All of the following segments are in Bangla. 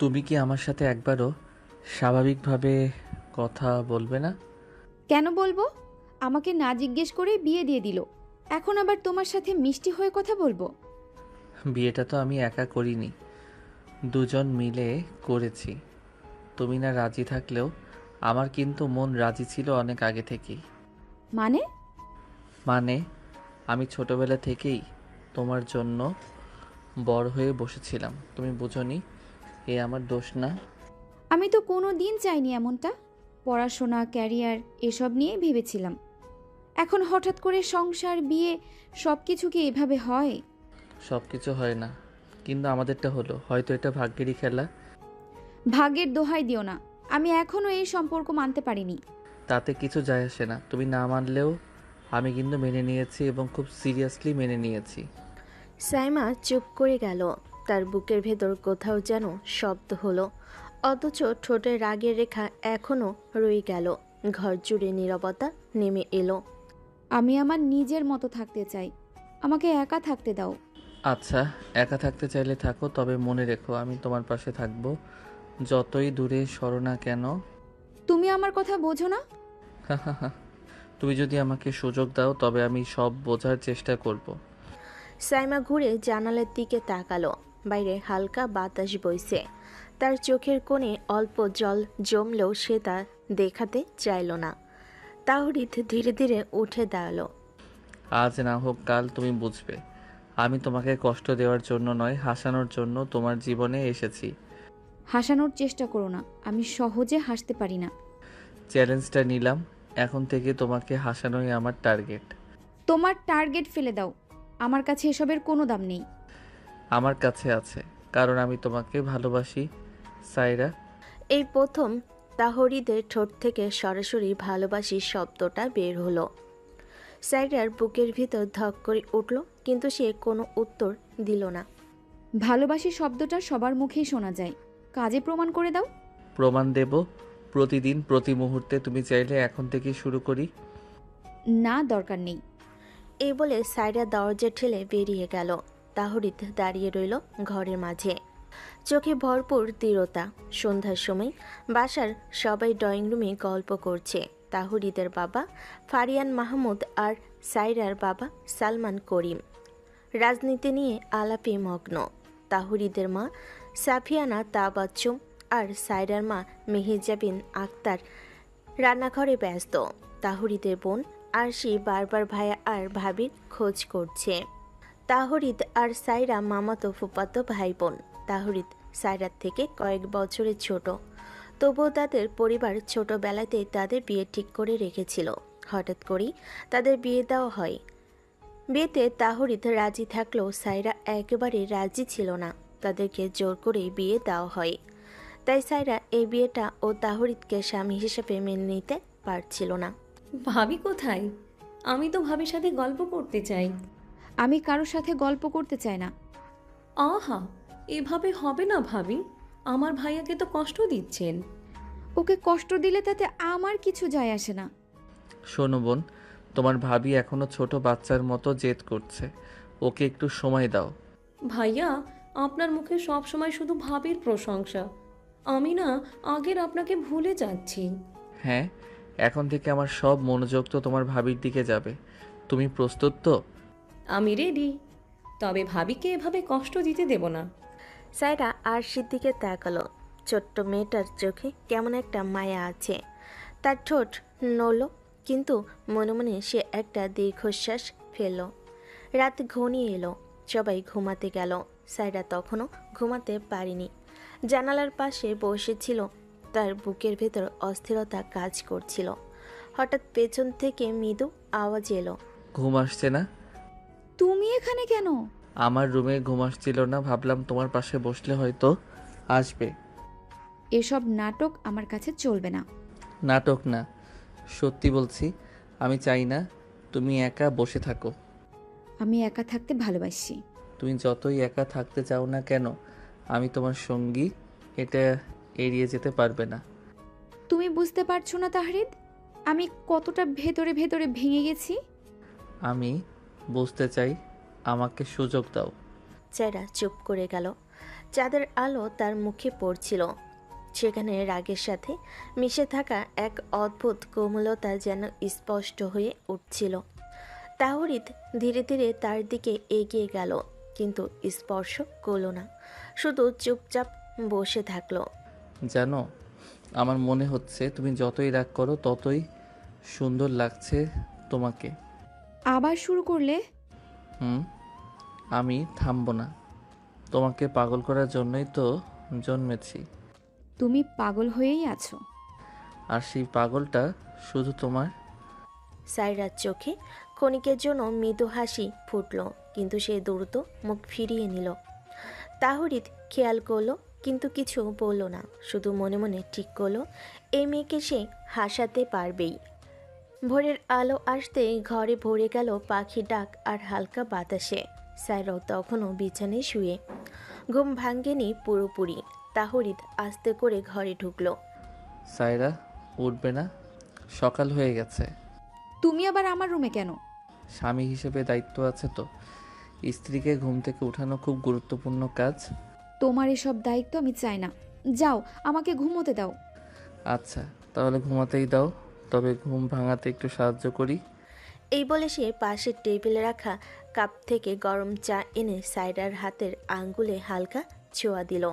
তুমি কি আমার সাথে একবারও স্বাভাবিকভাবে কথা বলবে না? কেন বলবো? আমাকে না জিজ্ঞেস করে বিয়ে দিয়ে দিল, এখন আবার তোমার সাথে মিষ্টি হয়ে কথা বলবো? বিয়েটা তো আমি একা করিনি, দুজন মিলে করেছি। তুমি না রাজি থাকলেও আমার কিন্তু মন রাজি ছিল অনেক আগে থেকেই। মানে? মানে আমি ছোটবেলা থেকেই তোমার জন্য বড় হয়ে বসেছিলাম, তুমি বুঝোনি? এ আমার দোষ না। আমি তো কোনো দিন চাইনি এমনটা। পড়াশোনা, ক্যারিয়ার এসব নিয়েই ভেবেছিলাম। এখন হঠাৎ করে সংসার, বিয়ে, সব কিছু কি এভাবে হয়? সব কিছু হয় না, কিন্তু আমাদেরটা হলো। হয়তো এটা ভাগ্যেরই খেলা। ভাগ্যের দোহাই দিও না। আমি এখনো এই সম্পর্ক মানতে পারিনি। তাতে কিছু যায় আসে না, তুমি না মানলেও আমি কিন্তু মেনে নিয়েছি এবং খুব সিরিয়াসলি মেনে নিয়েছি। সাইমা চুপ করে গেল। তার বুকের ভেতর কোথাও যেন শব্দ হলো, অথচ ঠোঁটের রাগের রেখা এখনো রয়ে গেল। ঘর জুড়ে নীরবতা নেমে এলো। আমি আমার নিজের মতো থাকতে চাই। আমাকে একা থাকতে দাও। আচ্ছা, একা থাকতে চাইলে থাকো, তবে মনে রেখো আমি তোমার পাশে থাকবো, যতই দূরে সরো না কেন। তুমি আমার কথা বোঝো না? তুমি যদি আমাকে সুযোগ দাও তবে আমি সব বোঝার চেষ্টা করব। সাইমা ঘুরে জানালার দিকে তাকালো। বাইরে হালকা বাতাস বইছে। তার চোখের কোণে অল্প জল জমলেও সে তা দেখাতে চাইল না। তাওরিদ ধীরে ধীরে উঠে দাঁড়ালো। আজ না হোক কাল তুমি বুঝবে, আমি তোমাকে কষ্ট দেওয়ার জন্য নয়, হাসানোর জন্য তোমার জীবনে এসেছি। হাসানোর চেষ্টা করো না, আমি সহজে হাসতে পারি না। চ্যালেঞ্জটা নিলাম, এখন থেকে তোমাকে হাসানোই আমার টার্গেট। তোমার টার্গেট ফেলে দাও। আমার কাছে এসবের কোনো দাম নেই। আমার কাছে আছে, কারণ আমি তোমাকে ভালোবাসি, সাইরা। এই প্রথম তাহরিদের ঠোঁট থেকে সরাসরি ভালোবাসি শব্দটা বের হলো। সাইরার বুকের ভিতর ধক করে উঠল, কিন্তু সে কোনো উত্তর দিল না। ভালোবাসি শব্দটা সবার মুখেই শোনা যায়, কাজে প্রমাণ করে দাও। প্রমাণ দেব, প্রতিদিন প্রতি মুহূর্তে। তুমি চাইলে এখন থেকে শুরু করি। না, দরকার নেই। এই বলে সাইরা দরজা ঠেলে বেরিয়ে গেল। তাহরিদ দাঁড়িয়ে রইল ঘরের মাঝে, চোখে ভরপুর দৃঢ়তা। সন্ধ্যার সময় বাসার সবাই ড্রয়িং রুমে গল্প করছে। তাহরিদের বাবা ফারিয়ান মাহমুদ আর সাইরার বাবা সালমান করিম রাজনীতি নিয়ে আলাপে মগ্ন। তাহরিদের মা সাফিয়ানা তাবাচ্চুম আর সাইরার মা মেহেজাবিন আক্তার রান্নাঘরে ব্যস্ত। তাহরিদের বোন আরশি বারবার ভাইয়া আর ভাবির খোঁজ করছে। তাহরিদ আর সাইরা মামাতো ফুফাতো ভাই বোন। তাহরিদ সাইরার থেকে কয়েক বছরের ছোট, তবুও তাদের পরিবার ছোটবেলাতেই তাদের বিয়ে ঠিক করে রেখেছিল। হঠাৎ করেই তাদের বিয়ে দেওয়া হয়। বিয়েতে তাহরিদ রাজি থাকলেও সাইরা একেবারে রাজি ছিল না। তাদেরকে জোর করে বিয়ে দেওয়া হয়। তাই সাইরা এই বিয়েটা ও তাহরিদকে স্বামী হিসেবে মেনে নিতে পারছিল না। ভাবি কোথায়? আমি তো ভাবির সাথে গল্প করতে চাই। আমি কারোর সাথে গল্প করতে চাই না। আহা, এভাবে হবে না ভাবি। আমার ভাইয়াকে তো কষ্ট দিচ্ছেন। ওকে কষ্ট দিলে তাতে আমার কিছু যায় আসে না। শোনো বোন, তোমার ভাবি এখনো ছোট বাচ্চার মতো জেদ করছে, ওকে একটু সময় দাও। ভাইয়া, আপনার মুখে সব সময় শুধু ভাবির প্রশংসা। আমি না আগের আপনাকে ভুলে যাচ্ছি। হ্যাঁ, এখন থেকে আমার সব মনোযোগ তো তোমার ভাবির দিকে যাবে। তুমি প্রস্তুত তো? আমি রেডি, তবে ভাবিকে এভাবে কষ্ট দিতে দেব না। সাইরা আরশির দিকে তাকালো। ছোট্ট মেয়েটার চোখে কেমন একটা মায়া আছে। তার ঠোঁট নড়ল, কিন্তু মনে মনে সে একটা দীর্ঘশ্বাস ফেলল। রাত ঘনিয়ে এলো, সবাই ঘুমাতে গেল। সাইরা তখনও ঘুমাতে পারেনি। জানালার পাশে বসেছিল, তার বুকের ভেতর অস্থিরতা কাজ করছিল। হঠাৎ পেছন থেকে মৃদু আওয়াজ এলো। ঘুম আসছে না? তুমি এখানে কেন? আমার রুমে ঘুম আসছিল না, ভাবলাম তোমার পাশে বসলে হয়তো আসবে। এসব নাটক আমার কাছে চলবে না। নাটক না, সত্যি বলছি। আমি চাই না তুমি একা বসে থাকো। আমি একা থাকতে ভালোবাসি। তুমি যতই একা থাকতে চাও না কেন, আমি তোমার সঙ্গী, এটা এড়িয়ে যেতে পারবে না। তুমি বুঝতে পারছো না তাহরিদ, আমি কতটা ভেতরে ভেতরে ভেঙে গেছি। আমি বুঝতে চাই, আমাকে সুযোগ দাও। চেরা চুপ করে গেল। চাঁদের আলো তার মুখে পড়ছিল। সেখানে রাগের সাথে মিশে থাকা এক অদ্ভুত কোমলতা যেন স্পষ্ট হয়ে উঠছিল। তাহরিদ ধীরে ধীরে তার দিকে এগিয়ে গেল, কিন্তু স্পর্শ করল না, শুধু চুপচাপ বসে থাকলো। জানো, আমার মনে হচ্ছে তুমি যতই রাগ করো ততই সুন্দর লাগছে তোমাকে। আবার শুরু করলে? হুম, আমি থামবো না। তোমাকে পাগল করার জন্যই তো জন্মেছি। তুমি পাগল হয়েই আছো। আর সেই পাগলটা শুধু তোমার। সাইরার চোখে ক্ষণিকের জন্য মৃদু হাসি ফুটল, কিন্তু সে দ্রুত মুখ ফিরিয়ে নিল। তাহরিদ খেয়াল করলো, কিন্তু কিছু বলল না, শুধু মনে মনে ঠিক করলো এই মেয়েকে সে হাসাতে পারবেই। ভোরের আলো আসতে ঘরে ভরে গেল পাখি ডাক আর হালকা বাতাসে। সাইরাও তখনও বিছানায় শুয়ে, ঘুম ভাঙ্গেনি পুরোপুরি। তাহরিদ আস্তে করে ঘরে ঢুকলো। সায়রা, উঠবে না? সকাল হয়ে গেছে। তুমি আবার আমার রুমে কেন? স্বামী হিসেবে দায়িত্ব আছে তো। স্ত্রীকে ঘুম থেকে উঠানো খুব গুরুত্বপূর্ণ কাজ। তোমার এসব দায়িত্ব আমি চাই না। যাও, আমাকে ঘুমোতে দাও। আচ্ছা, তাহলে ঘুমাতেই দাও, তবে ঘুম ভাঙাতে একটু সাহায্য করি। এই বলে সে পাশের টেবিলে রাখা কাপ থেকে গরম চা এনে সাইরার হাতের আঙ্গুলে হালকা ছোঁয়া দিল।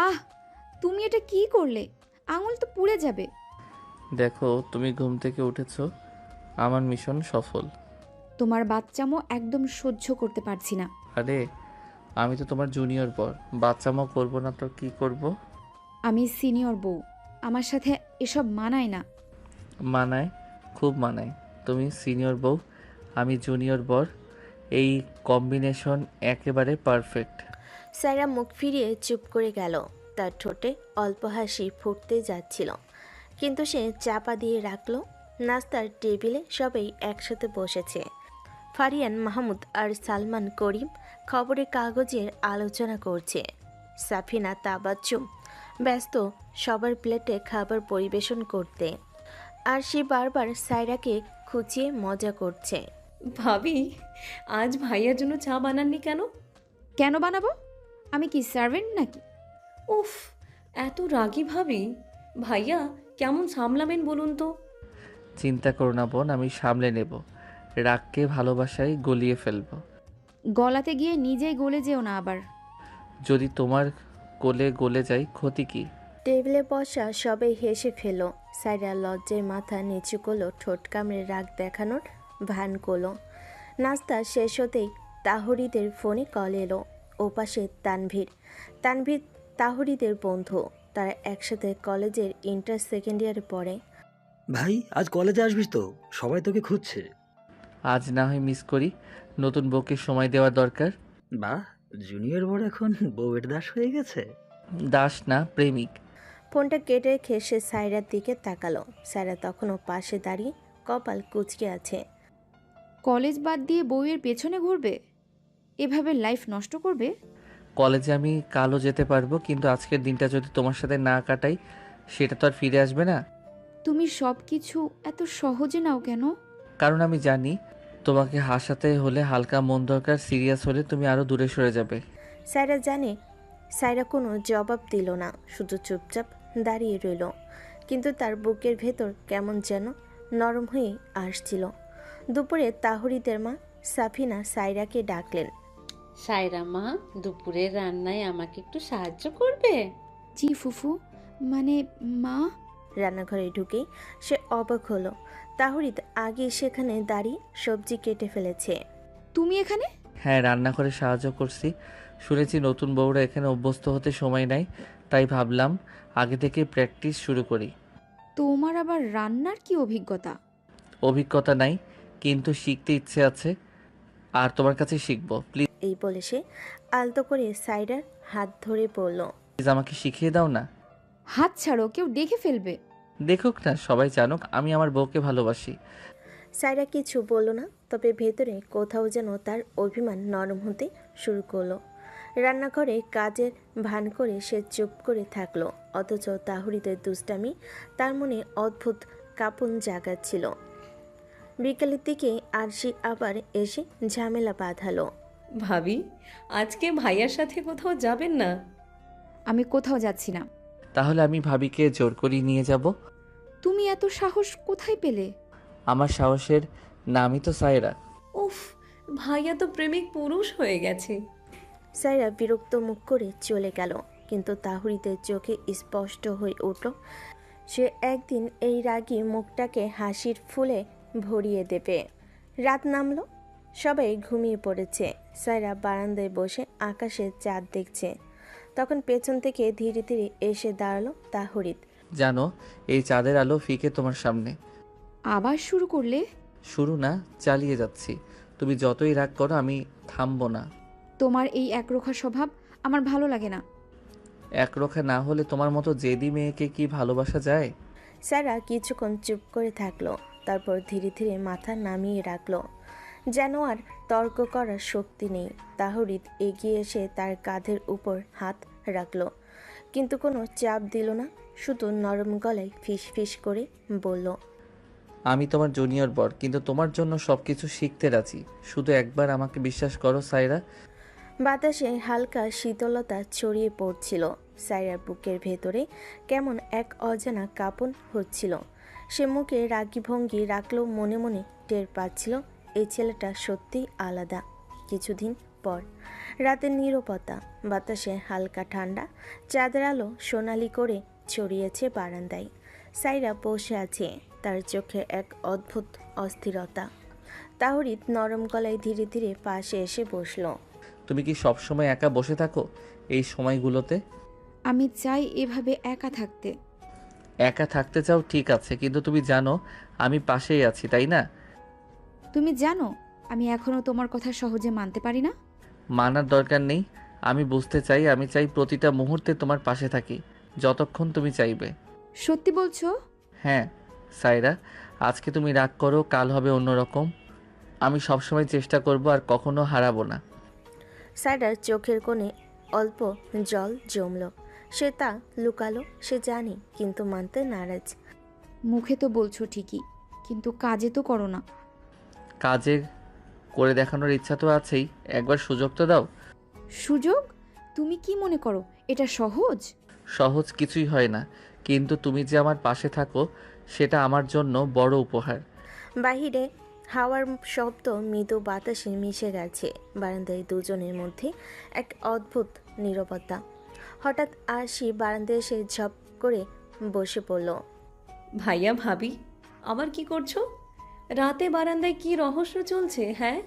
আহ, তুমি এটা কি করলে? আঙুল তো পুড়ে যাবে। দেখো, তুমি ঘুম থেকে উঠেছো, আমার মিশন সফল। তোমার বাচ্চামো একদম সহ্য করতে পারছি না। আরে, আমি তো তোমার জুনিয়র বর, বাচ্চামো করবো না তো কি করব? আমি সিনিয়র বউ, আমার সাথে এসব মানায় না। মানায়, খুব মানায়। তুমি সিনিয়র বউ, আমি জুনিয়র বর, এই কম্বিনেশন একেবারে পারফেক্ট। সাইরা মুখ ফিরিয়ে চুপ করে গেল। তার ঠোঁটে অল্প হাসি ফুটতে যাচ্ছিল, কিন্তু সে চাপা দিয়ে রাখলো। নাস্তার টেবিলে সবাই একসাথে বসেছে। ফারিয়ান মাহমুদ আর সালমান করিম খবরের কাগজের আলোচনা করছে। সাফিনা তাবাচ্চুম ব্যস্ত সবার প্লেটে খাবার পরিবেশন করতে, আর সে বারবার সাইরাকে খুঁচিয়ে মজা করছে। ভাবি, আজ ভাইয়ার জন্য চা বানাননি কেন? কেন বানাবো? আমি কি সার্ভেন্ট নাকি? উফ, এত রাগী ভাবি। ভাইয়া কেমন সামলাবেন বলুন তো? চিন্তা করো না বোন, আমি সামলে নেব। রাগকে ভালোবাসায় গলিয়ে ফেলবো। গলাতে গিয়ে নিজেই গলে যেও না আবার। যদি তোমার কোলে গলে যাই, ক্ষতি কি? টেবিলে বসা সবাই হেসে ফেল। সাইরা লজ্জায় মাথা নিচু করলো, ঠোঁট কামড়ে রাগ দেখানোর ভান করলো। নাস্তা শেষ হতেই তাহরিদের ফোনে কল এলো। ওপাশে তানভীর। তানভীর তাহরিদের বন্ধু, তারা একসাথে কলেজের ইন্টার সেকেন্ড ইয়ারে পড়ে। ভাই, আজ কলেজে আসবিস তো? সবাই তোকে খুঁজছে। আজ না হয় মিস করি, নতুন বউকে সময় দেওয়া দরকার। বাহ, জুনিয়র বড় এখন বউয়ের দাস হয়ে গেছে। দাস না, প্রেমিক। ফোনটা কেটে রেখে সে সাইরার দিকে তাকালো। সাইরা তখনও পাশে দাঁড়িয়ে কপাল কুঁচকে আছে। কলেজ বাদ দিয়ে বউয়ের পেছনে ঘুরবে? এভাবে লাইফ নষ্ট করবে? কলেজে আমি কালও যেতে পারবো, কিন্তু আজকের দিনটা যদি তোমার সাথে না কাটাই, সেটা তো আর ফিরে আসবে না। তুমি সব কিছু এত সহজে নাও কেন? কারণ আমি জানি তোমাকে হাসাতে হলে হালকা মন দরকার, সিরিয়াস হলে তুমি আরো দূরে সরে যাবে। সাইরা জানে। সাইরা কোনো জবাব দিল না, শুধু চুপচাপ দাঁড়িয়ে রইল, কিন্তু তার বুকের ভেতর কেমন যেন নরম হয়ে আসছিল। দুপুরে তাহরিদের মা সাফিনা সাইরাকে ডাকলেন। সায়রা মা, দুপুরের রান্নায় আমাকে একটু সাহায্য করবে? জি ফুফু, মানে মা। রান্নাঘরে ঢুকেই সে অবাক হলো। তাহরিদ আগে সেখানে দাঁড়িয়ে সবজি কেটে ফেলেছে। তুমি এখানে? হ্যাঁ, রান্না করে সাহায্য করছি। শুনেছি নতুন বউরা এখানে অভ্যস্ত হতে সময় নেয়, তাই ভাবলাম আগে থেকে প্র্যাকটিস শুরু করি। তোমার আবার রান্নার কি অভিজ্ঞতা? অভিজ্ঞতা নাই, কিন্তু শিখতে ইচ্ছে আছে, আর তোমার কাছে শিখবো। প্লিজ এই বলে সে আলতো করে সাইরার হাত ধরে বলল। আমাকে শিখিয়ে দাও না। হাত ছাড়ো, কেউ দেখে ফেলবে। দেখুক না, সবাই জানুক আমি আমার বউকে ভালোবাসি। সাইরা কিছু বলল না, তবে ভেতরে কোথাও যেন তার অভিমান নরম হতে শুরু করলো। রান্নাঘরে কাজের ভান করে সে চুপ করে থাকলো, অথচ তাহরিদের দুষ্টামি তার মনে অদ্ভুত কাঁপন জাগাচ্ছিল। বিকেলের দিকে আরশি আবার এসে ঝামেলা বাঁধালো। ভাবি, আজকে ভাইয়ার সাথে কোথাও যাবেন না? আমি কোথাও যাচ্ছি না। তাহলে আমি ভাবিকে জোর করে নিয়ে যাব। তুমি এত সাহস কোথায় পেলে? আমার সাহসের নামই তো সায়রা। উফ, ভাইয়া তো প্রেমিক পুরুষ হয়ে গেছে। সাইরা বিরক্ত মুখ করে চলে গেল, কিন্তু তাহরিদের চোখে স্পষ্ট হয়ে উঠল সে একদিন এই রাগী মুখটাকে হাসির ফুলে ভরিয়ে দেবে। রাত নামলো, সবাই ঘুমিয়ে পড়েছে। সাইরা বারান্দায় বসে আকাশে চাঁদ দেখছে। তখন পেছন থেকে ধীরে ধীরে এসে দাঁড়ালো তাহরিদ। জানো, এই চাঁদের আলো ফিকে তোমার সামনে। আবার শুরু করলে? শুরু না, চালিয়ে যাচ্ছি। তুমি যতই রাগ করো আমি থামবো না। তোমার এই একরোখা স্বভাব আমার ভালো লাগে না। একরোখা না হলে তোমার মতো জেদি মেয়েকে কি ভালোবাসা যায়? সারা কিছুক্ষণ চুপ করে থাকলো, তারপর ধীরে ধীরে মাথা নামিয়ে রাখলো, যেন আর তর্ক করার শক্তি নেই। তাহরিদ এগিয়ে এসে তার কাঁধের উপর হাত রাখলো, কিন্তু কোনো চাপ দিল না, শুধু নরম গলায় ফিস ফিস করে বলল, আমি তোমার জুনিয়র বর, কিন্তু তোমার জন্য সবকিছু শিখতে রাজি। শুধু একবার আমাকে বিশ্বাস করো সায়রা। বাতাসে হালকা শীতলতা ছড়িয়ে পড়ছিল। সাইরার বুকের ভেতরে কেমন এক অজানা কাঁপন হচ্ছিল। সে মুখে রাগী ভঙ্গি রাখলেও মনে মনে টের পাচ্ছিল এই ছেলেটা সত্যিই আলাদা। কিছুদিন পর রাতের নীরবতা, বাতাসে হালকা ঠান্ডা, চাঁদের আলো সোনালি করে ছড়িয়েছে বারান্দায়। সাইরা বসে আছে, তার চোখে এক অদ্ভুত অস্থিরতা। তাহরিদ নরম গলায় ধীরে ধীরে পাশে এসে বসলো। তুমি কি সব সময় একা বসে থাকো এই সময়গুলোতে? আমি চাই এভাবে একা থাকতে। একা থাকতে চাও ঠিক আছে, কিন্তু তুমি জানো আমি পাশেই আছি, তাই না? তুমি জানো আমি এখনো তোমার কথা সহজে মানতে পারি না। মানার দরকার নেই। আমি বুঝতে চাই, আমি চাই প্রতিটা মুহূর্তে তোমার পাশে থাকি, যতক্ষণ তুমি চাইবে। সত্যি বলছো? হ্যাঁ সায়রা, আজকে তুমি রাগ করো, কাল হবে অন্যরকম। আমি সবসময় চেষ্টা করব আর কখনো হারাবো না। সাইডার চোখের কোণে অল্প জল জমল। সে তা লুকালো, সে জানে, কিন্তু মানতে নারাজ। মুখে তো বলছো ঠিকই, কিন্তু কাজে তো করো না। কাজে করে দেখানোর ইচ্ছা তো আছেই, একবার সুযোগ তো দাও। সুযোগ? তুমি কি মনে করো এটা সহজ? সহজ কিছুই হয় না, কিন্তু তুমি যে আমার পাশে থাকো সেটা আমার জন্য বড় উপহার। বাহিরে হাওয়ার শব্দ মৃদু বাতাসে মিশে গেছে। বারান্দায় দুজনের মধ্যে এক অদ্ভুত নীরবতা। হঠাৎ আরশি বারান্দায় এসে ঝপ করে বসে পড়ল। ভাইয়া, ভাবি, আবার কি করছো? রাতে বারান্দায় কি রহস্য চলছে? হ্যাঁ,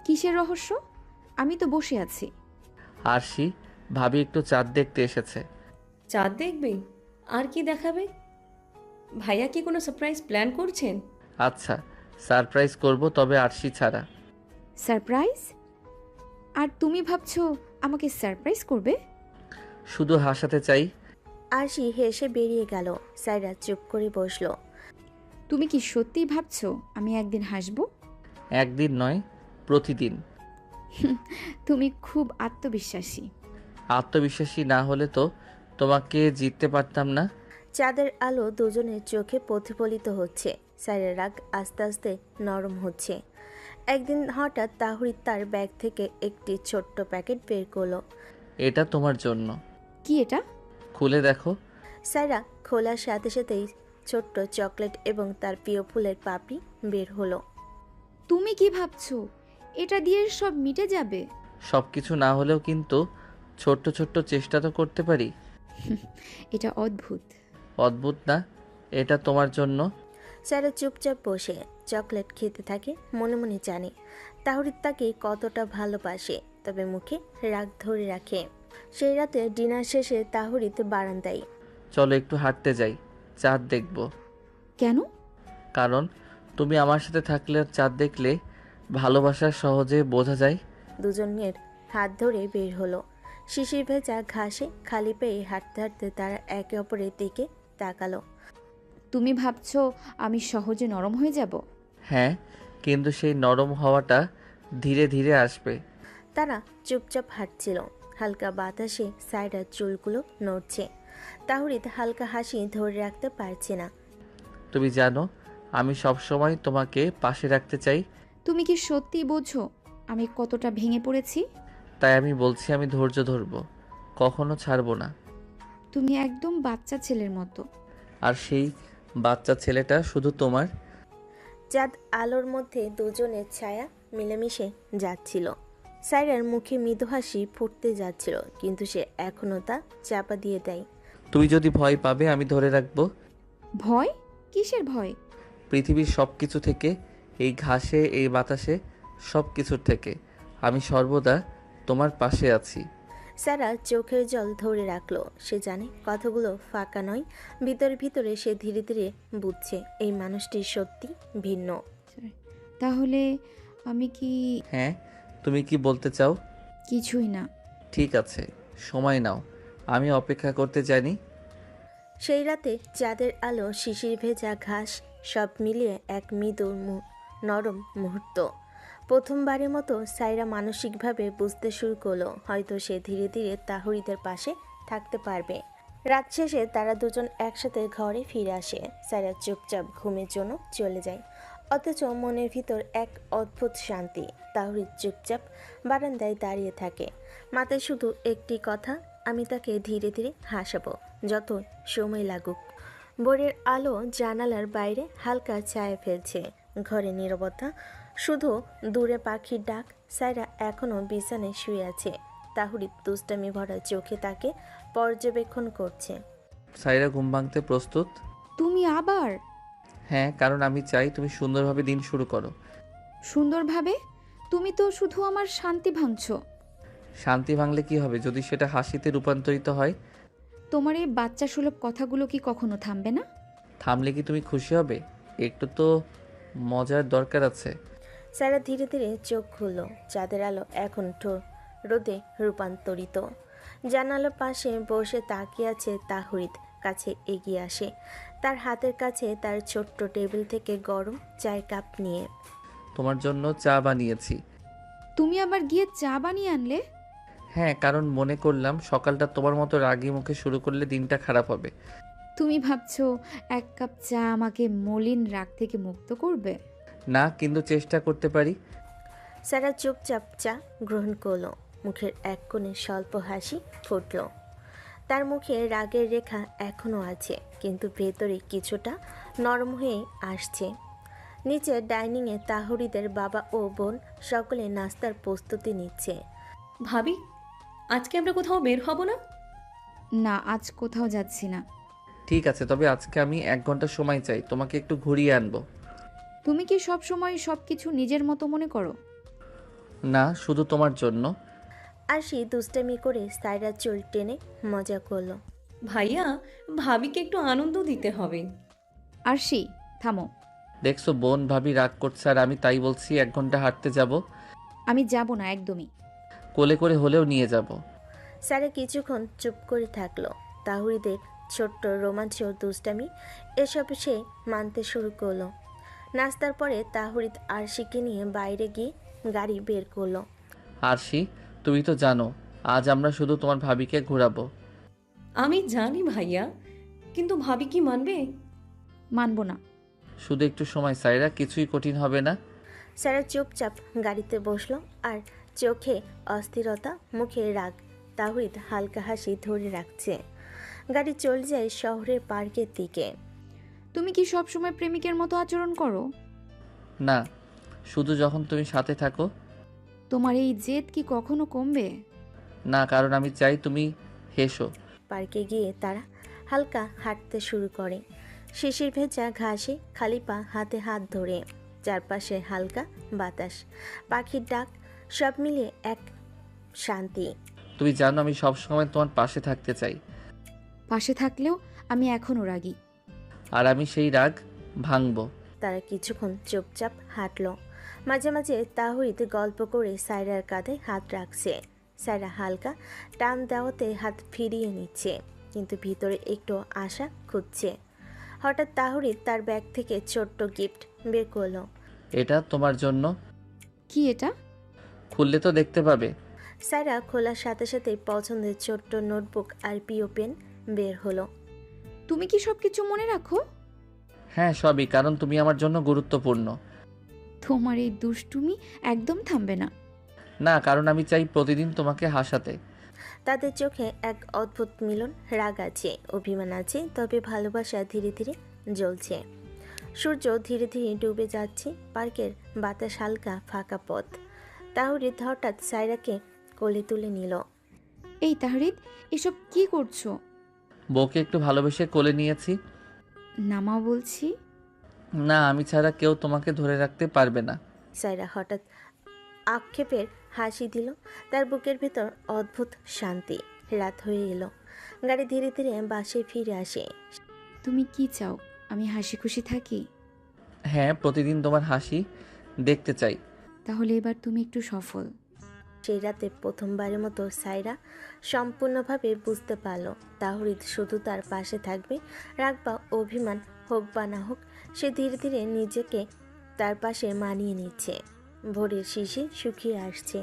কিসের রহস্য? আমি তো বসে আছি। আরশি, ভাবি একটু চাঁদ দেখতে এসেছে। চাঁদ দেখবে? আর কি দেখাবে? ভাইয়া কি কোনো সারপ্রাইজ প্ল্যান করছেন? আচ্ছা, সারপ্রাইজ করব, তবে আরশি ছাড়া। সারপ্রাইজ? আর তুমি ভাবছো আমাকে সারপ্রাইজ করবে? শুধু হাসাতে চাই। আরশি হেসে বেরিয়ে গেল। সাইরা চুপ করে বসলো। তুমি কি সত্যিই ভাবছো আমি একদিন হাসবো? একদিন নয়, প্রতিদিন। তুমি খুব আত্মবিশ্বাসী। আত্মবিশ্বাসী না হলে তো তোমাকে জিততে পারতাম না। চাঁদের আলো দুজনের চোখে প্রতিফলিত হচ্ছে। সাইরার রাগ আস্তে আস্তে নরম হচ্ছে। একদিন হঠাৎ তাহরিদ তার ব্যাগ থেকে একটি ছোট্ট প্যাকেট বের করলো। এটা তোমার জন্য। কি এটা? খুলে দেখো। সাইরা খোলার সাথে সাথেই ছোট্ট চকলেট এবং তার প্রিয় ফুলের পাপড়ি বের হলো। তুমি কি ভাবছো এটা দিয়ে সব মিটে যাবে? সব কিছু না হলেও কিন্তু ছোট্ট ছোট্ট চেষ্টা তো করতে পারি। এটা অদ্ভুত। অদ্ভুত না, এটা তোমার জন্য। সাইরা চুপচাপ বসে চকলেট খেতে থাকে। মনে মনে জানে তাহরিদ তাকে কতটা ভালোবাসে, তবে মুখে রাগ ধরে রাখে। সেই রাতে ডিনার শেষে তাহরিদ বারান্দায়। চলো একটু হাঁটতে যাই, চাঁদ দেখব। কেন? কারণ তুমি আমার সাথে থাকলে আর চাঁদ দেখলে ভালোবাসা সহজে বোঝা যায়। দুজনের হাত ধরে বের হলো। শিশির ভেজা ঘাসে খালি পেয়ে হাঁটতে হাঁটতে তারা একে অপরের দিকে তাকালো। তুমি ভাবছো আমি সহজে নরম হয়ে যাব? হ্যাঁ, কিন্তু সেই নরম হওয়াটা ধীরে ধীরে আসবে। তারা চুপচাপ হাঁটছিল। হালকা বাতাসে সাইডার চুলগুলো নড়ছে। তাহরিদ হালকা হাসি ধরে রাখতে পারছে না। তুমি জানো আমি সব সময় তোমাকে পাশে রাখতে চাই। তুমি কি সত্যি বোঝো আমি কতটা ভেঙে পড়েছি। তাই আমি বলছি আমি ধৈর্য ধরবো, কখনো ছাড়বো না। তুমি একদম বাচ্চা ছেলের মতো। আর সেই বাচ্চা ছেলেটা শুধু তোমার। চাঁদ আলোর মধ্যে দুজনের ছায়া মিলেমিশে যাচ্ছিল। সাইরার মুখে মৃদু হাসি ফুটতে যাচ্ছিল, কিন্তু সে এখনও তা চাপা দিয়ে দেয়। তুমি যদি ভয় পাবে আমি ধরে রাখবো। ভয়? কিসের ভয়? পৃথিবীর সব কিছু থেকে, এই ঘাসে, এই বাতাসে, সব কিছুর থেকে আমি সর্বদা তোমার পাশে আছি। সারা চোখের জল ধরে রাখলো। সে জানে কথাগুলো ফাঁকা নয়। ভিতরে ভিতরে সে ধীরে ধীরে বুঝছে এই মানুষটি সত্যি ভিন্ন। তাহলে আমি কি? হ্যাঁ, তুমি কি বলতে চাও? কিছুই না। ঠিক আছে, সময় নাও, আমি অপেক্ষা করতে জানি। সেই রাতে চাঁদের আলো, শিশির ভেজা ঘাস, সব মিলিয়ে এক মৃদু নরম মুহূর্ত। প্রথমবারের মতো সাইরা মানসিকভাবে বুঝতে শুরু করলো হয়তো সে ধীরে ধীরে তাহরিদের পাশে থাকতে পারবে। রাত শেষে তারা দুজন একসাথে ঘরে ফিরে আসে। সাইরা চুপচাপ ঘুমের জন্য চলে যায়, অথচ মনের ভিতর এক অদ্ভুত শান্তি। তাহরিদ চুপচাপ বারান্দায় দাঁড়িয়ে থাকে, মাথায় শুধু একটি কথা, আমি তাকে ধীরে ধীরে হাসাবো, যত সময় লাগুক। ভোরের আলো জানালার বাইরে হালকা ছায়া ফেলছে। ঘরে নীরবতা, শুধু দূরে পাখির ডাক। সাইরা এখনও বিছানায় শুয়ে আছে। তাহরিদ দুষ্টামি ভরা চোখে তাকে পর্যবেক্ষণ করছে। সাইরা ঘুম ভাঙতে প্রস্তুত? তুমি আবার? হ্যাঁ, কারণ আমি চাই তুমি সুন্দরভাবে দিন শুরু করো। সুন্দরভাবে? তুমি তো শুধু আমার শান্তি ভাঙছো। শান্তি ভাঙলে কি হবে যদি সেটা হাসিতে রূপান্তরিত হয়? তোমার এই বাচ্চা সুলভ কথাগুলো কি কখনো থামবে না? থামলে কি তুমি খুশি হবে? একটু তো মজার দরকার আছে। সারা ধীরে ধীরে চোখ খুলল। চাঁদের আলো এখন রোদে রূপান্তরিত। জানালার পাশে বসে তাকিয়ে আছে তাহরিদ। কাছে এগিয়ে আসে, তার হাতের কাছে তার ছোট্ট টেবিল থেকে গরম চায়ের কাপ নিয়ে। তোমার জন্য চা বানিয়েছি। তুমি আবার গিয়ে চা বানিয়ে আনলে? হ্যাঁ, কারণ মনে করলাম সকালটা তোমার মতো রাগী মুখে শুরু করলে দিনটা খারাপ হবে। তুমি ভাবছো এক কাপ চা আমাকে মলিন রাগ থেকে মুক্ত করবে? না, কিন্তু চেষ্টা করতে পারি। সারা চুপচাপ চা গ্রহণ করলো। মুখের এক কোণে স্বল্প হাসি ফুটল। তার মুখে রাগের রেখা এখনও আছে, কিন্তু ভেতরে কিছুটা নরম হয়ে আসছে। নিচে ডাইনিংয়ে তাহরিদের বাবা ও বোন সকলে নাস্তার প্রস্তুতি নিচ্ছে। ভাবি, আজকে আমরা কোথাও বের হব না? না, আজ কোথাও যাচ্ছি না। ঠিক আছে, তবে আজকে আমি 1 ঘন্টা সময় চাই, তোমাকে একটু ঘুরিয়ে আনবো। তুমি কি সব সময় সবকিছু নিজের মতো মনে করো? না, শুধু তোমার জন্য। আরশি দুষ্টামি করে সাইরার চুল টেনে মজা করলো। ভাইয়া, ভাবিকে একটু আনন্দ দিতে হবে। আরশি, থামো। দেখছো বোন ভাবি রাগ করছে, আর আমি তাই বলছি 1 ঘন্টা হাঁটতে যাব। আমি যাব না একদমই। কোলে করে হলেও নিয়ে যাব। সারা কিছুক্ষণ চুপ করে থাকলো। তাহরিদের ছোট্ট রোমাঞ্চ ও দুষ্টামি এসব সে মানতে শুরু করলো। নাস্তার পরে তাহরিদ আরশিকে নিয়ে বাইরে গিয়ে গাড়ি বের করলো। আরশি, তুমি তো জানো আজ আমরা শুধু তোমার ভাবিকে ঘোরাবো। আমি জানি ভাইয়া, কিন্তু ভাবি কি মানবে? মানবো না। শুধু একটু সময় সাইরা, কিছুই কঠিন হবে না। সারা চুপচাপ গাড়িতে বসলো, আর চোখে অস্থিরতা, মুখে রাগ। তাহরিদ হালকা হাসি ধরে রাখছে। গাড়ি চলে যায় শহরের পার্কের দিকে। তুমি কি সব সময় প্রেমিকের মতো আচরণ করো? না, শুধু যখন তুমি সাথে থাকো। তোমার এই জেদ কি কখনো কমবে? না, কারণ আমি চাই তুমি হেসো। পার্কে গিয়ে তারা হালকা হাঁটতে শুরু করে। শিশির ভেজা ঘাসে খালি পা, হাতে হাত ধরে। চারপাশে হালকা বাতাস, পাখির ডাক, সব মিলিয়ে এক শান্তি। তুমি জানো আমি সব সময় তোমার পাশে থাকতে চাই। পাশে থাকলেও আমি এখনো রাগী। আর আমি সেই রাগ ভাঙবো। তারা কিছুক্ষণ চুপচাপ হাঁটলো। মাঝে মাঝে তাহরিদ গল্প করে সাইরার কাঁধে হাত রাখছে। সাইরা হালকা টান দেওয়াতে হাত ফিরিয়ে নিচ্ছে, কিন্তু ভিতরে একটু আশা খুঁজছে। হঠাৎ তাহরিদ তার ব্যাগ থেকে ছোট্ট গিফট বের করলো। এটা তোমার জন্য। কি এটা? খুললে তো দেখতে পাবে। সাইরা খোলার সাথে সাথে পছন্দের ছোট্ট নোটবুক আর পিও পেন বের হলো। তুমি কি সবকিছু মনে রাখো? হ্যাঁ, সবই, কারণ তুমি আমার জন্য গুরুত্বপূর্ণ। তোমার এই দুষ্টুমি একদম থামবে না। না, কারণ আমি চাই প্রতিদিন তোমাকে হাসাতে। তাদের চোখে এক অদ্ভুত মিলন, রাগ আছে, অভিমান আছে, তবে ভালোবাসা ধীরে ধীরে জ্বলছে। সূর্য ধীরে ধীরে ডুবে যাচ্ছে, পার্কের বাতাস হালকা, ফাঁকা পথ। তাহরিদ হঠাৎ সায়রাকে কোলে তুলে নিল। এই তাহরিদ, এসব কি করছো? বউকে একটু ভালোবেসে কোলে নিয়েছি। নামাও বলছি। না, আমি ছাড়া কেউ তোমাকে ধরে রাখতে পারবে না। সায়রা হঠাৎ আক্ষেপের হাসি দিল। তার বুকের ভেতর অদ্ভুত শান্তি। রাত হয়ে এলো, গাড়ি ধীরে ধীরে বাসে ফিরে আসে। তুমি কি চাও? আমি হাসি খুশি থাকি? হ্যাঁ, প্রতিদিন তোমার হাসি দেখতে চাই। তাহলে এবার তুমি একটু সফল। সেই রাতে প্রথমবারের মতো সায়রা সম্পূর্ণভাবে বুঝতে পারল তাহরিদ শুধু তার পাশে থাকবে। রাগ বা অভিমান হোক বা না হোক, সে ধীরে ধীরে নিজেকে তার পাশে মানিয়ে নিচ্ছে। ভোরের শিশির শুকিয়ে আসছে,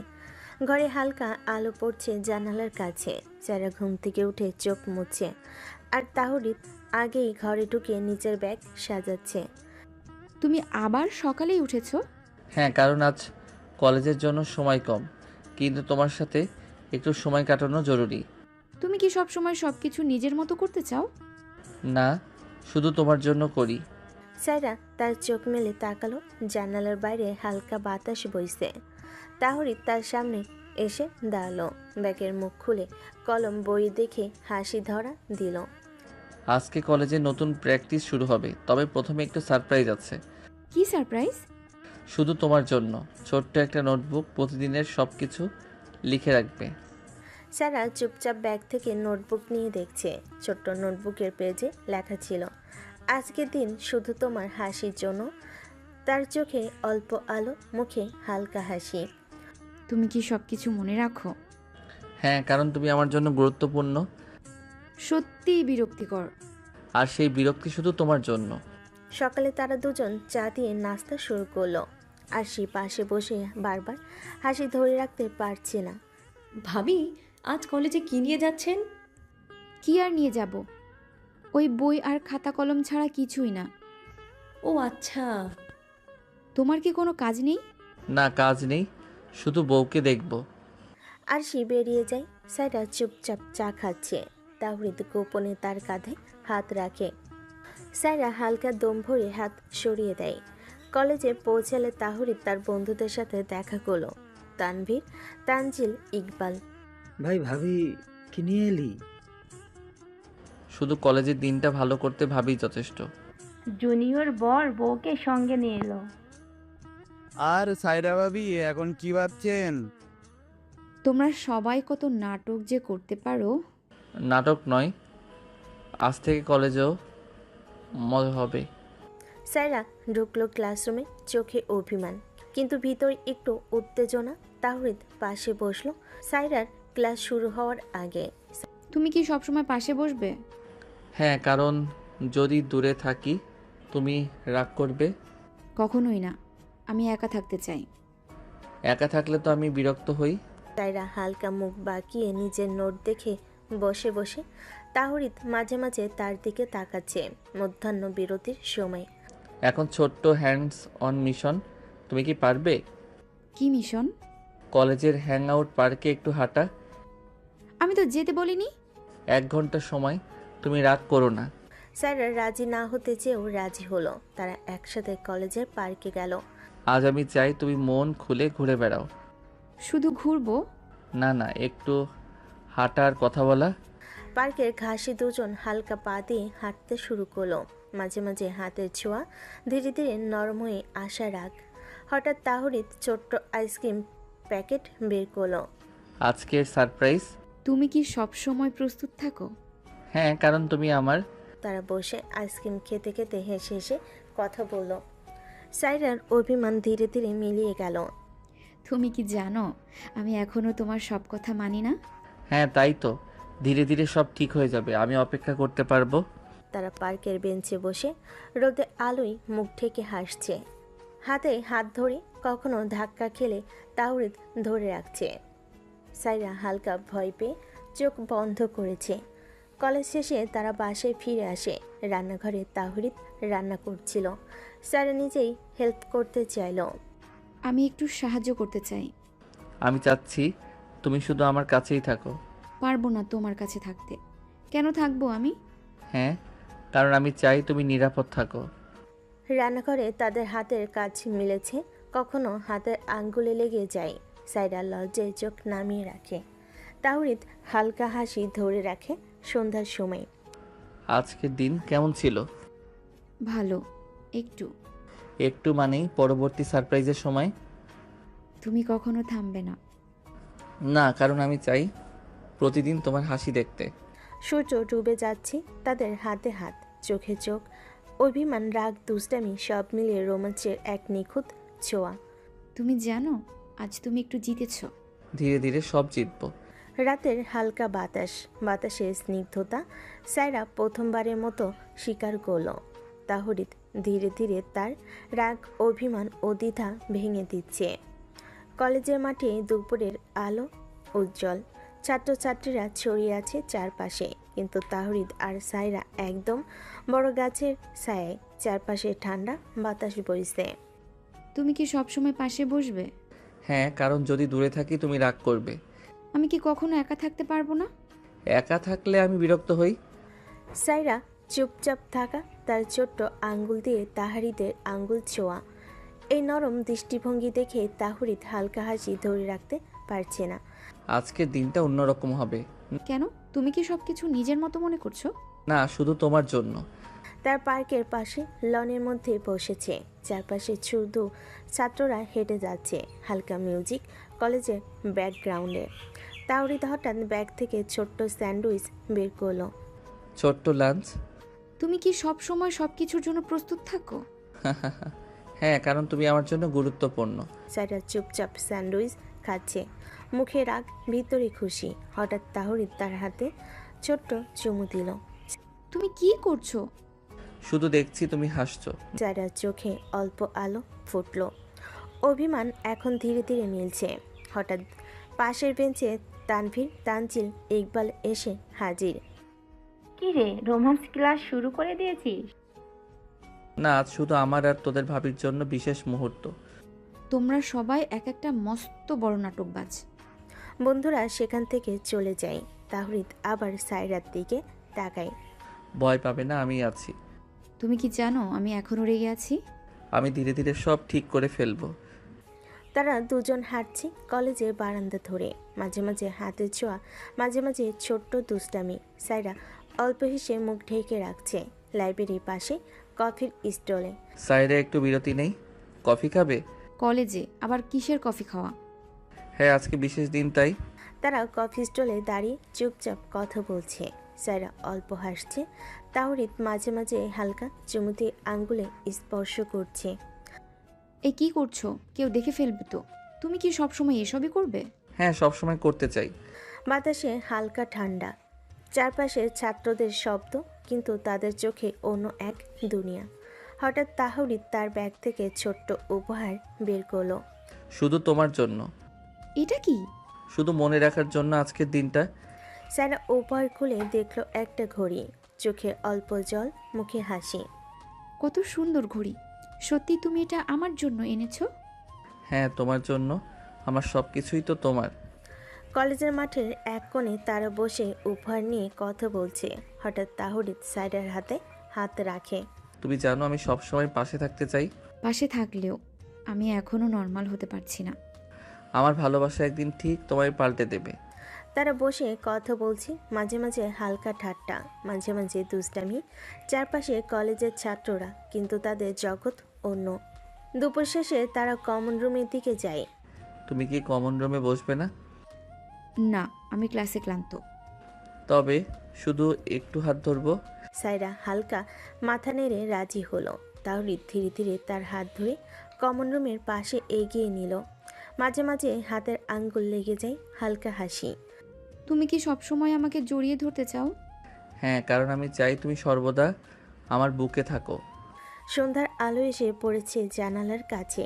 ঘরে হালকা আলো পড়ছে জানালার কাছে। সায়রা ঘুম থেকে উঠে চোখ মুছছে, আর তাহরিদ আগেই ঘরে ঢুকে নিচের ব্যাগ সাজাচ্ছে। তুমি আবার সকালেই উঠেছো? হ্যাঁ, কারণ আজ কলেজের জন্য সময় কম, কিন্তু তোমার সাথে একটু সময় কাটানো জরুরি। তুমি কি সব সময় সবকিছু নিজের মতো করতে চাও? না, শুধু তোমার জন্য করি। সায়রা তার চোখ মেলে তাকালো। জানালার বাইরে হালকা বাতাস বইছে। তাহরিদ তার সামনে এসে দাঁড়ালো, ব্যাগের মুখ খুলে কলম বই দেখে হাসি ধরা দিল। আজকে কলেজে নতুন প্র্যাকটিস শুরু হবে, তবে প্রথমে একটু সারপ্রাইজ আছে। কি সারপ্রাইজ? শুধু তোমার জন্য ছোট্ট একটা নোটবুক, প্রতিদিনের সব কিছু লিখে রাখবে। সারা চুপচাপ ব্যাগ থেকে নোটবুক নিয়ে দেখছে। ছোট্ট নোটবুকের পেজে লেখা ছিল, আজকের দিন শুধু তোমার হাসির জন্য। তার চোখে অল্প আলো, মুখে হালকা হাসি। তুমি কি সব কিছু মনে রাখো? হ্যাঁ, কারণ তুমি আমার জন্য গুরুত্বপূর্ণ। সত্যিই বিরক্তিকর। আর সেই বিরক্তি শুধু তোমার জন্য। সকালে তারা দুজন চা দিয়ে নাস্তা শুরু করলো। আর সে পাশে বসে বারবার হাসি ধরে রাখতে পারছে না। ভাবি, আজ কলেজে কি নিয়ে যাচ্ছেন? কি আর নিয়ে যাব? ওই বই আর খাতা কলম ছাড়া কিছুই না। ও আচ্ছা। তোমার কি কোনো কাজ নেই? না, কাজ নেই, শুধু বউকে দেখব। আর সে বেরিয়ে যায়। সায়রা চুপচাপ চা খাচ্ছে। তাহরিদ গোপনে তার কাঁধে হাত রাখে। সায়রা হালকা দম ভরে হাত সরিয়ে দেয়। কলেজে পৌঁছালে তাহরিদ তার বন্ধুদের সাথে দেখা করলো। তানভীর, তানজিল, ইকবাল। ভাই ভাবি কি নিয়ে এলি? শুধু কলেজের দিনটা ভালো করতে ভাবি যথেষ্ট। জুনিয়র বর বউকে সঙ্গে নিয়ে এলো। আর সায়রা ভাবি এখন কি ভাবছেন? তোমরা সবাই কত নাটক যে করতে পারো। নাটক নয়, আজ থেকে কলেজেও মজা হবে। সায়রা ঢুকলো ক্লাসরুমে, চোখে অভিমান কিন্তু ভিতর একটু উত্তেজনা। তাহরিদ পাশে বসলো সায়রার ক্লাস শুরু হওয়ার আগে। তুমি কি সবসময় পাশে বসবে? হ্যাঁ, কারণ যদি দূরে থাকি তুমি রাগ করবে। কখনোই না, আমি একা থাকতে চাই। একা থাকলে তো আমি বিরক্ত হই। সায়রা হালকা মুখ বাঁকিয়ে নিজের নোট দেখে বসে বসে। তাহরিদ মাঝে মাঝে তার দিকে তাকাচ্ছে। মধ্যাহ্ন বিরতির সময়। এখন ছোট্ট হ্যান্ডস অন মিশন। তুমি কি পারবে? কি মিশন? কলেজের হ্যাং আউট পার্কে একটু হাঁটা। আমি তো যেতে বলিনি। 1 ঘন্টা সময়, তুমি রাগ করো না। সায়রা রাজি না হতে চেয়েও রাজি হলো। তারা একসাথে কলেজের পার্কে গেল। আজ আমি চাই তুমি মন খুলে ঘুরে বেড়াও। শুধু ঘুরবো? না না, একটু হাঁটা আর কথা বলা। পার্কের ঘাসে দুজন হালকা পা দিয়ে হাঁটতে শুরু করলো। মাঝে মাঝে হাতের ছোঁয়া, ধীরে ধীরে নরম হয়ে আসা রাগ। হঠাৎ তাহরিদ ছোট্ট আইসক্রিম প্যাকেট বের করলো। আজকের সারপ্রাইজ। তুমি কি সব সময় প্রস্তুত থাকো? হ্যাঁ, কারণ তুমি আমার। তারা বসে আইসক্রিম খেতে খেতে হেসে হেসে কথা বলল। সায়রার অভিমান ধীরে ধীরে মিলিয়ে গেল। তুমি কি জানো আমি এখনো তোমার সব কথা মানি না? হ্যাঁ, তাই তো। ধীরে ধীরে সব ঠিক হয়ে যাবে, আমি অপেক্ষা করতে পারবো। তারা পার্কের বেঞ্চে বসে রোদে আলোয় মুখ ঢেকে হাসছে। হাতে হাত ধরে কখনো ধাক্কা খেলে তাহরিদ ধরে রাখছে। সায়রা হালকা ভয় পেয়ে চোখ বন্ধ করেছে। কলেজ শেষে তারা বাসায় ফিরে আসে। রান্নাঘরে তাহরিদ রান্না করছিল। সায়রা নিজেই হেল্প করতে চাইল। আমি একটু সাহায্য করতে চাই। আমি চাচ্ছি তুমি শুধু আমার কাছেই থাকো। পারবো না তোমার কাছে থাকতে। কেন থাকবো আমি? হ্যাঁ, কারণ আমি চাই তুমি নিরাপদ থাকো। রান্নাঘরে তাদের হাতের কাজ মিলেছে, কখনো হাতের আঙ্গুলে লেগে যায়। সাইরা লজ্জায় চোখ নামিয়ে রাখে। তাওরিদ হালকা হাসি ধরে রাখে। সন্ধ্যার সময় আজকের দিন কেমন ছিল? ভালো। একটু। একটু মানেই পরবর্তী সারপ্রাইজের সময়? তুমি কখনো থামবে না। না, কারণ আমি চাই প্রতিদিন তোমার হাসি দেখতে। সূর্য ডুবে যাচ্ছে, তাদের হাতে হাত, চোখে চোখ, অভিমান, রাগ, দুষ্টামি সব মিলিয়ে রোমাঞ্চের এক নিখুঁত ছোঁয়া। তুমি জানো আজ তুমি একটু জিতেছ। ধীরে ধীরে সব জিতবো। রাতের হালকা বাতাস, বাতাসের স্নিগ্ধতা সাইরা প্রথমবারের মতো স্বীকার করল। তাহরিদ ধীরে ধীরে তার রাগ, অভিমান ও দ্বিধা ভেঙে দিচ্ছে। কলেজের মাঠে দুপুরের আলো উজ্জ্বল, ছাত্রছাত্রীরা ছড়িয়ে আছে চারপাশে, কিন্তু তাহরিদ আর সাইরা একদম বড় গাছের ছায়ায়। চারপাশে ঠান্ডা বাতাস বইছে। তুমি কি সব সময় পাশে বসবে? হ্যাঁ, কারণ যদি দূরে থাকি তুমি রাগ করবে। আমি কি কখনো একা থাকতে পারবো না? একা থাকলে আমি বিরক্ত হই। সাইরা চুপচাপ থাকা, তার ছোট্ট আঙ্গুল দিয়ে তাহারিদের আঙ্গুল ছোঁয়া। এই নরম দৃষ্টিভঙ্গি দেখে তাহরিদ হালকা হাসি ধরে রাখতে পারছে না। আজকের দিনটা অন্যরকম হবে। কেন? তুমি কি সবকিছু নিজের মতো মনে করছো? না, শুধু তোমার জন্য। তার পার্কের পাশে লনের মধ্যে বসেছে, চারপাশে শুধু ছাত্ররা হেঁটে যাচ্ছে, হালকা মিউজিক কলেজের ব্যাকগ্রাউন্ডে। তাওরিদ হঠাৎ ব্যাগ থেকে ছোট্ট স্যান্ডউইচ বের করলো। ছোট্ট লাঞ্চ? তুমি কি সব সময় সবকিছুর জন্য প্রস্তুত থাকো? হ্যাঁ, কারণ তুমি আমার জন্য গুরুত্বপূর্ণ। সাইরা চুপচাপ স্যান্ডউইচ খাচ্ছে, মুখে রাগ, ভিতরে খুশি। হঠাৎ তাহরিদ তার হাতে ছোট্ট চুমু দিল। তুমি কি করছো? শুধু দেখছি তুমি হাসছো। সাইরার চোখে অল্প আলো ফুটল। অভিমান এখন ধীরে ধীরে মিলছে। হঠাৎ পাশের বেঞ্চে তানভীর, তানজিল, ইকবাল এসে হাজির। কি রে, রোমান্স ক্লাস শুরু করে দিয়েছিস? না, আজ শুধু আমার আর তোদের ভাবির জন্য বিশেষ মুহূর্ত। তোমরা সবাই এক একটা মস্ত বড় নাটকবাজ। বন্ধুরা সেখান থেকে চলে যায়। তাহরিদ আবার সাইরার দিকে তাকায়। ভয় পাবে না, আমি আছি। তুমি কি জানো আমি এখনো রেগে আছি? আমি ধীরে ধীরে সব ঠিক করে ফেলবো। তারা দুজন হাঁটছে কলেজের বারান্দা ধরে, মাঝে মাঝে হাতের ছোঁয়া, মাঝে মাঝে ছোট্ট দুষ্টামি। সাইরা অল্প হেসে মুখ ঢেকে রাখছে। লাইব্রেরির পাশে কফির স্টলে সাইডে একটু বিরতি নেই? কফি খাবে? কলেজে আবার কিসের কফি খাওয়া? হ্যাঁ, আজকে বিশেষ দিন তাই। তারা কফি স্টলে দাঁড়িয়ে চুপচাপ কথা বলছে। সাইরা অল্প হাসছে। তাওরিদ মাঝে মাঝে হালকা চুমুতে আঙ্গুলে স্পর্শ করছে। এই কি করছো? কেউ দেখে ফেলবে তো। তুমি কি সবসময় এসবই করবে? হ্যাঁ, সবসময় করতে চাই। বাতাসে হালকা ঠান্ডা, চারপাশে ছাত্রদের শব্দ, কিন্তু তাদের চোখে অন্য এক দুনিয়া। হঠাৎ তাহরিদ তার ব্যাগ থেকে ছোট্ট উপহার বের করলো। শুধু তোমার জন্য। এটা কি? শুধু মনে রাখার জন্য আজকের দিনটা। সারা উপহার খুলে দেখলো একটা ঘড়ি, চোখে অল্প জল, মুখে হাসি। কত সুন্দর ঘড়ি। সত্যি তুমি এটা আমার জন্য এনেছো? হ্যাঁ, তোমার জন্য। আমার সব কিছুই তো তোমার। কলেজের মাঠের এক কোণে তারা বসে উপহার নিয়ে কথা বলছে। হঠাৎ তাহরিদ সাইডার হাতে হাত রাখে। তুমি জানো আমি সবসময় পাশে থাকতে চাই। পাশে থাকলেও আমি এখনো নর্মাল হতে পারছি না। আমার ভালোবাসা একদিন ঠিক তোমায় পাল্টে দেবে। তারা বসে কথা বলছে, মাঝে মাঝে হালকা ঠাট্টা, মাঝে মাঝে দুষ্টামি। চারপাশে কলেজের ছাত্ররা, কিন্তু তাদের জগৎ অন্য। দুপুর শেষে তারা কমন রুমের দিকে যায়। তুমি কি কমন রুমে বসবে না? না, আমি ক্লাসে ক্লান্ত। তবে শুধু একটু হাত ধরবো। সাইরা হালকা মাথা নেড়ে রাজি হলো। তাহরিদ ধীরে ধীরে তার হাত ধরে কমন রুমের পাশে এগিয়ে নিল। মাঝে মাঝে হাতের আঙ্গুল লেগে যায়। হালকা হাসি। তুমি কি সবসময় আমাকে জড়িয়ে ধরতে চাও? হ্যাঁ, কারণ আমি চাই তুমি সর্বদা আমার বুকে থাকো। সন্ধ্যার আলো এসে পড়েছে জানালার কাছে।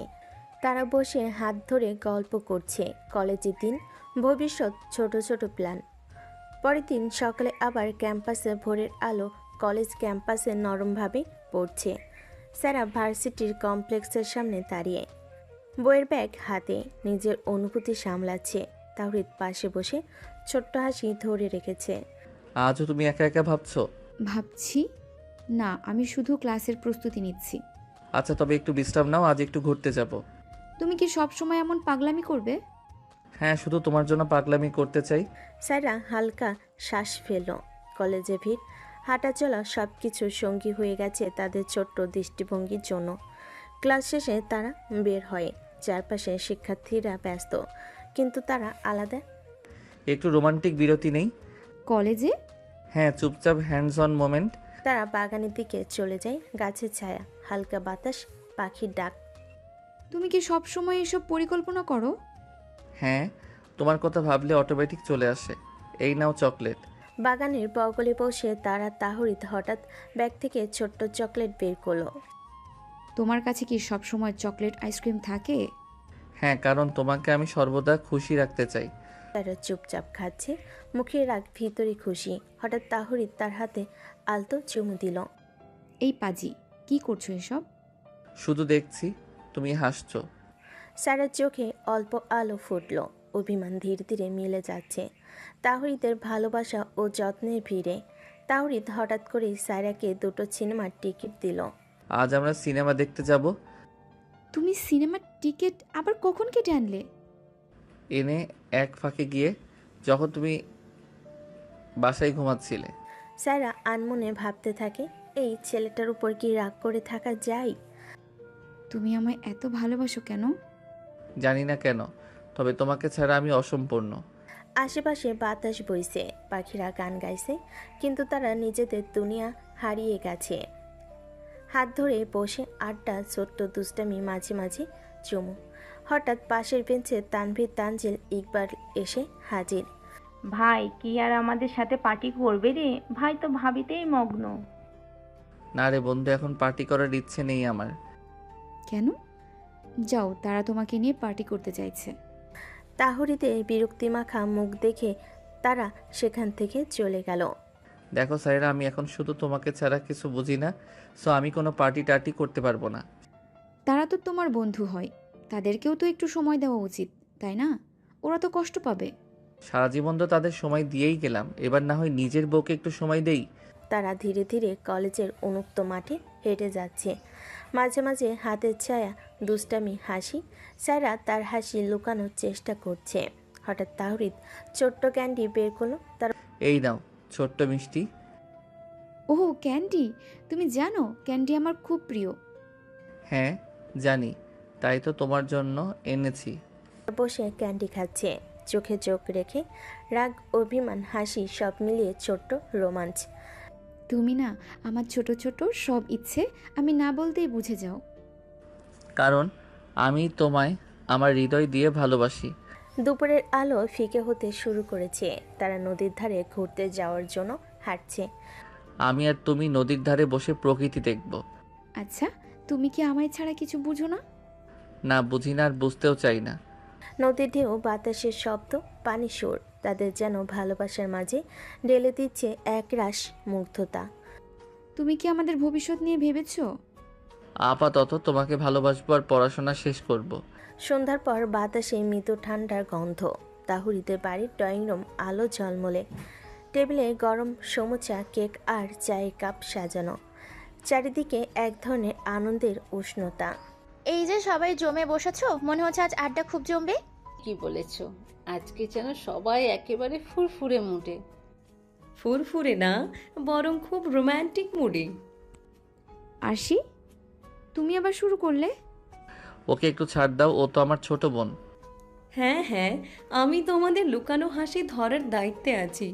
তারা বসে হাত ধরে গল্প করছে। কলেজের দিন, ভবিষ্যৎ, ছোট ছোট প্ল্যান। পরের দিন সকালে আবার ক্যাম্পাসে ভোরের আলো কলেজ ক্যাম্পাসে নরমভাবে পড়ছে। সারা ভার্সিটির কমপ্লেক্সের সামনে দাঁড়িয়ে। বইয়ের ব্যাগ হাতে নিজের অনুভূতি সামলাচ্ছে। তাওরিদ পাশে বসে ছোট্ট হাসি ধরে রেখেছে। আজও তুমি একা একা ভাবছো? ভাবছি না, আমি শুধু ক্লাসের প্রস্তুতি নিচ্ছি। আচ্ছা, তবে একটু বিশ্রাম নাও, আজ একটু ঘুরতে যাব। তুমি কি সব সময় এমন পাগলামি করবে? হ্যাঁ, শুধু তোমার জন্য পাগলামি করতে চাই। সায়রা হালকা শ্বাস ফেলল। কলেজে ভিড়, হাঁটাচলা সব কিছু সঙ্গী হয়ে গেছে তাদের ছোট্ট দৃষ্টিভঙ্গির জন্য। ক্লাস শেষে তারা বের হয়। চারপাশে শিক্ষার্থীরা ব্যস্ত, কিন্তু তারা আলাদা। একটু রোমান্টিক বিরতি নেই? কলেজে? হ্যাঁ, চুপচাপ হ্যান্ডস অন মোমেন্ট। তারা বাগানের দিকে চলে যায়। গাছের ছায়া, হালকা বাতাস, পাখির ডাক। তুমি কি সব সময় এসব পরিকল্পনা করো? হ্যাঁ, তোমার কথা ভাবলে অটোমেটিক চলে আসে। এই নাও চকলেট। বাগানের বগলে বসে তারা তাহরিদ হঠাৎ ব্যাগ থেকে ছোট্ট চকলেট বের করলো। তোমার কাছে কি সব সময় চকলেট আইসক্রিম থাকে? হ্যাঁ, কারণ তোমাকে আমি সর্বদা খুশি রাখতে চাই। তারা চুপচাপ খাচ্ছে, মুখে রাগ, ভিতরে খুশি। হঠাৎ তাহরিদ তার হাতে আলতো চুমু দিল। এই পাজি, কি করছো এসব? শুধু দেখছি তুমি হাসছো। সারার চোখে অল্প আলো ফুটল। অভিমান ধীরে ধীরে মিলে যাচ্ছে তাহরিদের ভালোবাসা ও যত্নের ভিড়ে। তাহরিদ হঠাৎ করেই সায়রাকে দুটো সিনেমার টিকিট দিল। আজ আমরা সিনেমা দেখতে যাব। তুমি সিনেমার টিকিট আবার কখন কেটে আনলে? এনে এক ফাঁকে গিয়ে, যখন তুমি বাসায় ঘুমাচ্ছিলে। সায়রা আনমনে ভাবতে থাকে, এই ছেলেটার উপর কি রাগ করে থাকা যায়? তুমি আমায় এত ভালোবাসো কেন? জানি না কেন, তবে তোমাকে ছাড়া আমি অসম্পূর্ণ। আশেপাশে বাতাস বইছে, পাখিরা গান গাইছে, কিন্তু তারা নিজেদের দুনিয়া হারিয়ে গেছে। হাত ধরে বসে আড্ডা, ছোট্ট দুষ্টামি, মাঝে মাঝে চুমু। হঠাৎ পাশের বেঞ্চে তানভীর, তানজিল, ইকবাল এসে হাজির। ভাই কি আর আমাদের সাথে পার্টি করবে রে? ভাই তো ভাবিতেই মগ্ন। না রে বন্ধু, এখন পার্টি করার ইচ্ছে নেই আমার। কেন? যাও, তারা তোমাকে নিয়ে পার্টি করতে চাইছে। তাহরিদের বিরক্তিমাখা মুখ দেখে তারা সেখান থেকে চলে গেল। দেখো সাইরা, আমি এখন শুধু তোমাকে ছাড়া কিছু বুঝি না, সো আমি কোনো পার্টি টার্টি করতে পারবো না। তারা তো তোমার বন্ধু হয়, তাদেরকেও তো একটু সময় দেওয়া উচিত, তাই না? ওরা তো কষ্ট পাবে। সারা জীবন তো তাদের সময় দিয়েই গেলাম, এবার না হয় নিজের বউকে একটু সময় দেই। তারা ধীরে ধীরে কলেজের উন্মুক্ত মাঠে হেঁটে যাচ্ছে। মাঝে মাঝে হাতের ছায়া, দুষ্টামি, হাসি। সায়রা তার হাসি লুকানোর চেষ্টা করছে। হঠাৎ তাহরিদ ছোট্ট ক্যান্ডি বের করলো। তার এই নাও ছোট্ট মিষ্টি। ওহ, ক্যান্ডি! তুমি জানো ক্যান্ডি আমার খুব প্রিয়। হ্যাঁ জানি, তাই তো তোমার জন্য এনেছি। বসে ক্যান্ডি খাচ্ছে, চোখে চোখ রেখে। রাগ, অভিমান, হাসি সব মিলিয়ে ছোট্ট রোমাঞ্চ। তুমি না আমার ছোট ছোট সব ইচ্ছে আমি না বলতেই বুঝে যাও। কারণ আমি তোমায় আমার হৃদয় দিয়ে ভালোবাসি। দুপুরের আলো ফিকে হতে শুরু করেছে। তারা নদীর ধারে ঘুরতে যাওয়ার জন্য হাঁটছে। আমি আর তুমি নদীর ধারে বসে প্রকৃতি দেখব। আচ্ছা, তুমি কি আমায় ছাড়া কিছু বুঝো না? না, বুঝি না আর বুঝতেও চাই না। নদীর ঢেউ, বাতাসের শব্দ, পানি সুর, তাদের যেন ভালোবাসার মাঝে ঢেলে দিচ্ছে একরাশ মুগ্ধতা। তুমি কি আমাদের ভবিষ্যৎ নিয়ে ভেবেছো? আপাতত তোমাকে ভালোবাসবো আর পড়াশোনা শেষ করব। সন্ধ্যার পর বাতাসে মৃদু ঠান্ডার গন্ধ। তাহরিদের বাড়ির ড্রয়িং রুম আলো ঝলমলে। টেবিলে গরম সমুচা, কেক আর চায়ের কাপ সাজানো। চারিদিকে এক ধরনের আনন্দের উষ্ণতা। এই যে সবাই জমে বসেছো, মনে হচ্ছে আজ আড্ডা খুব জমবে। কি বলেছো? আজকে যেন সবাই একেবারে ফুরফুরে মুডে। ফুরফুরে না, বরং খুব রোম্যান্টিক মুডে। আরশি, তুমি আবার শুরু করলে? ওকে একটু ছাড় দাও, ও তো আমার ছোট বোন। হ্যাঁ হ্যাঁ, আমি তোমাদের লুকানো হাসি ধরার দায়িত্বে আছি।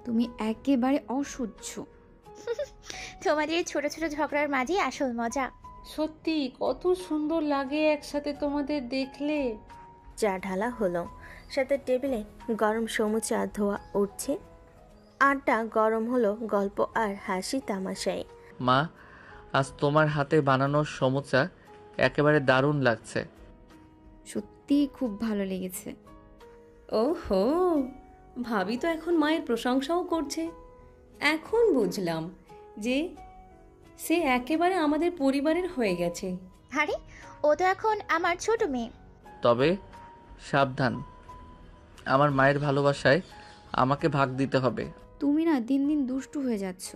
তুমি একেবারে অসহ্য। তোমাদের এই ছোট ছোট ঝগড়ার মাঝেই আসল মজা। সত্যি কত সুন্দর লাগে একসাথে তোমাদের দেখলে। চা ঢালা হলো, সাথে টেবিলে গরম সমুচা ধোয়া উঠছে। আড্ডা গরম হলো গল্প আর হাসি তামাশায়। মা, আজ তোমার হাতে বানানো সমোচা একেবারে দারুণ লাগছে। সত্যিই খুব ভালো লেগেছে। ওহো, ভাবি তো এখন মায়ের প্রশংসাও করছে। এখন বুঝলাম যে সে একেবারে আমাদের পরিবারের হয়ে গেছে। আরে ও তো এখন আমার ছোট মেয়ে। তবে সাবধান, আমার মায়ের ভালোবাসায় আমাকে ভাগ দিতে হবে। তুমি না দিন দিন দুষ্টু হয়ে যাচ্ছ।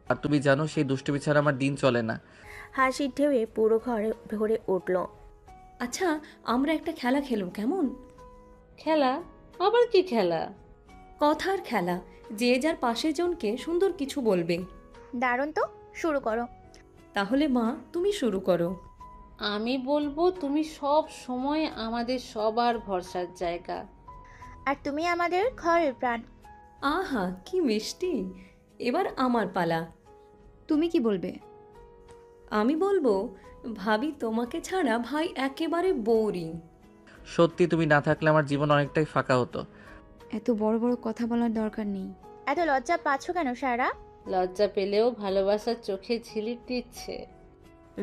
আর তুমি জানো সেই দুষ্টুমি ছাড়া আমার দিন চলে না। হাসির ঢেউয়ে পুরো ঘরে ভরে উঠল। আচ্ছা, আমরা একটা খেলা খেলব কেমন? খেলা? আবার কি খেলা? কথার খেলা। যে যার পাশের জনকে সুন্দর কিছু বলবে। দারুণ তো, শুরু করো। তাহলে মা, তুমি শুরু করো। আমি বলবো, তুমি সব সময় আমাদের সবার ভরসার জায়গা। আর তুমি আমাদের ঘরের প্রাণ। আহা, কি মিষ্টি। এবার আমার পালা। তুমি কি বলবে? আমি বলবো, ভাবি তোমাকে ছাড়া ভাই একেবারে বোরিং। সত্যি তুমি না থাকলে আমার জীবন অনেকটাই ফাঁকা হতো। এত বড় বড় কথা বলার দরকার নেই। এত লজ্জা পাচ্ছ কেন সায়রা? লজ্জা পেলেও ভালোবাসার চোখে ঝিলিক দিচ্ছে।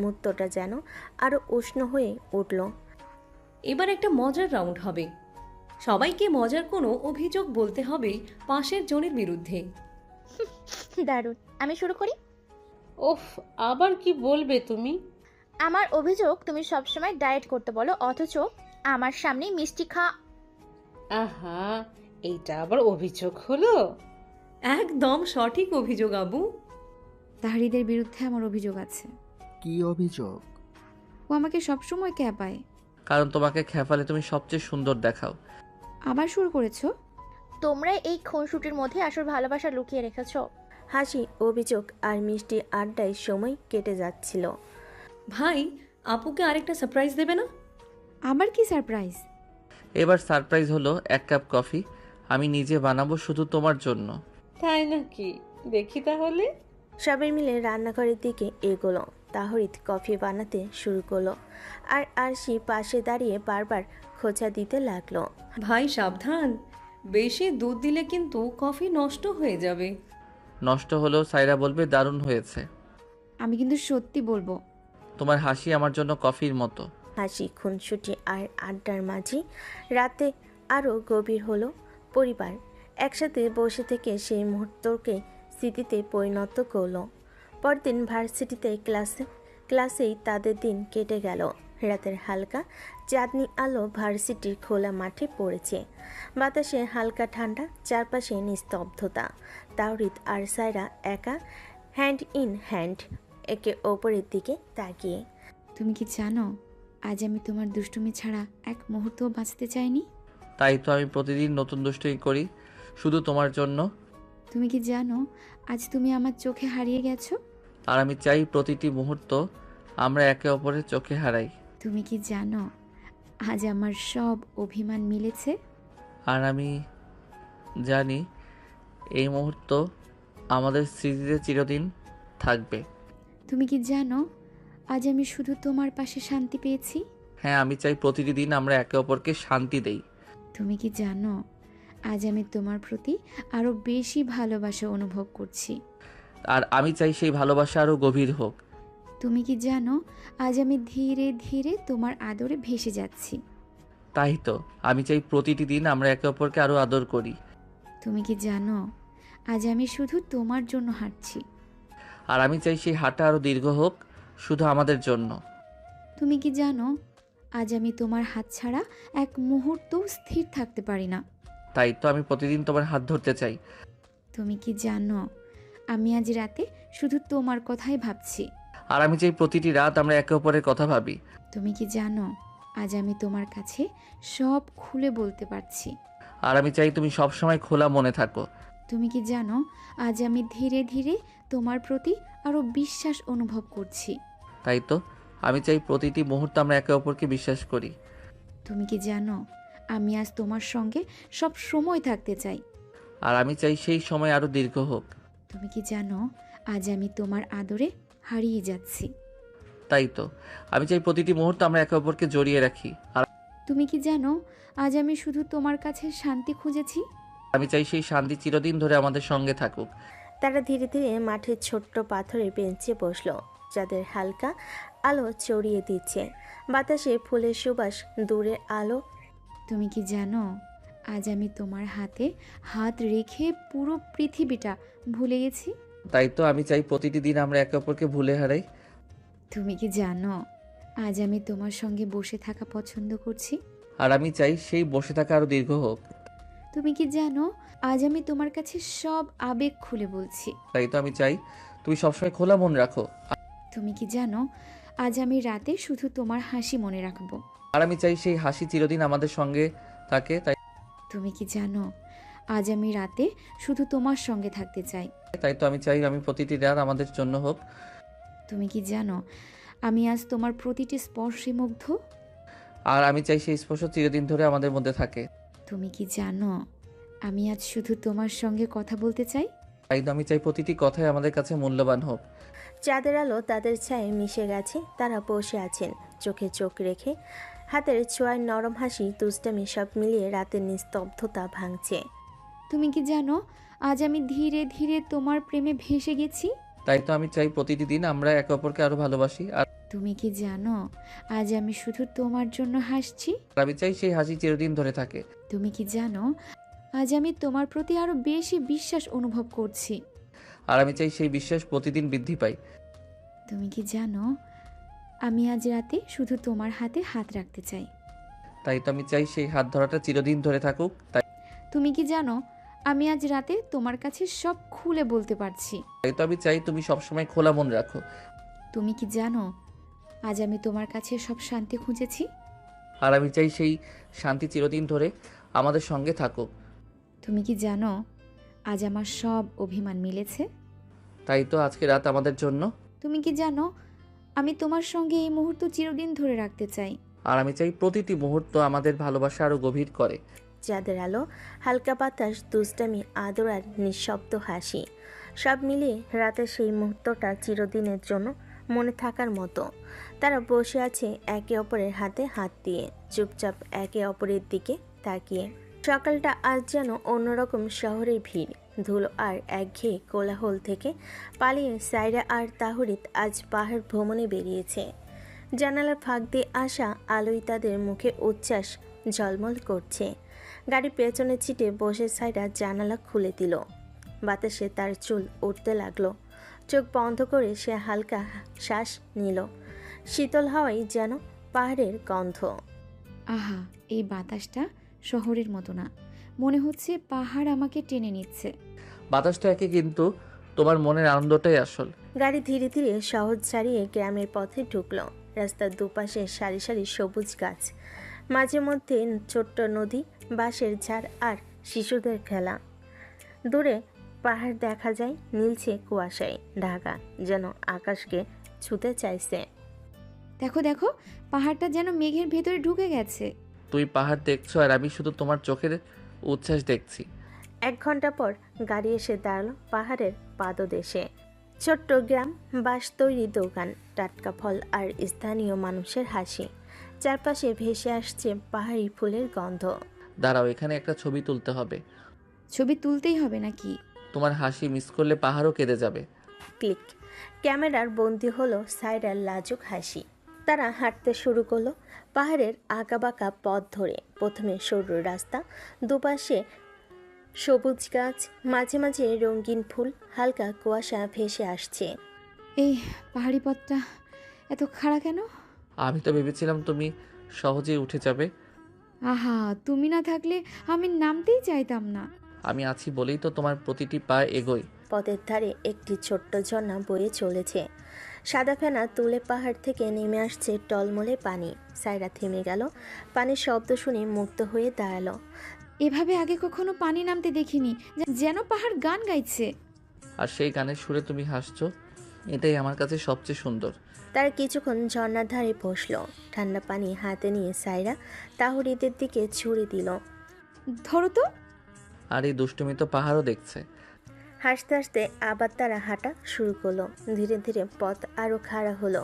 মুহূর্তটা যেন আরো উষ্ণ হয়ে উঠল। এবার একটা মজার রাউন্ড হবে। সবাইকে মজার কোনো অভিযোগ বলতে হবে পাশের জনের বিরুদ্ধে। দারুণ, আমি শুরু করি। ওফ, আবার কি বলবে তুমি? আমার অভিযোগ, তুমি সবসময় ডায়েট করতে বলো অথচ আমার সামনে মিষ্টি আহা, এইটা আবার অভিযোগ হলো? একদম সঠিক অভিযোগ আবু। তাহারিদের বিরুদ্ধে আমার অভিযোগ আছে। কি অভিযোগ? ও আমাকে সবসময় ক্যাপায়। কারণ তোমাকে খেপালে তুমি সবচেয়ে সুন্দর দেখাও। আবার শুরু করেছো? তোমরা এই খুনসুটির মধ্যে আসল ভালোবাসা লুকিয়ে রেখেছো। হাসি, অভিযোগ আর মিষ্টি আড্ডায় সময় কেটে যাচ্ছিল। ভাই, আপুকে আরেকটা সারপ্রাইজ দেবে না? আবার কি সারপ্রাইজ? এবার সারপ্রাইজ হলো 1 কাপ কফি আমি নিজে বানাবো শুধু তোমার জন্য। তাই নাকি? দেখি তাহলে। সবাই মিলে রান্নাঘরের দিকে এগোলো। তাহরিদ কফি বানাতে শুরু করলো আর আরশি পাশে দাঁড়িয়ে বারবার খোঁচা দিতে লাগলো। ভাই সাবধান, বেশি দুধ দিলে কিন্তু কফি নষ্ট হয়ে যাবে। নষ্ট হলেও সাইরা বলবে দারুণ হয়েছে। আমি কিন্তু সত্যি বলবো। তোমার হাসি আমার জন্য কফির মতো। হাসি, খুনসুটি আর আড্ডার মাঝে রাতে আরও গভীর হলো। পরিবার একসাথে বসে থেকে সেই মুহূর্তকে স্মৃতিতে পরিণত করলো। পরদিন ভার্সিটিতে ক্লাসেই তাদের দিন কেটে গেল। রাতের হালকা চাঁদনি আলো ভার্সিটির খোলা মাঠে পড়েছে। বাতাসে হালকা ঠান্ডা, চারপাশে নিস্তব্ধতা। তাওরিদ আর সায়রা একা, হ্যান্ড ইন হ্যান্ড, একে অপরের দিকে তাকিয়ে। তুমি কি জানো আজ আমি তোমার দুষ্টুমি ছাড়া এক মুহূর্তও বাঁচতে চাইনি? তাই তো আমি প্রতিদিন নতুন দুষ্টুমি করি শুধু তোমার জন্য। তুমি কি জানো আজ তুমি আমার চোখে হারিয়ে গেছো? আর আমি চাই প্রতিটি মুহূর্ত আমরা একে অপরের চোখে হারাই। তুমি কি জানো আজ আমার সব অভিমান মিলেছে? আর আমি জানি এই মুহূর্ত আমাদের স্মৃতিতে চিরদিন থাকবে। তুমি কি জানো আজ আমি শুধু তোমার পাশে শান্তি পেয়েছি? হ্যাঁ, আমি চাই প্রতিটি দিন আমরা একে অপরকে শান্তি দেই। তুমি কি জানো আজ আমি তোমার প্রতি আরো বেশি ভালোবাসা অনুভব করছি? আর আমি চাই সেই ভালোবাসা আরও গভীর হোক। তুমি কি জানো আজ আমি ধীরে ধীরে তোমার আদরে ভেসে যাচ্ছি? তাই তো আমি চাই প্রতিটি দিন আমরা একে অপরকে আরও আদর করি। তুমি কি জানো আজ আমি শুধু তোমার জন্য হাঁটছি? আর আমি চাই সেই হাঁটা আরও দীর্ঘ হোক শুধু আমাদের জন্য। তুমি কি জানো আজ আমি তোমার হাত ছাড়া এক মুহূর্তও স্থির থাকতে পারি না? তাই তো আমি প্রতিদিন তোমার হাত ধরতে চাই। তুমি কি জানো আমি আজ রাতে শুধু তোমার কথাই ভাবছি? আর আমি চাই প্রতিটি রাত আমরা একে অপরের কথা ভাবি। তুমি কি জানো আজ আমি তোমার কাছে সব খুলে বলতে পারছি? আর আমি চাই তুমি সবসময় খোলা মনে থাকো। তুমি কি জানো আজ আমি ধীরে ধীরে তোমার প্রতি আরো বিশ্বাস অনুভব করছি? তাই তো আমি চাই প্রতিটি মুহূর্তে আমরা একে অপরকে বিশ্বাস করি। তুমি কি জানো আমি আজ তোমার সঙ্গে সব সময় থাকতে চাই? আর আমি চাই সেই সময় আরও দীর্ঘ হোক। তুমি কি জানো আজ আমি তোমার আদরে হারিয়ে যাচ্ছি? তাই তো আমি চাই প্রতিটি মুহূর্তে আমরা একে অপরকে জড়িয়ে রাখি। আর তুমি কি জানো আজ আমি শুধু তোমার কাছে শান্তি খুঁজেছি? আমি চাই সেই শান্তি চিরদিন ধরে আমাদের সঙ্গে থাকুক। তারা ধীরে ধীরে মাঠের ছোট্ট পাথরের বেঞ্চে বসলো। যাদের হালকা আলো ছড়িয়ে দিচ্ছে, বাতাসে ফুলের সুবাস, দূরের আলো। তুমি কি জানো আজ আমি তোমার হাতে হাত রেখে পুরো পৃথিবীটা ভুলে গেছি? তাই তো আমি চাই প্রতিটি দিন আমরা একে অপরকে ভুলে হারাই। তুমি কি জানো আজ আমি তোমার সঙ্গে বসে থাকা পছন্দ করছি। আর আমি চাই সেই বসে থাকা আরও দীর্ঘ হোক। তুমি কি জানো, আজ আমি তোমার কাছে সব আবেগ খুলে বলছি। তাই তো আমি চাই তুমি সবসময় খোলা মন রাখো। তুমি কি জানো, আজ আমি রাতে শুধু তোমার হাসি মনে রাখবো। আর আমি চাই সেই হাসি চিরদিন আমাদের সঙ্গে থাকে। তুমি কি জানো, আজ আমি রাতে শুধু তোমার সঙ্গে থাকতে চাই। তাই তো আমি চাই আমি প্রতিটি রাত আমাদের জন্য হোক। তুমি কি জানো, আমি আজ তোমার প্রতিটি স্পর্শে মুগ্ধ। আর আমি চাই সেই স্পর্শ চিরদিন ধরে আমাদের মধ্যে থাকে। তুমি কি জানো, আমি আজ শুধু তোমার সঙ্গে কথা বলতে চাই। তাই তো আমি চাই প্রতিটি কথাই আমাদের কাছে মূল্যবান হোক। চাঁদের আলো তাদের ছায়ে মিশে গেছে। তারা বসে আছেন চোখে চোখ রেখে। হাতের ছোঁয়ায় নরম হাসি, দুষ্টামি সব মিলিয়ে রাতের নিস্তব্ধতা ভাঙছে। তুমি কি জানো, আজ আমি ধীরে ধীরে তোমার প্রেমে ভেসে গেছি। তাই তো আমি চাই প্রতিটি দিন আমরা একে অপরকে আরো ভালোবাসি। আর তুমি কি জানো, আজ আমি শুধু তোমার জন্য হাসছি। আমি চাই সেই হাসি চিরদিন ধরে থাকে। তুমি কি জানো, আজ আমি তোমার প্রতি আরো বেশি বিশ্বাস অনুভব করছি। আর আমি চাই সেই বিশ্বাস প্রতিদিন বৃদ্ধি পায়। তুমি কি জানো, আমি আজ রাতে শুধু তোমার হাতে হাত রাখতে চাই। তাই তো আমি চাই সেই হাত ধরাটা চিরদিন ধরে থাকুক। তুমি কি জানো, আমি আজ রাতে তোমার কাছে সব খুলে বলতে পারছি। তাই তো আমি চাই তুমি সবসময় খোলা মন রাখো। তুমি কি জানো, আজ আমি তোমার কাছে সব শান্তি খুঁজেছি। আর আমি চাই সেই শান্তি চিরদিন ধরে আমাদের সঙ্গে থাকুক। তুমি কি জানো, আজ আমার সব অভিমান মিলেছে। তাই তো আজকে রাত আমাদের জন্য। তুমি কি জানো, আমি তোমার সঙ্গে এই মুহূর্ত চিরদিন ধরে রাখতে চাই। আর আমি চাই প্রতিটি মুহূর্ত আমাদের ভালোবাসা আরো গভীর করে। চাঁদের আলো, হালকা বাতাস, দুষ্টামি, আদর আর নিঃশব্দ হাসি সব মিলিয়ে রাতের সেই মুহূর্তটা চিরদিনের জন্য মনে থাকার মতো। তারা বসে আছে একে অপরের হাতে হাত দিয়ে, চুপচাপ একে অপরের দিকে তাকিয়ে। সকালটা আজ যেন অন্যরকম। শহরের ভিড়, ধুলো আর একঘেয়ে কোলাহল থেকে পালিয়ে সাইরা আর তাহরিত আজ পাহাড় ভ্রমণে বেরিয়েছে। জানালার ফাঁক দিয়ে আসা আলোয় তাদের মুখে উচ্ছ্বাস ঝলমল করছে। গাড়ির পেছনে সিটে বসে সাইরা জানালা খুলে দিল। বাতাসে তার চুল উঠতে লাগলো। চোখ বন্ধ করে সে হালকা শ্বাস নিল। শীতল হাওয়ায় যেন পাহাড়ের গন্ধ। আহা, এই বাতাসটা শহরের মতো না, মনে হচ্ছে পাহাড় আমাকে টেনে নিচ্ছে। বাতাস তো একই, কিন্তু তোমার মনের আনন্দটাই আসল। গাড়ি ধীরে ধীরে শহর ছাড়িয়ে গ্রামের পথে ঢুকলো। রাস্তার দুপাশে সারি সারি সবুজ গাছ, মাঝে মধ্যে ছোট্ট নদী, বাঁশের ঝাড় আর শিশুদের খেলা। দূরে পাহাড় দেখা যায়, নীলছে কুয়াশায় ঢাকা, যেন আকাশকে ছুঁতে চাইছে। দেখো দেখো, পাহাড়টা যেন মেঘের ভেতরে ঢুকে গেছে। তুই পাহাড় দেখছো আর আমি শুধু তোমার চোখের উচ্ছ্বাস দেখছি। 1 ঘন্টা পর গাড়ি এসে দাঁড়ালো পাহাড়ের পাদদেশে। ছোট্ট গ্রাম, বাঁশ তৈরি দোকান, টাটকা ফল আর স্থানীয় মানুষের হাসি। চারপাশে ভেসে আসছে পাহাড়ি ফুলের গন্ধ। দাঁড়াও, এখানে একটা ছবি তুলতে হবে। ছবি তুলতেই হবে নাকি? তোমার হাসি মিস করলে পাহাড়ও কেঁদে যাবে। ক্লিক। ক্যামেরার বন্দি হলো সাইরার লাজুক হাসি। তারা হাঁটতে শুরু করলো পাহাড়ের আঁকাবাঁকা পথ ধরে। প্রথমে সরু রাস্তা, দুপাশে সবুজ গাছ, মাঝে মাঝে রঙিন ফুল, হালকা কুয়াশা ভেসে আসছে। এই পাহাড়ি পথটা এত খাড়া কেন? আমি তো ভেবেছিলাম তুমি সহজেই উঠে যাবে। আহা, তুমি না থাকলে আমি নামতেই চাইতাম না। আমি আছি বলেই তো তোমার প্রতিটি পা এগোই। পথের ধারে একটি ছোট্ট ঝর্ণা বয়ে চলেছে। সাদা ফেনা তুলে পাহাড় থেকে নেমে আসছে টলমলে পানি। সাইরা থেমে গেল। পানির শব্দ শুনে মুগ্ধ হয়ে দাঁড়ালো। এভাবে আগে কখনো পানি নামতে দেখিনি, যেন পাহাড় গান গাইছে। আর সেই গানের সুরে তুমি হাসছো, এটাই আমার কাছে সবচেয়ে সুন্দর। তারা কিছুক্ষণ ঝর্ণার ধারে বসলো। ঠান্ডা পানি হাতে নিয়ে সাইরা তাহরিদের দিকে ছুড়ে দিল। ধরো তো। আর এই দুষ্টুমি তো পাহাড়ও দেখছে। হাসতে হাসতে আবার তারা হাঁটা শুরু করলো। ধীরে ধীরে পথ আরও খাড়া হলো,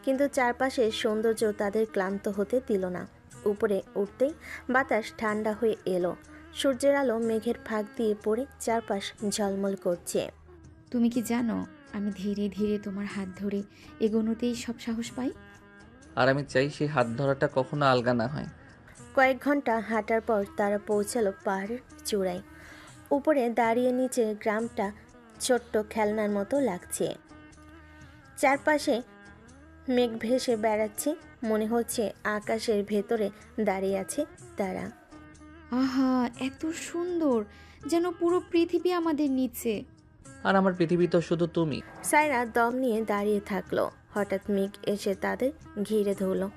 কিন্তু চারপাশের সৌন্দর্য তাদের ক্লান্ত হতে দিল না। উপরে উঠতেই বাতাস ঠান্ডা হয়ে এলো। সূর্যের আলো মেঘের ফাঁক দিয়ে পড়ে চারপাশ ঝলমল করছে। তুমি কি জানো, আমি ধীরে ধীরে তোমার হাত ধরে এগোনোতেই সব সাহস পাই। আর আমি চাই সেই হাত ধরাটা কখনো আলগা না হয়। কয়েক ঘন্টা হাঁটার পর তারা পৌঁছালো পাহাড়ের চূড়ায়। উপরে দাঁড়িয়ে নিচের গ্রামটা ছোট্ট খেলনার মতো লাগছে। চারপাশে মেঘ ভেসে বেড়াচ্ছে, মনে হচ্ছে আকাশের ভেতরে দাঁড়িয়ে আছে তারা। আহা, এত সুন্দর, যেন পুরো পৃথিবী আমাদের নিচে। আর আমার পৃথিবী তো শুধু তুমি। সায়রা দম নিয়ে দাঁড়িয়ে থাকলো। হঠাৎ মেঘ এসে তাদের ঘিরে ধরলো।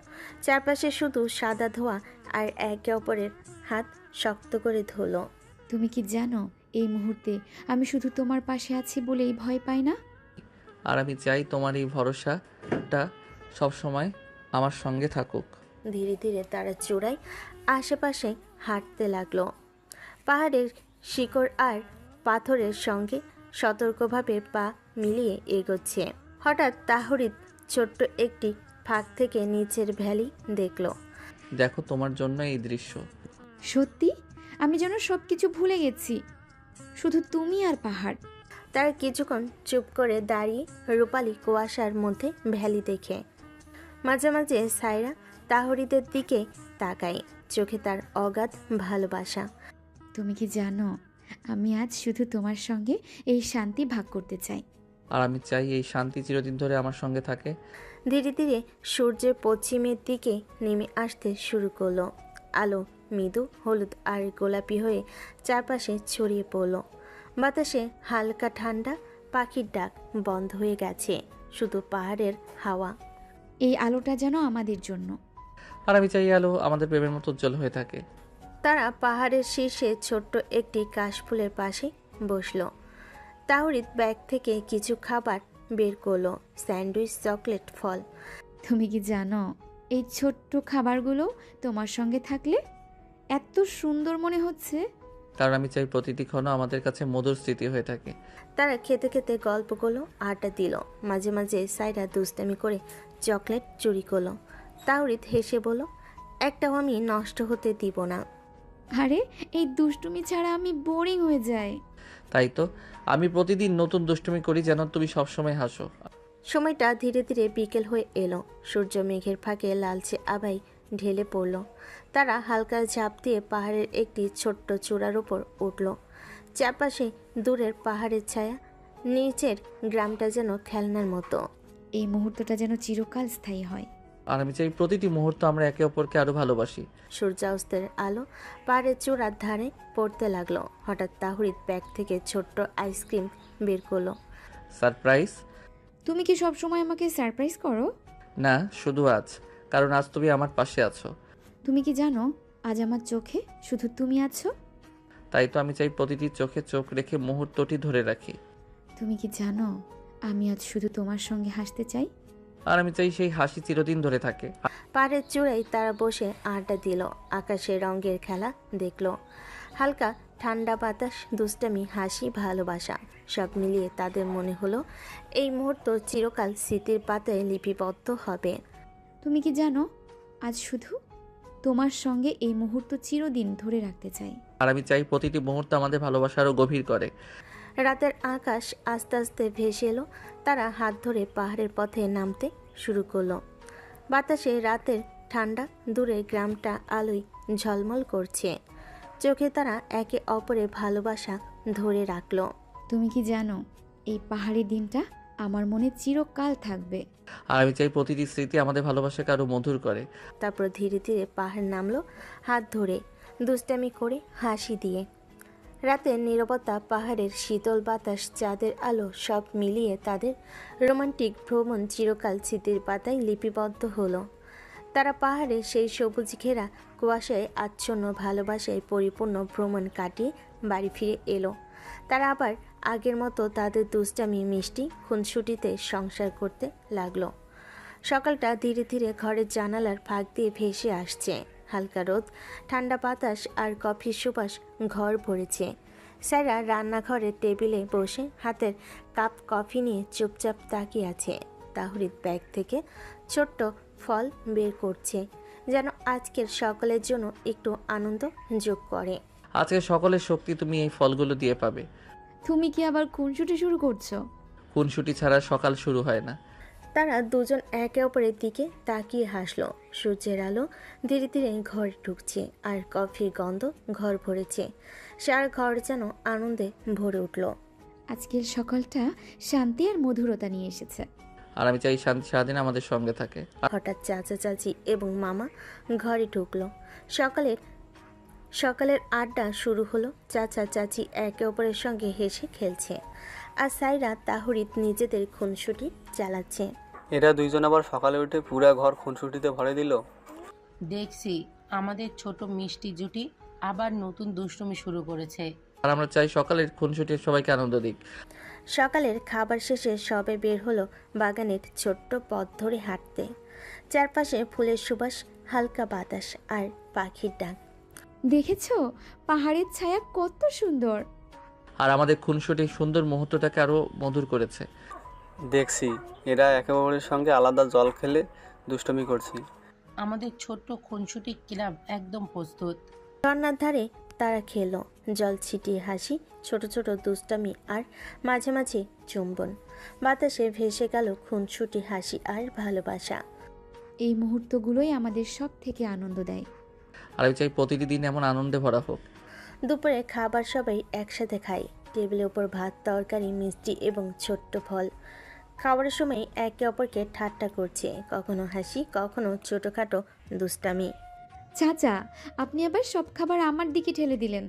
চারপাশে শুধু সাদা ধোঁয়া, আর একে অপরের হাত শক্ত করে ধরলো। তুমি কি জানো, এই মুহূর্তে আমি শুধু তোমার পাশে আছি বলেই ভয় পাই না। আর আমি চাই তোমার এই ভরসাটা সবসময় আমার সঙ্গে থাকুক। ধীরে ধীরে তারা চূড়ায় আশেপাশে হাঁটতে লাগলো। পাহাড়ের শিকড় আর পাথরের সঙ্গে সতর্কভাবে পা মিলিয়ে এগোচ্ছে। হঠাৎ তাহরিদ ছোট্ট একটি ফাঁক থেকে নিচের ভ্যালি দেখলো। দেখো, তোমার জন্য এই দৃশ্য। সত্যি, আমি যেন সব কিছু ভুলে গেছি, শুধু তুমি আর পাহাড়। তারা কিছুক্ষণ চুপ করে দাঁড়িয়ে রূপালি কুয়াশার মধ্যে ভ্যালি দেখে। মাঝে মাঝে সায়রা তাহরিদের দিকে তাকায়, চোখে তার অগাধ ভালোবাসা। তুমি কি জানো, আমি আজ শুধু তোমার সঙ্গে এই শান্তি ভাগ করতে চাই। আর আমি চাই এই শান্তি চিরদিন ধরে আমার সঙ্গে থাকে। ধীরে ধীরে সূর্যের পশ্চিমের দিকে নেমে আসতে শুরু করলো। আলো মৃদু হলুদ আর গোলাপি হয়ে চারপাশে ছড়িয়ে পড়ল। বাতাসে হালকা ঠান্ডা, পাখির ডাক বন্ধ হয়ে গেছে, শুধু পাহাড়ের হাওয়া। এই আলোটা যেন আমাদের জন্য। আর আমি চাই আলো আমাদের প্রেমের মতো উজ্জ্বল হয়ে থাকে। তারা পাহাড়ের শীর্ষে ছোট্ট একটি কাশফুলের পাশে বসলো। তাওরিদ ব্যাগ থেকে কিছু খাবার বের করলো, স্যান্ডউইচ, চকলেট, ফল। তুমি কি জানো, এই ছোট্ট খাবারগুলো তোমার সঙ্গে থাকলে এত সুন্দর মনে হচ্ছে। কারণ আমি চাই প্রতিটি ক্ষণ আমাদের কাছে মধুর স্মৃতি হয়ে থাকে। তারা খেতে খেতে গল্প করলো, আড্ডা দিল। মাঝে মাঝে সাইরা দুষ্টামি করে চকলেট চুরি করলো। তাওরিদ হেসে বলল, একটাও আমি নষ্ট হতে দিব না। আরে, এই দুষ্টুমি ছাড়া আমি বোরিং হয়ে যাই। তাই তো, আমি প্রতিদিন নতুন দুষ্টুমি করি যেন তুমি সবসময় হাসো। সময়টা ধীরে ধীরে বিকেল হয়ে এলো। সূর্য মেঘের ফাঁকে লালচে আভায় ঢেলে পড়ল। তারা হালকা ঝাঁপ দিয়ে পাহাড়ের একটি ছোট্ট চূড়ার উপর উঠল। চারপাশে দূরের পাহাড়ের ছায়া, নিচের গ্রামটা যেন খেলনার মতো। এই মুহূর্তটা যেন চিরকাল স্থায়ী হয়। আর আমি চাই প্রতিটি মুহূর্ত আমরা একে অপরকে আরো ভালোবাসি। সূর্যাস্তের আলো পাহাড়ের চূড়ার ধারে পড়তে লাগলো। হঠাৎ তাহরিদ ব্যাগ থেকে ছোট্ট আইসক্রিম বের করলো। সারপ্রাইজ? তুমি কি সব সময় আমাকে সারপ্রাইজ করো? না, শুধু আজ, কারণ আজ তুমি আমার পাশে আছো। তুমি কি জানো, আজ আমার চোখে শুধু তুমি আছো। তাই তো আমি চাই প্রতিটি চোখে চোখ রেখে মুহূর্তটি ধরে রাখি। তুমি কি জানো, আমি আজ শুধু তোমার সঙ্গে হাসতে চাই। আর আমি চাই সেই হাসি চিরদিন ধরে থাকে। পাহাড়ের চূড়ায় তারা বসে আড্ডা দিল, আকাশে রঙের খেলা দেখলো। হালকা ঠান্ডা বাতাস, দুষ্টামি, হাসি, ভালোবাসা সব মিলিয়ে তাদের মনে হলো এই মুহূর্ত চিরকাল স্মৃতির পাতায় লিপিবদ্ধ হবে। তুমি কি জানো, আজ শুধু তোমার সঙ্গে এই মুহূর্ত চিরদিন ধরে রাখতে চাই। আর আমি চাই প্রতিটি মুহূর্ত আমাদের ভালোবাসা আরো গভীর করে। রাতের আকাশ আস্তে আস্তে ভেসে এলো। তারা হাত ধরে পাহাড়ের পথে নামতে শুরু করলো। বাতাসে রাতের ঠান্ডা, দূরের গ্রামটা আলোয় ঝলমল করছে। চোখে তারা একে অপরের ভালোবাসা ধরে রাখলো। তুমি কি জানো, এই পাহাড়ি দিনটা আমার মনে চিরকাল থাকবে। আর আমি চাই প্রতিটি স্মৃতি আমাদের ভালোবাসাকে আরো মধুর করে। তারপর ধীরে ধীরে পাহাড় নামলো, হাত ধরে, দুষ্টামি করে, হাসি দিয়ে। রাতের নীরবতা, পাহাড়ের শীতল বাতাস, চাঁদের আলো সব মিলিয়ে তাদের রোমান্টিক ভ্রমণ চিরকাল স্মৃতির পাতায় লিপিবদ্ধ হলো। তারা পাহাড়ে সেই সবুজ ঘেরা কুয়াশায় আচ্ছন্ন ভালোবাসায় পরিপূর্ণ ভ্রমণ কাটিয়ে বাড়ি ফিরে এলো। তারা আবার আগের মতো তাদের দুষ্টামি, মিষ্টি খুনসুটিতে সংসার করতে লাগলো। সকালটা ধীরে ধীরে ঘরের জানালার ফাঁক দিয়ে ভেসে আসছে। হালকা রোদ, ঠান্ডা বাতাস আর কফির সুবাস ঘর ভরেছে। স্যারা রান্নাঘরের টেবিলে বসে হাতের কাপ কফি নিয়ে চুপচাপ তাকিয়ে আছে। তাহরিদ ব্যাগ থেকে ছোট্ট ফল বের করছে, যেন আজকের সকলের জন্য একটু আনন্দ যোগ করে। আজকে সকলের শক্তি তুমি এই ফলগুলো দিয়ে পাবে। তুমি কি আবার খুনসুটি শুরু করছো? খুনসুটি ছাড়া সকাল শুরু হয় না। তারা দুজন একে অপরের দিকে তাকিয়ে হাসলো। সূর্যের আলো ধীরে ধীরে ঘরে ঢুকছে, আর কফির গন্ধ ঘর ভরেছে। সারা ঘর যেন আনন্দে ভরে উঠল। আজকের সকালটা শান্তি আর মধুরতা নিয়ে এসেছে। আর আমি চাই শান্তি সারাদিন আমাদের সঙ্গে থাকে। হঠাৎ চাচা চাচি এবং মামা ঘরে ঢুকলো। সকালের সকালের আড্ডা শুরু হলো। চাচা চাচি একে অপরের সঙ্গে হেসে খেলছে, আর সাইরা তাহরিদ নিজেদের খুনসুটি চালাচ্ছে। এরা দুইজন আবার সকালে উঠে পুরা ঘর খুনসুটিতে ভরে দিল। দেখছি আমাদের ছোট মিষ্টি জুটি আবার নতুন দুষ্টুমি শুরু করেছে। আর আমরা চাই সকালের খুনসুটির সবাইকে আনন্দ দিক। সকালের খাবার শেষে সবে বের হলো বাগানের ছোট্ট পথ ধরে হাঁটতে। চারপাশে ফুলের সুবাস, হালকা বাতাস আর পাখির ডাক। দেখেছো পাহাড়ের ছায়া কত সুন্দর। আর আমাদের খুনসুটির সুন্দর মুহূর্তটাকে আরো মধুর করেছে। দেখছি এরা একে অপরের সঙ্গে আলাদা জল খেলে দুষ্টুমি করছে। আমাদের ছোট্ট খুনসুটি ক্লাব একদম প্রস্তুত। ঝর্ণার ধারে তারা খেলো, জল ছিটিয়ে হাসি, ছোট ছোট দুষ্টামি আর মাঝে মাঝে চুম্বন। বাতাসে ভেসে গেল খুনসুটি হাসি আর ভালোবাসা। এই মুহূর্তগুলোই আমাদের সব থেকে আনন্দ দেয়। আর আমি চাই প্রতিটি দিন এমন আনন্দে ভরা হোক। দুপুরে খাবার সবাই একসাথে খায়। টেবিলের উপর ভাত, তরকারি, মিষ্টি এবং ছোট্ট ফল। খাবারের সময় একে অপরকে ঠাট্টা করছে, কখনো হাসি, কখনো ছোটোখাটো দুষ্টামি। চাচা আপনি আবার সব খাবার আমার দিকে ঠেলে দিলেন।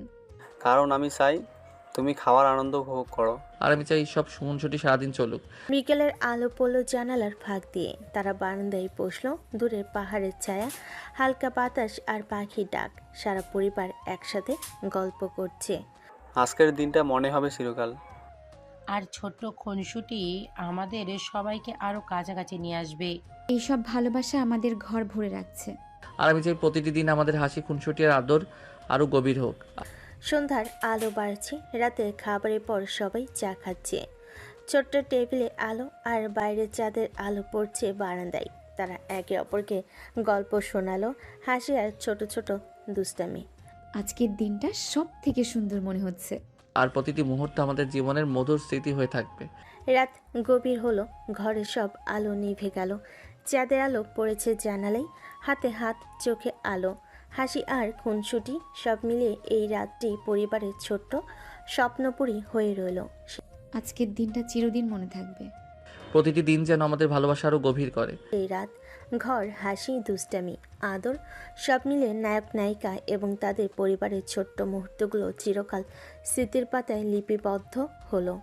কারণ আমি চাই তুমি খাওয়ার আনন্দ উপভোগ করো। আর আমি চাই সব খুনসুটি সারাদিন চলুক। বিকেলের আলো পড়ল জানালার ফাঁক দিয়ে। তারা বারান্দায় বসলো। দূরে পাহাড়ের ছায়া, হালকা বাতাস আর পাখির ডাক। সারা পরিবার একসাথে গল্প করছে। আজকের দিনটা মনে হবে চিরকাল। আর ছোট্ট খুনসুটি আমাদের সবাইকে আরো কাছাকাছি নিয়ে আসবে। এইসব ভালোবাসা আমাদের ঘর ভরে রাখছে। আর আমি চাই প্রতিটি দিন আমাদের হাসি, খুনসুটি আর আদর আরো গভীর হোক। সন্ধ্যার আলো বাড়ছে। রাতে খাবারের পর সবাই চা খাচ্ছে। ছোট্ট টেবিলে আলো আর বাইরের চাঁদের আলো পড়ছে বারান্দায়। তারা একে অপরকে গল্প শোনালো, হাসি আর ছোট ছোট দুষ্টামি। আজকের দিনটা সব থেকে সুন্দর মনে হচ্ছে। আর প্রতিটি মুহূর্ত আমাদের জীবনের মধুর স্মৃতি হয়ে থাকবে। রাত গভীর হলো। ঘরের সব আলো নিভে গেল। চাঁদের আলো পড়েছে জানালায়। হাতে হাত, চোখে আলো, হাসি আর খুনসুটি সব মিলিয়ে এই রাতটি পরিবারের ছোট্ট স্বপ্নপুরী হয়ে রইল। আজকের দিনটা চিরদিন মনে থাকবে। প্রতিটি দিন যেন আমাদের ভালোবাসা আরো গভীর করে। এই রাত, ঘর, হাসি, দুষ্টামি, আদর সব মিলে নায়ক নায়িকা এবং তাদের পরিবারের ছোট্ট মুহূর্তগুলো চিরকাল স্মৃতির পাতায় লিপিবদ্ধ হলো।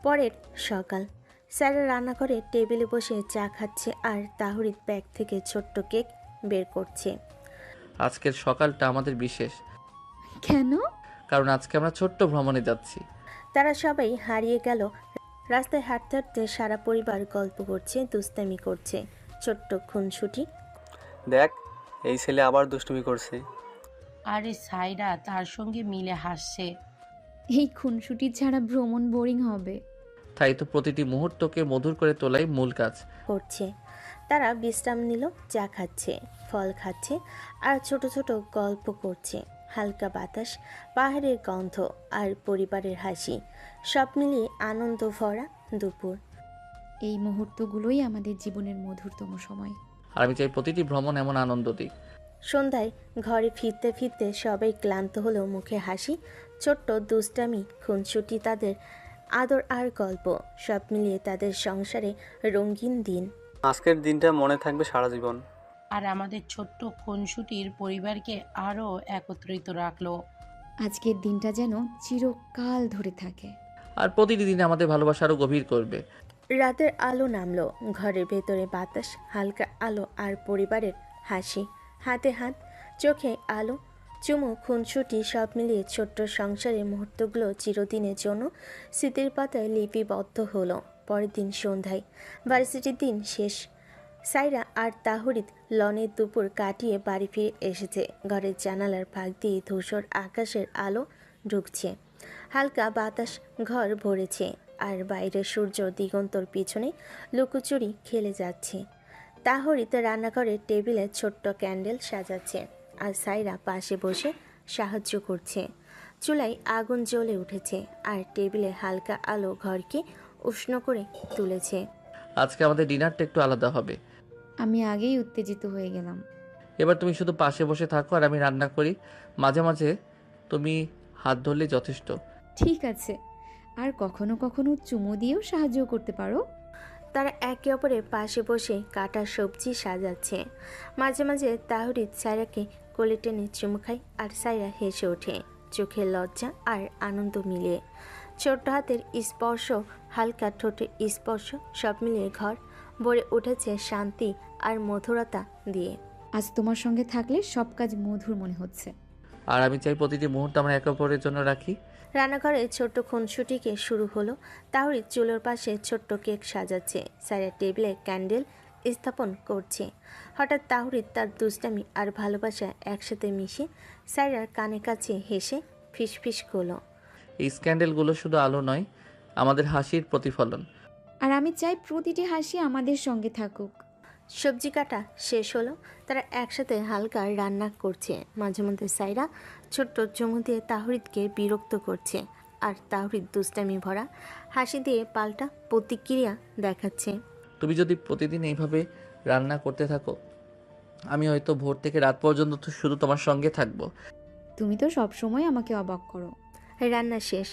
পরের সকাল, স্যারের রান্নাঘরে টেবিলে বসে চা খাচ্ছে আর তাহরিদ ব্যাগ থেকে ছোট্ট কেক বের করছে। আজকের সকালটা আমাদের বিশেষ, কেন? কারণ আজকে আমরা ছোট্ট ভ্রমণে যাচ্ছি। তারা সবাই হারিয়ে গেল। রাস্তায় হাঁটতে হাঁটতে সারা পরিবার গল্প করছে, দুষ্টামি করছে। ছোট্ট খুনসুটি। দেখ এই ছেলে আবার দুষ্টুমি করছে। আরে সাইরা তার সঙ্গে মিলে হাসছে। এই খুনসুটি ছাড়া ভ্রমণ বোরিং হবে। তাই তো প্রতিটি মুহূর্তকে মধুর করে তোলাই মূল কাজ। করছে। তারা বিশ্রাম নিল, চা খাচ্ছে, ফল খাচ্ছে আর ছোট ছোট গল্প করছে। হালকা বাতাস, পাহাড়ের গন্ধ আর পরিবারের হাসি সব মিলিয়ে আনন্দ ভরা দুপুর। এই মুহূর্তগুলোই আমাদের জীবনের মধুরতম সময়। আর আমি চাই প্রতিটি ভ্রমণ এমন আনন্দ দিক। সন্ধ্যায় ঘরে ফিরতে ফিরতে সবাই ক্লান্ত হলেও মুখে হাসি, ছোট্ট দুষ্টামি, খুনসুটি, তাদের আদর আর গল্প সব মিলিয়ে তাদের সংসারে রঙিন দিন। আজকের দিনটা মনে থাকবে সারা জীবন। আর আমাদের ছোট্ট খুনসুটির পরিবারকে আরো একত্রিত রাখলো। আজকের দিনটা যেন চিরকাল ধরে থাকে। আর প্রতিটি দিন আমাদের ভালোবাসা আরো গভীর করবে। রাতের আলো নামলো। ঘরের ভেতরে বাতাস, হালকা আলো আর পরিবারের হাসি। হাতে হাত, চোখে আলো, চুমু, খুনসুটি সব মিলিয়ে ছোট্ট সংসারের মুহূর্তগুলো চিরদিনের জন্য স্মৃতির পাতায় লিপিবদ্ধ হলো। পরের দিন সন্ধ্যায় ভার্সিটির দিন শেষ। সাইরা আর তাহরিদ লনের দুপুর কাটিয়ে বাড়ি ফিরে এসেছে। ঘরের জানালার ফাঁক দিয়ে ধূসর আকাশের আলো ঢুকছে। হালকা বাতাস ঘর ভরেছে আর বাইরে সূর্য দিগন্তর পিছনে লুকোচুরি খেলে যাচ্ছে। তাহরিদ রান্নাঘরের টেবিলে ছোট্ট ক্যান্ডেল সাজাচ্ছে আর সাইরা পাশে বসে সাহায্য করছে। চুলায় আগুন জ্বলে উঠেছে আর টেবিলে হালকা আলো ঘরকে উষ্ণ করে তুলেছে। আজকে আমাদের ডিনারটা একটু আলাদা হবে। আমি আগেই উত্তেজিত হয়ে গেলাম। এবার তুমি শুধু পাশে বসে থাকো আর আমি রান্না করি। মাঝে মাঝে তুমি হাত ধরলে যথেষ্ট। ঠিক আছে, আর কখনো কখনো চুমু দিয়েও সাহায্য করতে পারো। তারা একে অপরের পাশে বসে কাটা সবজি সাজাচ্ছে। মাঝে মাঝে তাহরিদ সায়রাকে কোলে টেনে চুমু খায় আর সায়রা হেসে ওঠে, চোখে লজ্জা আর আনন্দ মিলিয়ে। ছোট্ট হাতের স্পর্শ, হালকা ঠোঁটের স্পর্শ, সব মিলিয়ে ঘর ভরে উঠেছে শান্তি আর মধুরতা দিয়ে। আজ তোমার সঙ্গে থাকলে সব কাজ মধুর মনে হচ্ছে। আর আমি চাই প্রতিটি মুহূর্ত আমরা একে অপরের জন্য রাখি। রান্নাঘরে ছোট্ট খুনসুটিকে শুরু হলো। তাহরিদ চুলোর পাশে ছোট্ট কেক সাজাচ্ছে, সায়রা টেবিলে ক্যান্ডেল স্থাপন করছে। হঠাৎ তাহরিদ তার দুষ্টামি আর ভালোবাসা একসাথে মিশে সায়রার কানে কাছে হেসে ফিসফিস করলো। এই স্ক্যান্ডেলগুলো শুধু আলো নয়, আমাদের হাসির প্রতিফলন। আর আমি চাই প্রতিটি হাসি আমাদের সঙ্গে থাকুক। সবজি কাটা শেষ হলো, তারা একসাথে হালকা রান্না করছে। মাঝে মধ্যে সায়রা ছোট্ট চুমু দিয়ে তাহরিদকে বিরক্ত করছে, আর তাহরিদ দুষ্টামি ভরা হাসি দিয়ে পাল্টা প্রতিক্রিয়া দেখাচ্ছে। তুমি যদি প্রতিদিন এইভাবে রান্না করতে থাকো, আমি হয়তো ভোর থেকে রাত পর্যন্ত তো শুধু তোমার সঙ্গে থাকবো। তুমি তো সবসময় আমাকে অবাক করো। রান্না শেষ,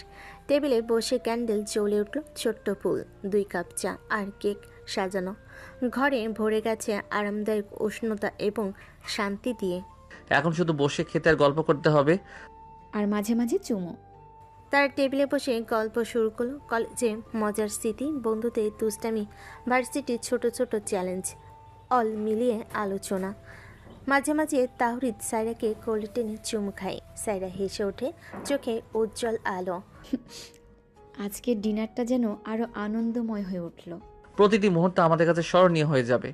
টেবিলে বসে ক্যান্ডেল জ্বলে উঠল, ছোট্ট ফুল, 2 কাপ চা আর কেক সাজানো। ঘরে ভরে গেছে আরামদায়ক উষ্ণতা এবং শান্তি দিয়ে। এখন শুধু বসে খেতে আর গল্প করতে হবে। আর মাঝে মাঝে চুমো। তারা টেবিলে বসে গল্প শুরু করলো, কলেজে মজার স্মৃতি, বন্ধুদের দুষ্টামি, ভার্সিটির ছোট ছোট চ্যালেঞ্জ, অল মিলিয়ে আলোচনা। মাঝে মাঝে তাহরিদ সায়রাকে কোলে টেনে চুমু খায়। সায়রা হেসে ওঠে, চোখে উজ্জ্বল আলো। আজকের ডিনারটা যেন আরো আনন্দময় হয়ে উঠল। প্রতিটি মুহূর্ত আমাদের কাছে স্মরণীয় হয়ে যাবে।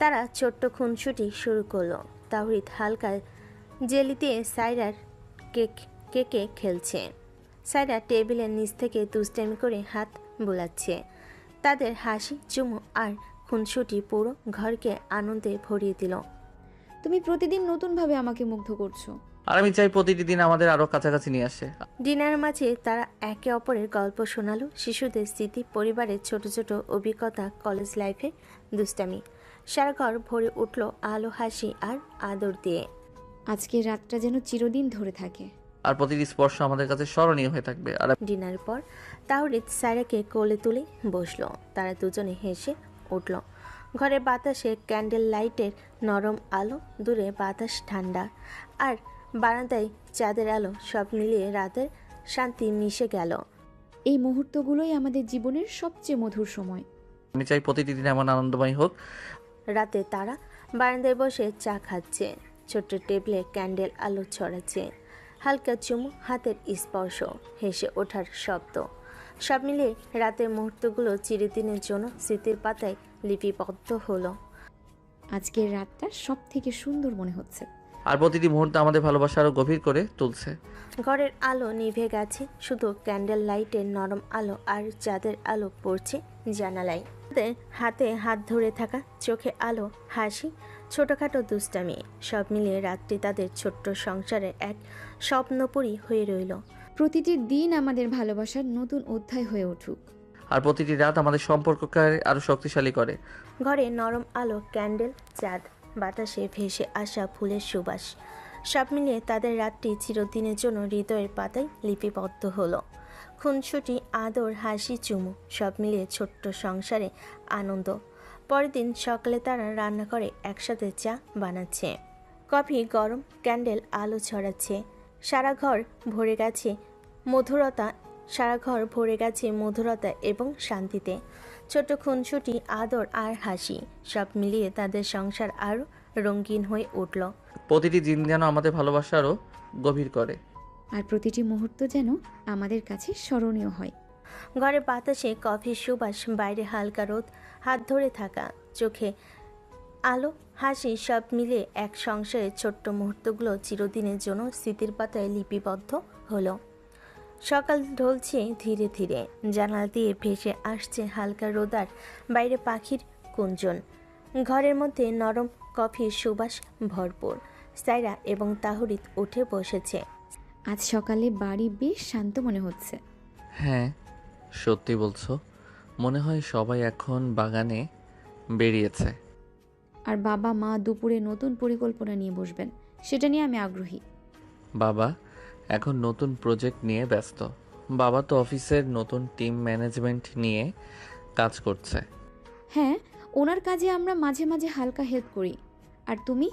তারা ছোট্ট খুনসুটি শুরু করলো। তাহরিদ হালকা জেলি দিয়ে সায়রার কেকে খেলছে। সায়রা টেবিলের নিচ থেকে দুষ্টামি করে হাত বোলাচ্ছে। তাদের হাসি, চুমু আর খুনসুটি পুরো ঘরকে আনন্দে ভরিয়ে দিল। তুমি প্রতিদিন নতুনভাবে আমাকে মুগ্ধ করছো। আর আমি চাই প্রতিটি দিন আমাদের আরো কাছাকাছি নিয়ে আসে। ডিনারের মাঝে তারা একে অপরের গল্প শোনালো, শিশুদের স্মৃতি, পরিবারের ছোট ছোট অভিজ্ঞতা, কলেজ লাইফে দুষ্টামি। সারা ঘর ভরে উঠল আলো, হাসি আর আদর দিয়ে। আজকের রাতটা যেন চিরদিন ধরে থাকে। আর প্রতিটি স্পর্শ আমাদের কাছে স্মরণীয় হয়ে থাকবে। আর ডিনার পর তাহরিদ সায়রাকে কোলে তুলে বসলো। তারা দুজনে হেসে উঠল। ঘরে বাতাসে ক্যান্ডেল লাইটের নরম আলো, দূরে বাতাস ঠান্ডা, আর বারান্দায় চাঁদের আলো, সব মিলিয়ে রাতের শান্তি মিশে গেল। এই মুহূর্তগুলোই আমাদের জীবনের সবচেয়ে মধুর সময়। আমি চাই প্রতিটি দিন এমন আনন্দময় হোক। রাতে তারা বারান্দায় বসে চা খাচ্ছে, ছোট্ট টেবিলে ক্যান্ডেল আলো ছড়াচ্ছে, হালকা চুমু, হাতের স্পর্শ, হেসে ওঠার শব্দ, সব মিলিয়ে রাতের মুহূর্তগুলো চিরদিনের জন্য স্মৃতির পাতায় লিপিবদ্ধ হলো। আজকের রাতটা সব থেকে সুন্দর মনে হচ্ছে। আর প্রতিটি মুহূর্ত আমাদের ভালোবাসা আরো গভীর করে তুলছে। ঘরের আলো নিভে গেছে, শুধু ক্যান্ডেল লাইটের নরম আলো আর চাঁদের আলো পড়ছে জানালায়। তাদের হাতে হাত ধরে থাকা, চোখে আলো, হাসি, ছোটখাটো দুষ্টামি, সব মিলিয়ে রাতটি তাদের ছোট্ট সংসারের এক স্বপ্নপুরী হয়ে রইল। প্রতিটি দিন আমাদের ভালোবাসার নতুন অধ্যায় হয়ে উঠুক। আর প্রতিটি রাত আমাদের সম্পর্ককে আরো শক্তিশালী করে। ঘরে নরম আলো, ক্যান্ডেল, চাঁদ, বাতাসে ভেসে আসা ফুলের সুবাস, সব মিলিয়ে তাদের রাতটি চিরদিনের জন্য হৃদয়ের পাতায় লিপিবদ্ধ হলো। খুনসুটি, আদর, হাসি, চুমু, সব মিলিয়ে ছোট্ট সংসারে আনন্দ। পরের দিন সকালে তারা রান্না করে একসাথে চা বানাচ্ছে, কফি গরম, ক্যান্ডেল আলো ছড়াচ্ছে। সারা ঘর ভরে গেছে মধুরতা এবং শান্তিতে। ছোট খুনসুটি, আদর আর হাসি, সব মিলিয়ে তাদের সংসার আরও রঙিন হয়ে উঠল। প্রতিটি দিন যেন আমাদের ভালোবাসা আরো গভীর করে। আর প্রতিটি মুহূর্ত যেন আমাদের কাছে স্মরণীয় হয়। ঘরে বাতাসে কফির সুবাস, বাইরে হালকা রোদ, হাত ধরে থাকা, চোখে আলো, হাসি, সব মিলে এক সংসারের ছোট্ট মুহূর্তগুলো চিরদিনের জন্য স্মৃতির পাতায় লিপিবদ্ধ হলো। সকাল ঢলছে ধীরে ধীরে, জানালা দিয়ে ভেসে আসছে হালকা রোদার, বাইরে পাখির কুঞ্জন, ঘরের মধ্যে নরম কফির সুবাস ভরপুর। সায়রা এবং তাহরিদ উঠে বসেছে। আজ সকালে বাড়ি বেশ শান্ত মনে হচ্ছে। হ্যাঁ, সত্যি বলছো। মনে হয় সবাই এখন বাগানে বেরিয়েছে। আর বাবা মা দুপুরে নতুন পরিকল্পনা নিয়ে বসবেন, সেটা নিয়ে আমি আগ্রহী। বাবা এখন নতুন প্রজেক্ট নিয়ে ব্যস্ত। বাবা তো অফিসের নতুন টিম ম্যানেজমেন্ট নিয়ে কাজ করছে। হ্যাঁ, ওনার কাজে আমরা মাঝে মাঝে হালকা হেল্প করি। আর তুমি,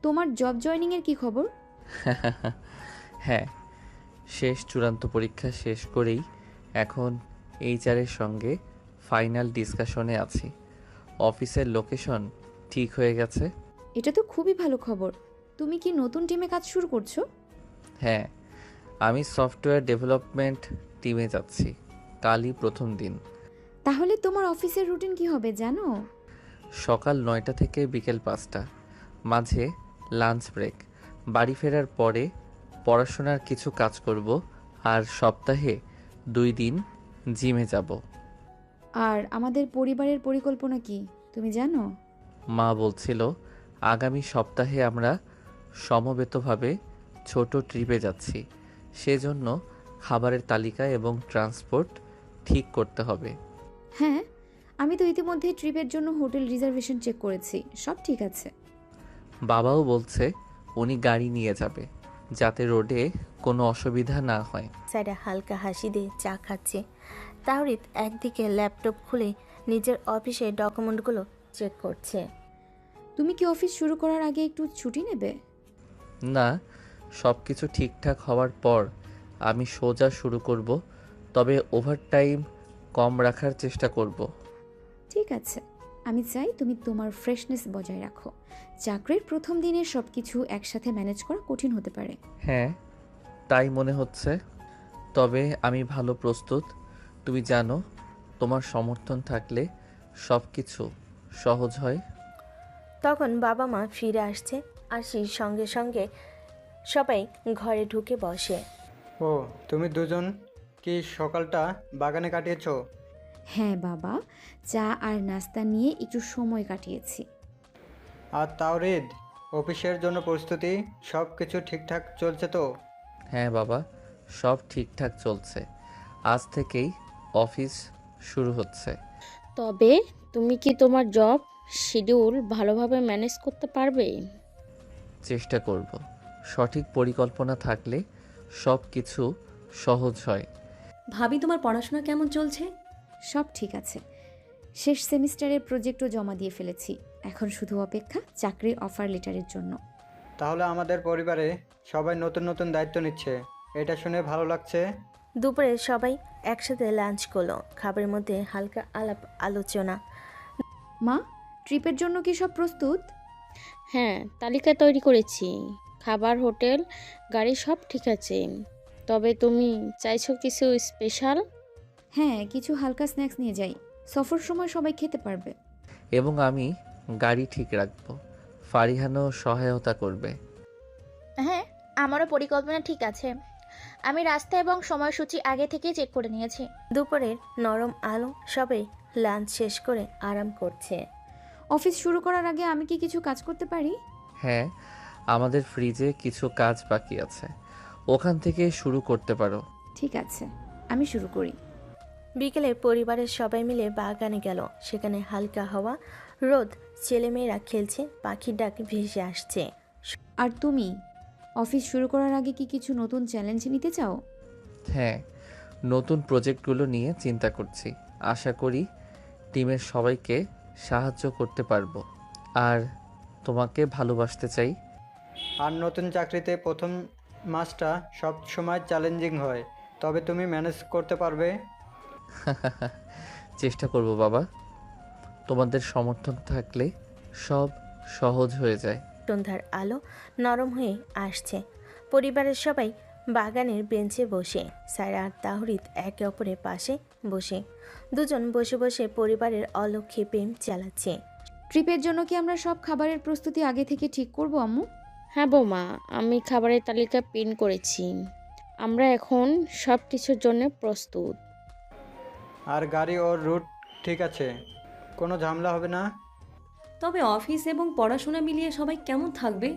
তোমার জব জয়েনিংয়ের কি খবর? হ্যাঁ, শেষ চূড়ান্ত পরীক্ষা শেষ করেই এখন এইচআরের সঙ্গে ফাইনাল ডিসকাশনে আছি। অফিসের লোকেশন ঠিক হয়ে গেছে। এটা তো খুবই ভালো খবর। তুমি কি নতুন টিমে কাজ শুরু করছো? হ্যাঁ, আমি সফটওয়্যার ডেভেলপমেন্ট টিমে যাচ্ছি। কালই প্রথম দিন। তাহলে তোমার অফিসের রুটিন কি হবে জানো? সকাল 9টা থেকে বিকেল 5টা, মাঝে লাঞ্চ ব্রেক। বাড়ি ফেরার পরে পড়াশোনার কিছু কাজ করব, আর সপ্তাহে 2 দিন জিমে যাব। আর আমাদের পরিবারের পরিকল্পনা কি তুমি জানো? মা বলছিল আগামী সপ্তাহে আমরা সমবেতভাবে ছোট ট্রিপে যাচ্ছি। সেজন্য খাবারের তালিকা এবং ট্রান্সপোর্ট ঠিক করতে হবে। হ্যাঁ, আমি তো ইতিমধ্যে ট্রিপের জন্য হোটেল রিজার্ভেশন চেক করেছি, সব ঠিক আছে। বাবাও বলছে উনি গাড়ি নিয়ে যাবে, যাতে রোডে কোনো অসুবিধা না হয়। সাইরা হালকা হাসি দিয়ে চা খাচ্ছে। তাহরিদ একদিকে ল্যাপটপ খুলে নিজের অফিসের ডকুমেন্টগুলো চেক করছে। তুমি কি অফিস শুরু করার আগে একটু ছুটি নেবে? না, সব কিছু ঠিকঠাক হওয়ার পর আমি সোজা শুরু করব, তবে ওভারটাইম কম রাখার চেষ্টা করব। ঠিক আছে, আমি চাই তুমি তোমার ফ্রেশনেস বজায় রাখো। চাকরির প্রথম দিনে সব কিছু একসাথে ম্যানেজ করা কঠিন হতে পারে। হ্যাঁ, তাই মনে হচ্ছে, তবে আমি ভালো প্রস্তুত। তুমি জানো, তোমার সমর্থন থাকলে সব কিছু সহজ হয়। তখন বাবা মা ফিরে আসছে। আসির সঙ্গে সঙ্গে সবাই ঘরে ঢুকে বসে। ও, তুমি দুজন কি সকালটা বাগানে কাটিয়েছো? হ্যাঁ বাবা, চা আর নাস্তা নিয়ে একটু সময় কাটিয়েছি। আর তাওরিদ, অফিসের জন্য প্রস্তুতি সব কিছু ঠিকঠাক চলছে তো? হ্যাঁ বাবা, সব ঠিকঠাক চলছে। আজ থেকেই অফিস শুরু হচ্ছে। তবে তুমি কি তোমার জব শিডিউল ভালোভাবে ম্যানেজ করতে পারবে? চেষ্টা করব। সঠিক পরিকল্পনা থাকলে সব কিছু সহজ হয়। ভাবি, তোমার পড়াশোনা কেমন চলছে? সব ঠিক আছে, শেষ সেমিস্টারের প্রজেক্টও জমা দিয়ে ফেলেছি। এখন শুধু অপেক্ষা চাকরির অফার লেটারের জন্য। তাহলে আমাদের পরিবারে সবাই নতুন নতুন দায়িত্ব নিচ্ছে, এটা শুনে ভালো লাগছে। দুপুরে সবাই একসাথে লাঞ্চ করলো। খাবারের মধ্যে হালকা আলাপ আলোচনা। মা, ট্রিপের জন্য কি সব প্রস্তুত? হ্যাঁ, তালিকা তৈরি করেছি। খাবার, হোটেল, গাড়ি সব ঠিক আছে। তবে তুমি চাইছো কিছু স্পেশাল? হ্যাঁ, কিছু হালকা স্ন্যাক্স নিয়ে যাই, সফর সময় সবাই খেতে পারবে। এবং আমি গাড়ি ঠিক রাখবো। ফারিহানও সহায়তা করবে। হ্যাঁ, আমারও পরিকল্পনা ঠিক আছে। আমি রাস্তা এবং সময়সূচি আগে থেকেই চেক করে নিয়েছি। দুপুরের নরম আলো, সবাই লাঞ্চ শেষ করে আরাম করছে। অফিস শুরু করার আগে আমি কি কিছু কাজ করতে পারি? হ্যাঁ, আমাদের ফ্রিজে কিছু কাজ বাকি আছে, ওখান থেকে শুরু করতে পারো। ঠিক আছে, আমি শুরু করি। বিকেলে পরিবারের সবাই মিলে বাগানে গেল। সেখানে হালকা হাওয়া, রোদ, ছেলেমেয়েরা খেলছে, পাখির ডাক ভেসে আসছে। আর তুমি অফিস শুরু করার আগে কি কিছু নতুন চ্যালেঞ্জ নিতে চাও? হ্যাঁ, নতুন প্রজেক্টগুলো নিয়ে চিন্তা করছি। আশা করি টিমের সবাইকে সাহায্য করতে পারবো। আর তোমাকে ভালোবাসতে চাই। আর নতুন চাকরিতে প্রথম মাসটা সব সময় চ্যালেঞ্জিং হয়, তবে তুমি ম্যানেজ করতে পারবে। চেষ্টা করব বাবা, তোমাদের সমর্থন থাকলে সব সহজ হয়ে যায়। সন্ধ্যার আলো নরম হয়ে আসছে। পরিবারের সবাই বাগানের বেঞ্চে বসে। সায়রা আর তাহরিদ একে অপরের পাশে বসে। দুজন বসে বসে পরিবারের অলক্ষ্যে প্রেম চালাচ্ছে। ট্রিপের জন্য কি আমরা সব খাবারের প্রস্তুতি আগে থেকে ঠিক করব আম্মু? হ্যাঁ বৌমা, আমি খাবারের তালিকা প্রিন্ট করেছি। আমরা এখন সব কিছুর জন্য প্রস্তুত। আর গাড়ি ওর রুট ঠিক আছে, কোনো ঝামেলা হবে না। তবে অফিস এবং পড়াশোনা মিলিয়ে সবাই কেমন থাকবে?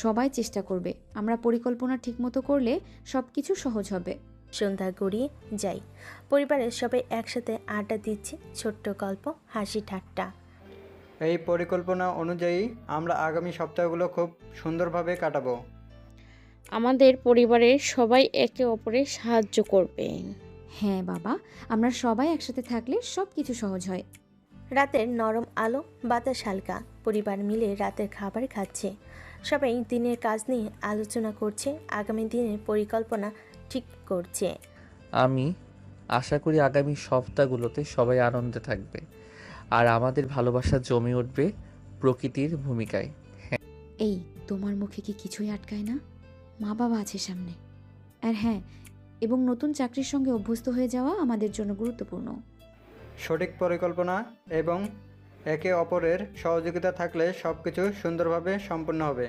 সবাই চেষ্টা করবে। আমরা পরিকল্পনা ঠিকমতো করলে সব কিছু সহজ হবে। সন্ধ্যা গড়িয়ে যাই। পরিবারের সবাই একসাথে আড্ডা দিচ্ছে, ছোট্ট গল্প, হাসি ঠাট্টা। এই পরিকল্পনা অনুযায়ী আমরা আগামী সপ্তাহগুলো খুব সুন্দরভাবে কাটাবো। আমাদের পরিবারের সবাই একে অপরের সাহায্য করবে। হ্যাঁ বাবা, আমরা সবাই একসাথে থাকলে সব কিছু সহজ হয়। রাতের নরম আলো, বাতাস হালকা, পরিবার মিলে রাতের খাবার খাচ্ছে। সবাই দিনের কাজ নিয়ে আলোচনা করছে, আগামী দিনের পরিকল্পনা ঠিক করছে। আমি আশা করি আগামী সপ্তাহগুলোতে সবাই আনন্দে থাকবে আর আমাদের ভালোবাসা জমে উঠবে প্রকৃতির ভূমিকায়। এই, তোমার মুখে কি কিছুই আটকায় না? মা বাবা আছে সামনে। আর হ্যাঁ, এবং নতুন চাকরির সঙ্গে অভ্যস্ত হয়ে যাওয়া আমাদের জন্য গুরুত্বপূর্ণ। সঠিক পরিকল্পনা এবং একে অপরের সহযোগিতা থাকলে সব কিছু সুন্দরভাবে সম্পন্ন হবে।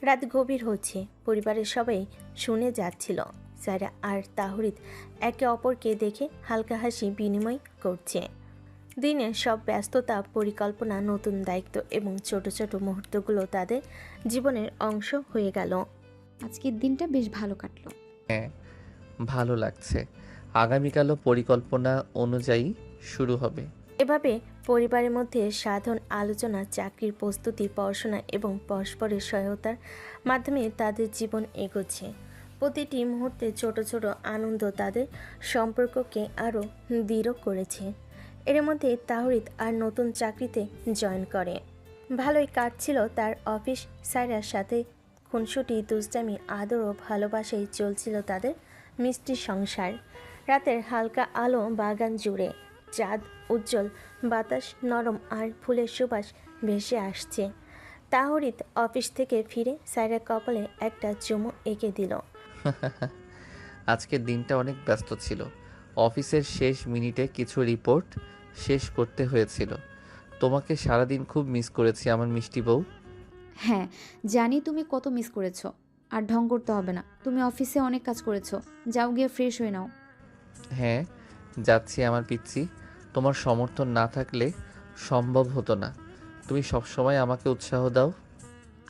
রাত গভীর হচ্ছে, পরিবারের সবাই শুনে যাচ্ছিল। সায়রা আর তাহরিদ একে অপরকে দেখে হালকা হাসি বিনিময় করছে। দিনের সব ব্যস্ততা, পরিকল্পনা, নতুন দায়িত্ব এবং ছোট ছোট মুহূর্তগুলো তাদের জীবনের অংশ হয়ে গেল। আজকের দিনটা বেশ ভালো কাটলো। হ্যাঁ, ভালো লাগছে। আগামীকালও পরিকল্পনা অনুযায়ী শুরু হবে। এভাবে পরিবারের মধ্যে সাধারণ আলোচনা, চাকরির প্রস্তুতি, পড়াশোনা এবং পরস্পরের সহায়তার মাধ্যমে তাদের জীবন এগোচ্ছে। প্রতিটি মুহূর্তে ছোট ছোট আনন্দ তাদের সম্পর্ককে আরও দৃঢ় করেছে। এর মধ্যে তাহরিদ আর নতুন চাকরিতে জয়েন করে। ভালোই কাটছিল তার অফিস। সায়রার সাথে খুনসুটি, দুষ্টামি, আদর ও ভালোবাসায় চলছিল তাদের মিষ্টি সংসার। রাতের হালকা আলো বাগান জুড়ে, চাঁদ উজ্জ্বল, বাতাস নরম আর ফুলের সুবাস ভেসে আসছে। তাহরিদ অফিস থেকে ফিরে সায়রার কপালে একটা চুমু এঁকে দিল। আজকের দিনটা অনেক ব্যস্ত ছিল। অফিসের শেষ মিনিটে কিছু রিপোর্ট শেষ করতে হয়েছিল। তোমাকে সারাদিন খুব মিস করেছি আমার মিষ্টি বউ। হ্যাঁ, জানি তুমি কত মিস করেছো। আর ঢং করতে হবে না, তুমি অফিসে অনেক কাজ করেছো। যাও গিয়ে ফ্রেশ হয়ে নাও। হ্যাঁ, যাচ্ছি আমার পিচ্ছি। তোমার সমর্থন না থাকলে সম্ভব হতো না। তুমি সবসময় আমাকে উৎসাহ দাও।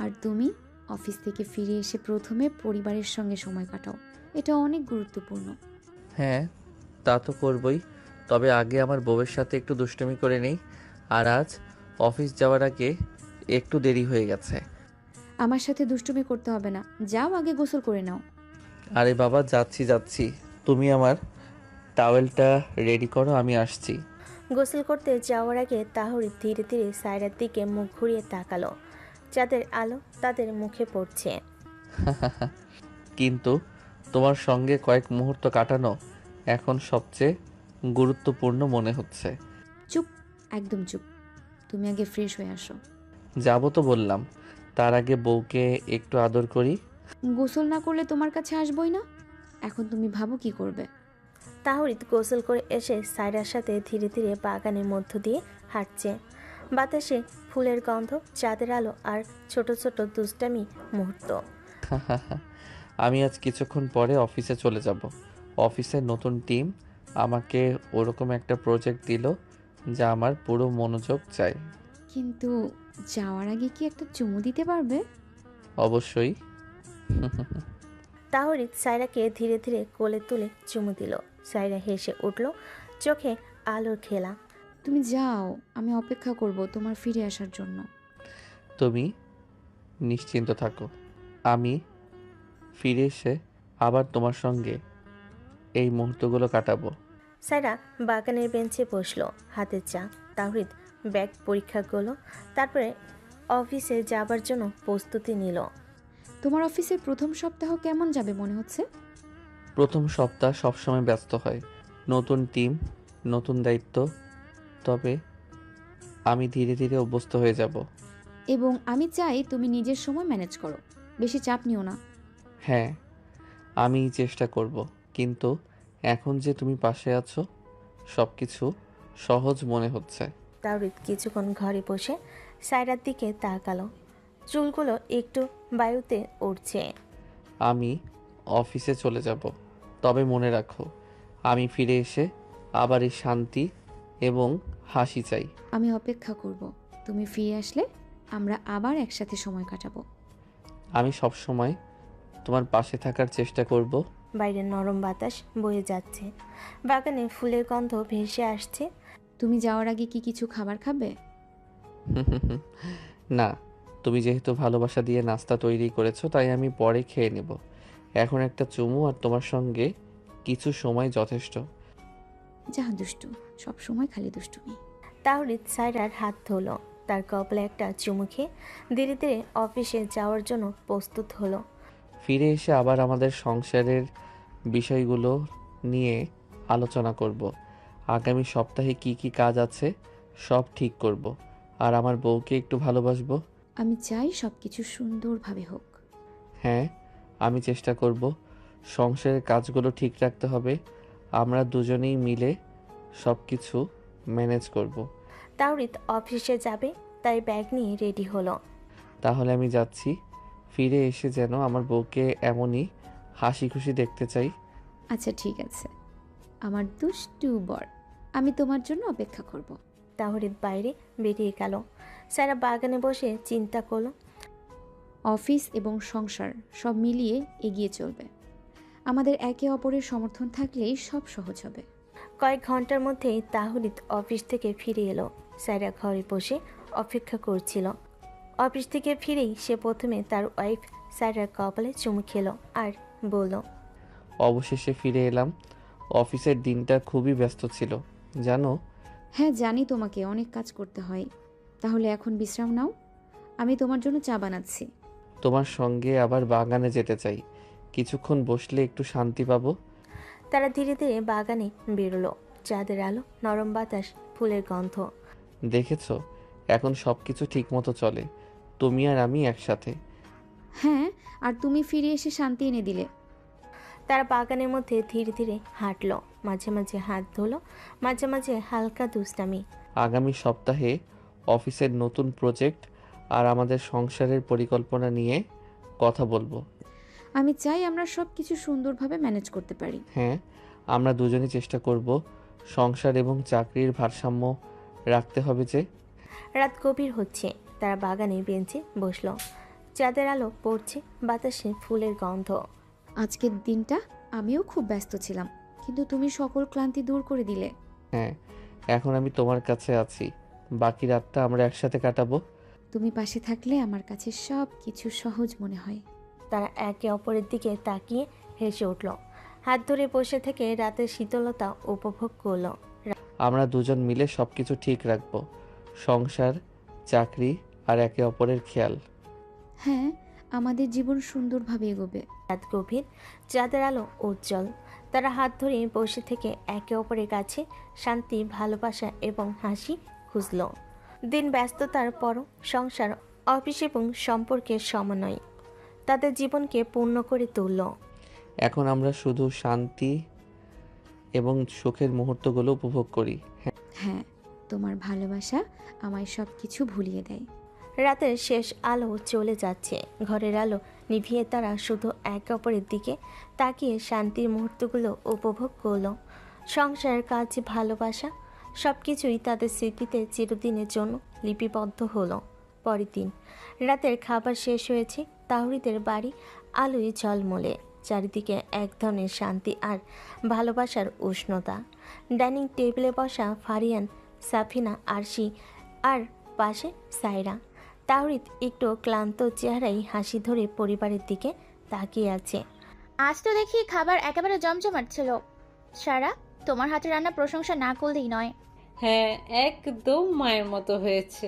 আর তুমি অফিস থেকে ফিরে এসে প্রথমে পরিবারের সঙ্গে সময় কাটাও, এটা অনেক গুরুত্বপূর্ণ। হ্যাঁ, তা তো করবই। তবে আগে আমার বউয়ের সাথে একটু দুষ্টুমি করে নেই। আর আজ অফিস যাওয়ার আগে একটু দেরি হয়ে গেছে। আমার সাথে দুষ্টুমি করতে হবে না, যাও আগে গোসল করে নাও। আরে বাবা, যাচ্ছি যাচ্ছি। তুমি আমার টাওয়েলটা রেডি করো, আমি আসছি। গোসল করতে যাওয়ার আগে তাহরিদ ধীরে ধীরে সায়রার দিকে মুখ ঘুরিয়ে তাকালো। চাঁদের আলো তাদের মুখে পড়ছে। কিন্তু তোমার সঙ্গে কয়েক মুহূর্ত কাটানো এখন সবচেয়ে গুরুত্বপূর্ণ মনে হচ্ছে। চুপ, একদম চুপ। তুমি আগে ফ্রেশ হয়ে আসো। যাবো তো বললাম, তার আগে বউকে একটু আদর করি। গোসল না করলে তোমার কাছে আসবই না। এখন তুমি ভাবো কি করবে। তাহরিদ গোসল করে এসে সায়রার সাথে ধীরে ধীরে বাগানের মধ্য দিয়ে হাঁটছে। বাতাসে ফুলের গন্ধ, চাঁদের আলো আর ছোট ছোট দুষ্টামি মুহূর্ত। আমি আজ কিছুক্ষণ পরে অফিসে চলে যাব। অফিসের নতুন টিম আমাকে ওরকম একটা প্রজেক্ট দিল যা আমার পুরো মনোযোগ চাই। কিন্তু যাওয়ার আগে কি একটা চুমু দিতে পারবে? অবশ্যই। তাহরিদ সায়রাকে ধীরে ধীরে কোলে তুলে চুমু দিল। সায়রা হেসে উঠল, চোখে আলোর খেলা। তুমি যাও, আমি অপেক্ষা করব তোমার ফিরে আসার জন্য। তুমি নিশ্চিন্ত থাকো, আমি ফিরে এসে আবার তোমার সঙ্গে এই মুহূর্তগুলো কাটাবো। সায়রা বাগানের বেঞ্চে বসলো, হাতে চা। তাহরিদ ব্যাগ পরীক্ষা করলো, তারপরে অফিসে যাবার জন্য প্রস্তুতি নিল। তোমার অফিসের প্রথম সপ্তাহ কেমন যাবে মনে হচ্ছে? প্রথম সপ্তাহ সবসময় ব্যস্ত হয়। নতুন টিম, নতুন দায়িত্ব। তবে আমি ধীরে ধীরে অভ্যস্ত হয়ে যাব। এবং আমি চাই তুমি নিজের সময় ম্যানেজ করো, বেশি চাপ নিও না। হ্যাঁ, আমি চেষ্টা করব। কিন্তু এখন যে তুমি পাশে আছো, সব কিছু সহজ মনে হচ্ছে। তাওরিদ কিছুক্ষণ ঘরে বসে সায়রার দিকে তাকালো। চুলগুলো একটু বায়ুতে উড়ছে। আমি অফিসে চলে যাব, তবে মনে রাখো আমি ফিরে এসে আবার এই শান্তি এবং হাসি চাই। আমি অপেক্ষা করব, তুমি ফিরে আসলে আমরা আবার একসাথে সময় কাটাবো। আমি সব সময় তোমার পাশে থাকার চেষ্টা করব। বাইরে নরম বাতাস বয়ে যাচ্ছে, বাগানে ফুলের গন্ধ ভেসে আসছে। তুমি যাওয়ার আগে কি কিছু খাবার খাবে? না, তুমি যেহেতু ভালোবাসা দিয়ে নাস্তা তৈরি করেছো, তাই আমি পরে খেয়ে নেব। এখন একটা চুমু আর তোমার সঙ্গে কিছু সময় যথেষ্ট। যা দুষ্টু, সব সময় খালি দুষ্টুমি। তাহরিদ সায়রার হাত ধরল, তার কপালে একটা চুমু খেয়ে ধীরে ধীরে অফিসে যাওয়ার জন্য প্রস্তুত হলো। ফিরে এসে আবার আমাদের সংসারের বিষয়গুলো নিয়ে আলোচনা করব। আগামী সপ্তাহে কি কি কাজ আছে সব ঠিক করব। আর আমার বউকে একটু ভালোবাসবো। আমি চাই সব কিছু সুন্দরভাবে হোক। হ্যাঁ, আমি চেষ্টা করব। সংসারের কাজগুলো ঠিক রাখতে হবে। আমরা দুজনেই মিলে সব কিছু ম্যানেজ করব। তাওরিত অফিসে যাবে, তাই ব্যাগ নিয়ে রেডি হলো। তাহলে আমি যাচ্ছি। ফিরে এসে যেন আমার বউকে এমনই হাসি খুশি দেখতে চাই। আচ্ছা ঠিক আছে আমার দুষ্টু বর, আমি তোমার জন্য অপেক্ষা করব। তাওরিত বাইরে বেরিয়ে গেল। সায়রা বাগানে বসে চিন্তা করলো। অফিস এবং সংসার সব মিলিয়ে এগিয়ে চলবে। আমাদের একে অপরের সমর্থন থাকলেই সব সহজ হবে। কয়েক ঘন্টার মধ্যেই তাওরিত অফিস থেকে ফিরে এলো। সায়রা ঘরে বসে অপেক্ষা করছিল। অফিস থেকে ফিরেই সে প্রথমে তার ওয়াইফ সায়রার কপালে চুমু খেলো আর বলল, অবশেষে ফিরে এলাম। অফিসের দিনটা খুবই ব্যস্ত ছিল জানো। হ্যাঁ জানি, তোমাকে অনেক কাজ করতে হয়। তাহলে এখন বিশ্রাম নাও, আমি তোমার জন্য চা বানাচ্ছি। তোমার সঙ্গে আবার বাগানে যেতে চাই। কিছুক্ষণ বসলে একটু শান্তি পাবো। তারা ধীরে ধীরে বাগানে বেরোলো। চাঁদের আলো, নরম বাতাস, ফুলের গন্ধ। দেখেছো, এখন সব কিছু ঠিক মতো চলে। তুমি আর আমি একসাথে। হ্যাঁ, আর তুমি ফিরে এসে শান্তি এনে দিলে। তারা বাগানের মধ্যে ধীরে ধীরে হাঁটলো, মাঝে মাঝে হাত ধোলো, মাঝে মাঝে হালকা দুষ্টামি। আগামী সপ্তাহে অফিসের নতুন প্রজেক্ট আর আমাদের সংসারের পরিকল্পনা নিয়ে কথা বলবো। আমি চাই আমরা সব কিছু সুন্দরভাবে ম্যানেজ করতে পারি। হ্যাঁ, আমরা দুজনেই চেষ্টা করব। সংসার এবং চাকরির ভারসাম্য রাখতে হবে যে। রাত গভীর হচ্ছে, তারা বাগানে বেঞ্চে বসলো। চাঁদের আলো পড়ছে, বাতাসে ফুলের গন্ধ। আজকের দিনটা আমিও খুব ব্যস্ত ছিলাম, কিন্তু তুমি সকল ক্লান্তি দূর করে দিলে। হ্যাঁ, এখন আমি তোমার কাছে আছি। বাকি রাতটা আমরা একসাথে কাটাবো। তুমি পাশে থাকলে আমার কাছে সব কিছু সহজ মনে হয়। তারা একে অপরের দিকে তাকিয়ে হেসে উঠল। হাত ধরে বসে থেকে রাতের শীতলতা উপভোগ করলো। আমরা দুজন মিলে সব কিছু ঠিক রাখবো। সংসার, চাকরি আর একে অপরের খেয়াল। হ্যাঁ, আমাদের জীবন সুন্দরভাবে এগোবে। রাত গভীর, চাঁদের আলো উজ্জ্বল। তারা হাত ধরে বসে থেকে একে অপরের কাছে শান্তি, ভালোবাসা এবং হাসি খুঁজল। দিন ব্যস্ততার পরও সংসার, অফিস এবং সম্পর্কের সমন্বয় তাদের জীবনকে পূর্ণ করে তুলল। এখন আমরা শুধু শান্তি এবং সুখের মুহূর্তগুলো উপভোগ করি। হ্যাঁ, তোমার ভালোবাসা আমায় সব কিছু ভুলিয়ে দেয়। রাতের শেষ আলো চলে যাচ্ছে, ঘরের আলো নিভিয়ে তারা শুধু একে অপরের দিকে তাকিয়ে শান্তির মুহূর্তগুলো উপভোগ করলো। সংসার, কাজ, ভালোবাসা সব কিছুই তাদের স্মৃতিতে চিরদিনের জন্য লিপিবদ্ধ হলো। পরের দিন রাতের খাবার শেষ হয়েছে। তাওরিদের বাড়ি আলোয় ঝলমলে, চারিদিকে এক ধরনের শান্তি আর ভালোবাসার উষ্ণতা। ডাইনিং টেবিলে বসা ফারিয়ান, সাফিনা, আরশি আর পাশে সায়রা। তাওরিদ একটু ক্লান্ত চেহারায় হাসি ধরে পরিবারের দিকে তাকিয়ে আছে। আজ তো দেখি খাবার একেবারে জমজমাট ছিল। সারা, তোমার হাতে রান্না প্রশংসা না করলেই নয়। হ্যাঁ, একদম মায়ের মতো হয়েছে।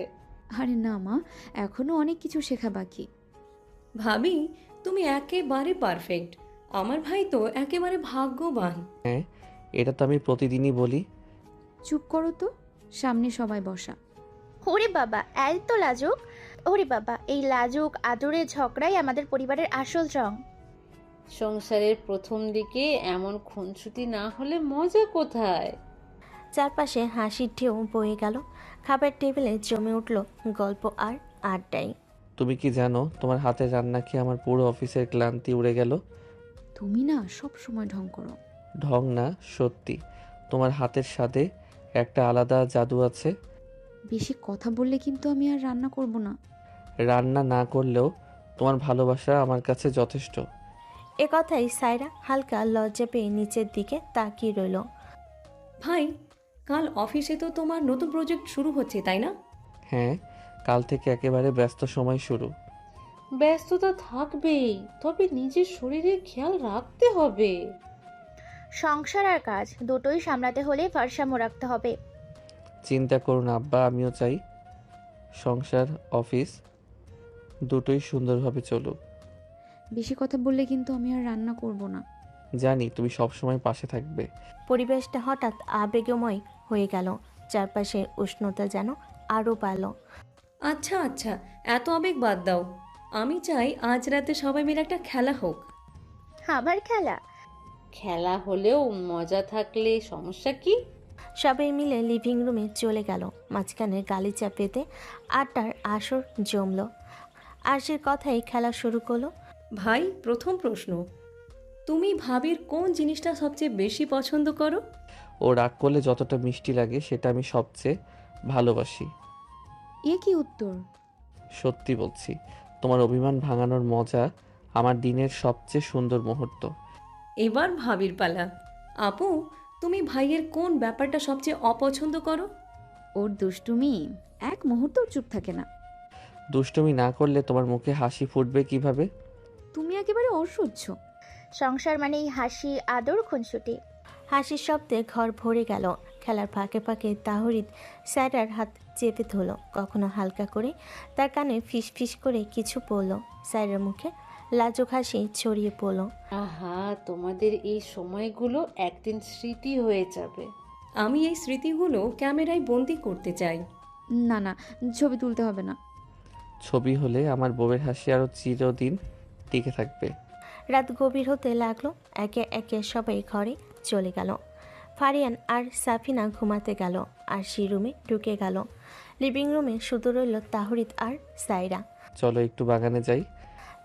আরে না মা, এখনো অনেক কিছু শেখা বাকি। ভাবি, তুমি একেবারে পারফেক্ট। আমার ভাই তো একেবারে ভাগ্যবান। হ্যাঁ, এটা তো আমি প্রতিদিনই বলি। চুপ করো তো, সামনে সবাই বসা। ওরে বাবা, এত লাজুক! ওরে বাবা, এই লাজুক আদরের ঝগড়াই আমাদের পরিবারের আসল রং। সংসারের প্রথম দিকে এমন খুনসুটি না হলে মজা কোথায়? চারপাশে হাসির ঢেউ বয়ে গেল। খাবার টেবিলে জমে উঠল গল্প আর আড্ডায়। তুমি কি জানো, তোমার হাতের রান্না খেয়ে আমার পুরো অফিসের ক্লান্তি উড়ে গেল। তুমি না সব সময় ঢং করো। ঢং না, সত্যি। তোমার হাতের স্বাদে একটা আলাদা জাদু আছে। বেশি কথা বললে কিন্তু আমি আর রান্না করব না। রান্না না করলেও তোমার ভালোবাসা আমার কাছে যথেষ্ট। এ কথাই সায়রা হালকা লজ্জা পেয়ে নিচের দিকে তাকিয়ে রইল। ভাই, কাল অফিসে তো তোমার নতুন প্রজেক্ট শুরু হচ্ছে, তাই না? হ্যাঁ, কাল থেকে একেবারে ব্যস্ত সময় শুরু। ব্যস্ততা থাকবেই, তবে নিজের শরীরের খেয়াল রাখতে হবে। সংসার আর কাজ দুটোই সামলাতে হলে ভারসাম্য রাখতে হবে। চিন্তা করুন আব্বা, আমিও চাই সংসার অফিস দুটোই সুন্দরভাবে চলুক। বেশি কথা বললে কিন্তু আমি আর রান্না করব না। জানি তুমি সবসময় পাশে থাকবে। পরিবেশটা হঠাৎ আবেগময় হয়ে গেল। চারপাশের উষ্ণতা যেন আরও বাড়ল। আচ্ছা আচ্ছা, এত আবেগ বাদ দাও। আমি চাই আজ রাতে সবাই মিলে একটা খেলা হোক। আবার খেলা? খেলা হলেও মজা থাকলে সমস্যা কি? সবাই মিলে লিভিং রুমে চলে গেল। মাঝখানে গালিচা পেতে আড্ডার আসর জমল। আরশির কথাই খেলা শুরু করলো। ভাই, প্রথম প্রশ্ন, তুমি ভাবির কোন জিনিসটা সবচেয়ে বেশি পছন্দ করো? ও রাগ করলে যতটা মিষ্টি লাগে সেটা আমি সবচেয়ে ভালোবাসি। এ কি উত্তর? সত্যি বলছি, তোমার অভিমান ভাঙানোর মজা আমার দিনের সবচেয়ে সুন্দর মুহূর্ত। এবার ভাবির পালা। আপু, তুমি ভাইয়ের কোন ব্যাপারটা সবচেয়ে অপছন্দ করো? ওর দুষ্টুমি, এক মুহূর্তও চুপ থাকে না। দুষ্টুমি না করলে তোমার মুখে হাসি ফুটবে কিভাবে? তুমি একেবারে অসহ্য। সংসার মানেই হাসি, আদর, খুনসুটি। হাসির শব্দে ঘর ভরে গেল। খেলার ফাঁকে ফাঁকে তাহরিদ স্যারার হাত চেপে ধরল। কখনো হালকা করে তার কানে ফিস ফিস করে কিছু পড়ল। স্যারের মুখে লাজুক হাসি ছড়িয়ে পড়ল। আহা, তোমাদের এই সময়গুলো একদিন স্মৃতি হয়ে যাবে। আমি এই স্মৃতিগুলো ক্যামেরায় বন্দি করতে চাই। না না, ছবি তুলতে হবে না। ছবি হলে আমার বউয়ের হাসি আরো চিরদিন টিকে থাকবে। রাত গভীর হতে লাগলো। একে একে সবাই ঘরে চলে গেল। ফারিয়ান আর সাফিনা ঘুমাতে গেল। আর সে রুমে ঢুকে গেল। লিভিং রুমে শুধু রইল তাহরিদ আর সাইরা। চলো একটু বাগানে যাই।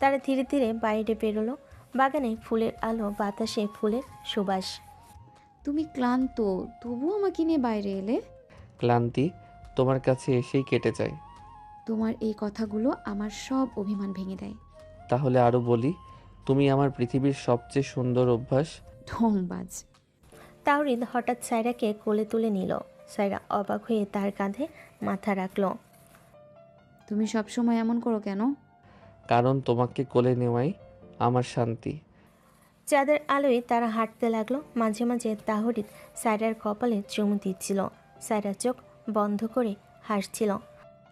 তারা ধীরে ধীরে বাইরে বেরোলো। বাগানে ফুলের আলো, বাতাসে ফুলের সুবাস। তুমি ক্লান্ত, তবুও আমাকে নিয়ে বাইরে এলে? ক্লান্তি তোমার কাছে এসেই কেটে যায়। তোমার এই কথাগুলো আমার সব অভিমান ভেঙে দেয়। তাহলে আরো বলি, তুমি আমার পৃথিবীর সবচেয়ে সুন্দর অভ্যাস। ঢংবাজ। তাওরিদ হঠাৎ সাইরাকে কোলে তুলে নিল। সাইরা অবাক হয়ে তার কাঁধে মাথা রাখল। তুমি সব সময় এমন করো কেন? কারণ তোমাকে কোলে নেওয়াই আমার শান্তি। চাঁদের আলোয় তারা হাঁটতে লাগলো। মাঝে মাঝে তাহরিদ সাইরার কপালে চুমু দিচ্ছিল। সাইরা চোখ বন্ধ করে হাসছিল।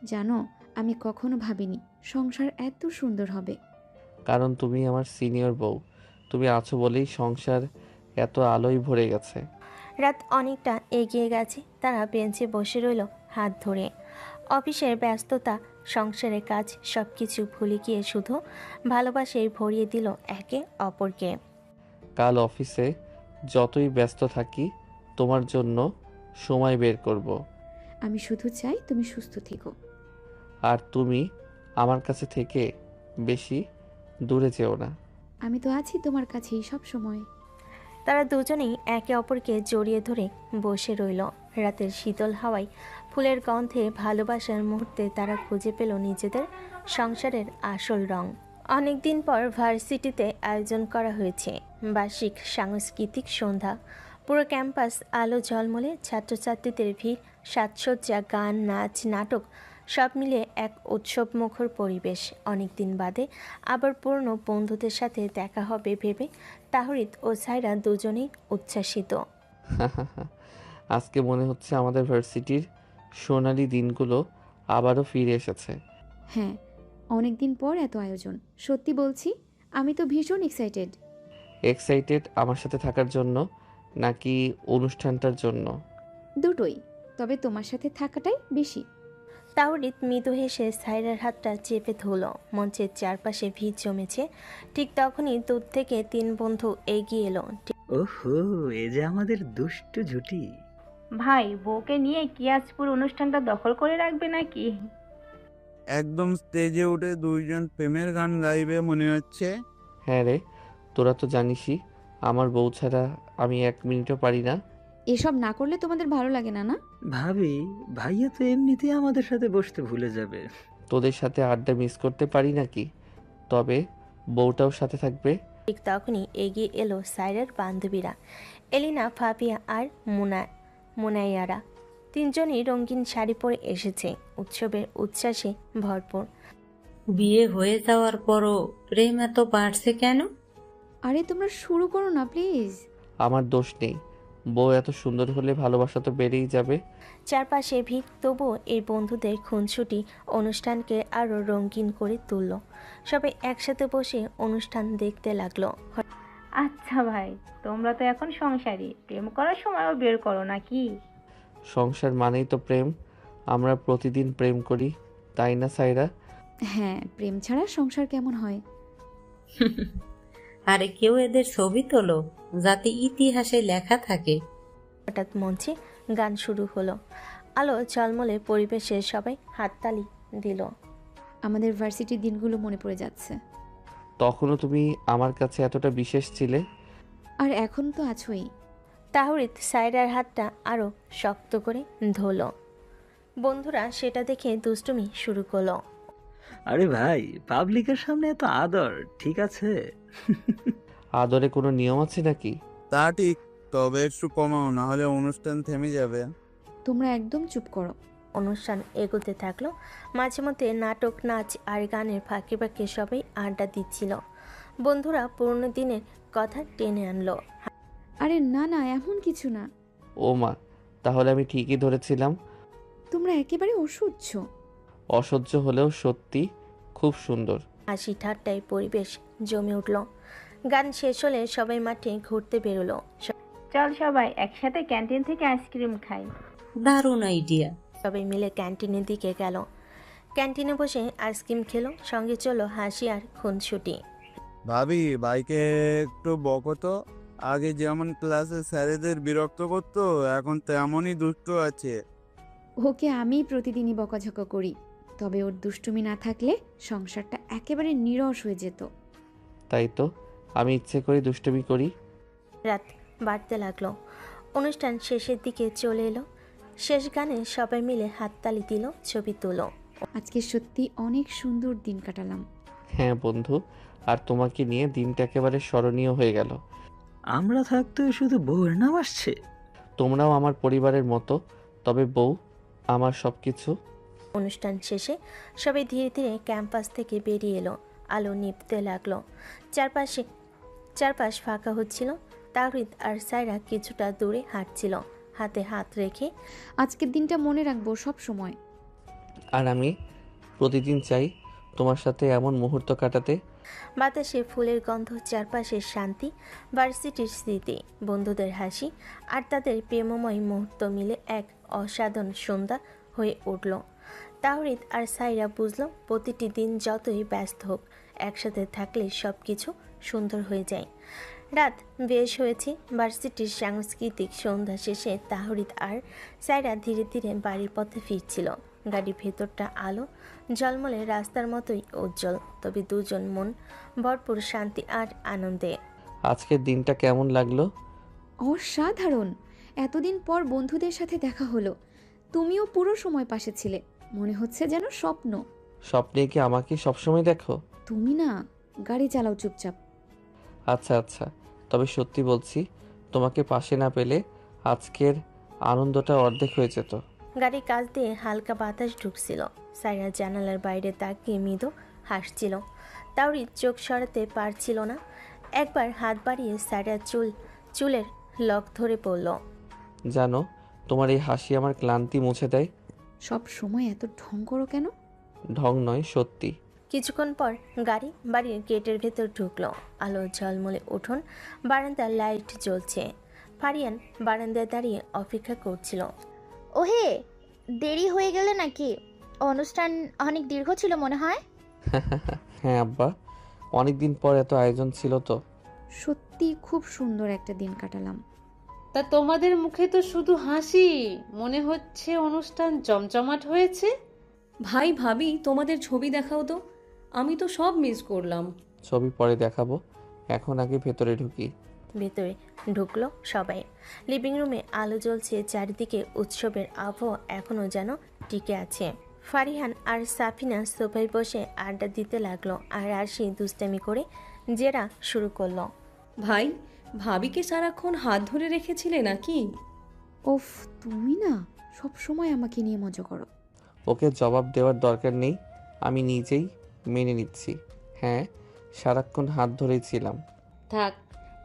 জানো, আমি কখনো ভাবিনি সংসার এত সুন্দর হবে। কারণ তুমি আমার সিনিয়র বউ। তুমি আছো বলেই সংসার এত আলোয় ভরে গেছে। রাত অনেকটা এগিয়ে গেছে। তারা বেঞ্চে বসে রইল হাত ধরে। অফিসের ব্যস্ততা, সংসারের কাজ সব কিছু ভুলে গিয়ে শুধু ভালোবাসায় ভরিয়ে দিল একে অপরকে। কাল অফিসে যতই ব্যস্ত থাকি তোমার জন্য সময় বের করব। আমি শুধু চাই তুমি সুস্থ থেকো। আর তুমি আমার কাছে থেকে বেশি দূরে যেও না। আমি তো আছি তোমার কাছেই সব সময়। তারা দুজনেই একে অপরকে জড়িয়ে ধরে বসে রইল। রাতের শীতল হাওয়ায়, ফুলের গন্ধে, ভালোবাসার মুহূর্তে তারা খুঁজে পেল নিজেদের সংসারের আসল রং। অনেকদিন পর ভার্সিটিতে আয়োজন করা হয়েছে বার্ষিক সাংস্কৃতিক সন্ধ্যা। পুরো ক্যাম্পাস আলো ঝলমলে, ছাত্রছাত্রীদের ভিড়, সাজসজ্জা, গান, নাচ, নাটক সব মিলে এক উৎসবমুখর পরিবেশ। অনেকদিন বাদে আবার পুরনো বন্ধুদের সাথে দেখা হবে ভেবে তাহরিদ ও সাইরা দুজনেই উচ্ছ্বাসিত। আজকে মনে হচ্ছে আমাদের ভার্সিটির সোনালি দিনগুলো আবারও ফিরে এসেছে। হ্যাঁ, অনেকদিন পর এত আয়োজন। সত্যি বলছি, আমি তো ভীষণ এক্সাইটেড। এক্সাইটেড আমার সাথে থাকার জন্য নাকি অনুষ্ঠানটার জন্য? দুটোই, তবে তোমার সাথে থাকাটাই বেশি। তাওরিদ মৃদু হেসে সাইরার হাতটা চেপে ধরল। মঞ্চের চারপাশে ভিড় জমেছে। ঠিক তখনই দূর থেকে তিন বন্ধু এগিয়ে এলো। ওহো, এ যে আমাদের দুষ্টু জুটি। ভাই, বউকে নিয়ে কি আজ পুরো অনুষ্ঠানটা দখল করে রাখবে নাকি? একদম স্টেজে উঠে দুইজন প্রেমের গান গাইবে মনে হচ্ছে। হ্যাঁ রে, তোরা তো জানিসই আমার বউ ছাড়া আমি এক মিনিটও পারি না। এসব না করলে তোমাদের ভালো লাগে না, না? ভাবি, ভাইয়া তো এমনিতেই আমাদের সাথে বসতে ভুলে যাবে। তোদের সাথে আড্ডা মিস করতে পারি নাকি? তবে বউটাও সাথে থাকবে। ঠিক তখনই এগিয়ে এলো সাইরার বান্ধবীরা, এলিনা, ফাবিয়া আর মুনাইয়ারা। তিনজনই রঙিন শাড়ি পরে এসেছে, উৎসবের উচ্ছ্বাসে ভরপুর। বিয়ে হয়ে যাওয়ার পরও প্রেম এত বাড়ছে কেন? আরে তোমরা শুরু করো না প্লিজ। আমার দোষ নেই, বউ এত সুন্দর হলে ভালোবাসা তো বেড়েই যাবে। চারপাশে ভিড়, তবুও এই বন্ধুদের খুনসুটি অনুষ্ঠানকে আরও রঙিন করে তুলল। সবাই একসাথে বসে অনুষ্ঠান দেখতে লাগলো। আচ্ছা ভাই, তোমরা তো এখন সংসারী, প্রেম করার সময়ও বের করো নাকি? সংসার মানেই তো প্রেম। আমরা প্রতিদিন প্রেম করি, তাই না সাইরা? হ্যাঁ, প্রেম ছাড়া সংসার কেমন হয়? আরে কেউ এদের ছবি তোলো, যাতে ইতিহাসে লেখা থাকে। হঠাৎ মঞ্চে গান শুরু হলো। আলো ঝলমলে পরিবেশে সবাই হাততালি দিল। আমাদের ভার্সিটির দিনগুলো মনে পড়ে যাচ্ছে। তখনও তুমি আমার কাছে এতটা বিশেষ ছিলে। আর এখন তো আছোই। তাহরিদ সাইরার হাতটা আরও শক্ত করে ধরল। বন্ধুরা সেটা দেখে দুষ্টুমি শুরু করলো। আরে ভাই, পাবলিকের সামনে এত আদর ঠিক আছে? আদরে কোনো নিয়ম আছে নাকি? তা ঠিক, তবে একটু কমাও, না হলে অনুষ্ঠান থেমে যাবে। তোমরা একদম চুপ করো। অনুষ্ঠান এগোতে থাকলো। মাঝে মধ্যে নাটক, নাচ আর গানের ফাঁকে ফাঁকে সবাই আড্ডা দিচ্ছিল। বন্ধুরা পুরনো দিনের কথা টেনে আনলো। আরে না না, এমন কিছু না। ও মা, তাহলে আমি ঠিকই ধরেছিলাম। তোমরা একেবারে অসহ্য। অসহ্য হলেও সত্যি খুব সুন্দর। হাসি ঠাট্টায় পরিবেশ জমে উঠল। গান শেষ হলে সবাই মাঠে ঘুরতে বেরোলো। চল সবাই একসাথে ক্যান্টিন থেকে আইসক্রিম খাই। দারুণ আইডিয়া। সবাই মিলে ক্যান্টিনের দিকে গেল। ক্যান্টিনে বসে আইসক্রিম খেলো, সঙ্গে চলো হাসি আর খুনসুটি। ভাবি, বাইকে একটু বকো তো। আগে যেমন ক্লাসে স্যারেদের বিরক্ত করতো, এখন তেমনই দুষ্ট আছে। ওকে আমি প্রতিদিনই বকাঝকা করি, তবে ওর দুষ্টুমি না থাকলে সংসারটা একেবারে নিরস হয়ে যেত। তাই তো, আমি ইচ্ছে করে দুষ্টুমি করি। রাত বাড়তে লাগলো। অনুষ্ঠান শেষের দিকে চলে এলো। শেষ গানে সবাই মিলে হাততালি দিল, ছবি তুলো। আজকে সত্যি অনেক সুন্দর দিন কাটালাম। হ্যাঁ বন্ধু, আর তোমাকে নিয়ে দিনটা একেবারে স্মরণীয় হয়ে গেল। আমরা থাকতে শুধু বউয়ের নাম আসছে। তোমরাও আমার পরিবারের মতো, তবে বউ আমার সব কিছু। অনুষ্ঠান শেষে সবাই ধীরে ধীরে ক্যাম্পাস থেকে বেরিয়ে এলো। আলো নিভতে লাগলো। চারপাশ ফাঁকা হচ্ছিল। তাহরিদ আর সাইরা কিছুটা দূরে হাঁটছিল, হাতে হাত রেখে। আজকের দিনটা মনে রাখবো সব সময়। আর আমি প্রতিদিন চাই তোমার সাথে এমন মুহূর্ত কাটাতে। বাতাসে ফুলের গন্ধ, চারপাশের শান্তি, ভার্সিটির স্মৃতি, বন্ধুদের হাসি আর তাদের প্রেমময় মুহূর্ত মিলে এক অসাধারণ সন্ধ্যা হয়ে উঠল। তাহরিদ আর সাইরা বুঝলো, প্রতিটি দিন যতই ব্যস্ত হোক, একসাথে থাকলে সব কিছু সুন্দর হয়ে যায়। রাত বেশ হয়েছে। ভার্সিটির সাংস্কৃতিক সন্ধ্যা শেষে তাহরিদ আর সাইরা ধীরে ধীরে বাড়ির পথে ফিরছিল। গাড়ির ভেতরটা আলো ঝলমলে রাস্তার মতোই উজ্জ্বল, তবে দুজন মন ভরপুর শান্তি আর আনন্দে। আজকের দিনটা কেমন লাগলো? অসাধারণ। এতদিন পর বন্ধুদের সাথে দেখা হলো। তুমিও পুরো সময় পাশে ছিলে, মনে হচ্ছে যেন স্বপ্ন। স্বপ্নে কি আমাকে সবসময় দেখো? তুমি না, গাড়ি চালাও চুপচাপ। আচ্ছা আচ্ছা, তবে সত্যি বলছি, তোমাকে পাশে না পেলে আজকের আনন্দটা অর্ধেক হয়ে যেত। গাড়ির কাছ দিয়ে হালকা বাতাস ঢুকছিল। সাইরা জানালার বাইরে তাকিয়ে মৃদু হাসছিল। তাওরিদ চোখ সরাতে পারছিল না। একবার হাত বাড়িয়ে সাইরার চুলের লক ধরে পড়ল। জানো, তোমার এই হাসি আমার ক্লান্তি মুছে দেয়। সব সময় এত ঢং করো কেন? ঢং নয়, সত্যি। কিছুক্ষণ পর গাড়ি বাড়ির গেটের ভেতর ঢুকলো। আলো ঝলমলে উঠোন, বারান্দার লাইট জ্বলছে। ফারিয়ান বারান্দায় দাঁড়িয়ে অপেক্ষা করছিল। ওহে, দেরি হয়ে গেলে নাকি? অনুষ্ঠান অনেক দীর্ঘ ছিল মনে হয়। হ্যাঁ আব্বা, অনেকদিন পর এত আয়োজন ছিল তো। সত্যি খুব সুন্দর একটা দিন কাটালাম। তা তোমাদের মুখে তো শুধু হাসি, মনে হচ্ছে অনুষ্ঠান জমজমাট হয়েছে। ভাই ভাবি, তোমাদের ছবি দেখাও তো, আমি তো সব মিস করলাম। ছবি পরে দেখাবো, এখন আগে ভেতরে ঢুকি। ভেতরে ঢুকলো সবাই। লিভিং রুমে আলো জ্বলছে, চারিদিকে উৎসবের আবহাওয়া এখনও যেন টিকে আছে। ফারিহান আর সাফিনা সোফায় বসে আড্ডা দিতে লাগলো, আর আরশি দুষ্টামি করে জেরা শুরু করলো। ভাই, ভাবিকে সারাক্ষণ হাত ধরে রেখেছিলে নাকি? ওফ, তুমি না সব সময় আমাকে নিয়ে মজা করো। ওকে জবাব দেওয়ার দরকার নেই, আমি নিজেই মেনে নিচ্ছি। হ্যাঁ, সারাক্ষণ হাত ধরেই ছিলাম। থাক,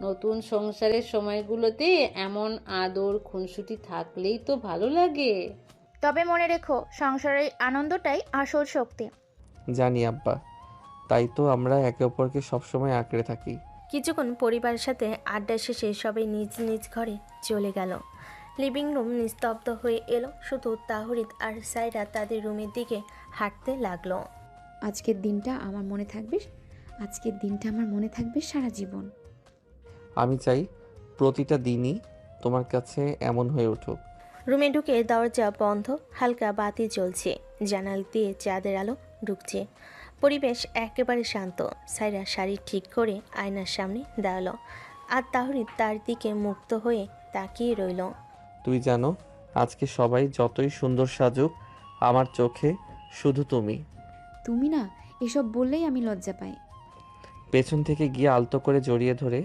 নতুন সংসারের সময়গুলোতে এমন আদর খুনসুটি থাকলেই তো ভালো লাগে। তবে মনে রেখো, সংসারের আনন্দটাই আসল শক্তি। জানি আব্বা, তাই তো আমরা একে অপরকে সবসময় আঁকড়ে থাকি। কিছুক্ষণ পরিবারের সাথে আড্ডা শেষে সবাই নিজ নিজ ঘরে চলে গেল। লিভিং রুম নিস্তব্ধ হয়ে এলো, শুধু তাহরিদ আর সাইরা তাদের রুমের দিকে হাঁটতে লাগলো। আজকের দিনটা আমার মনে থাকবে, আজকের দিনটা আমার মনে থাকবে সারা জীবন। আমি চাই প্রতিটা দিনই তোমার কাছে এমন হয়ে উঠুক। রুমে ঢুকে দরজা বন্ধ, হালকা বাতি জ্বলছে, জানালা দিয়ে চাঁদের আলো ঢুকছে। পরিবেশ একেবারে শান্ত। সাইরা শাড়ি ঠিক করে আয়নার সামনে দাঁড়ালো, আর তাহরিদ তার দিকে মুক্ত হয়ে তাকিয়ে রইল। তুই জানো, আজকে সবাই যতই সুন্দর সাজুক, আমার চোখে শুধু তুমি। তুমি না, এসব বললেই আমি লজ্জা পাই। পেছন থেকে গিয়ে আলতো করে জড়িয়ে ধরে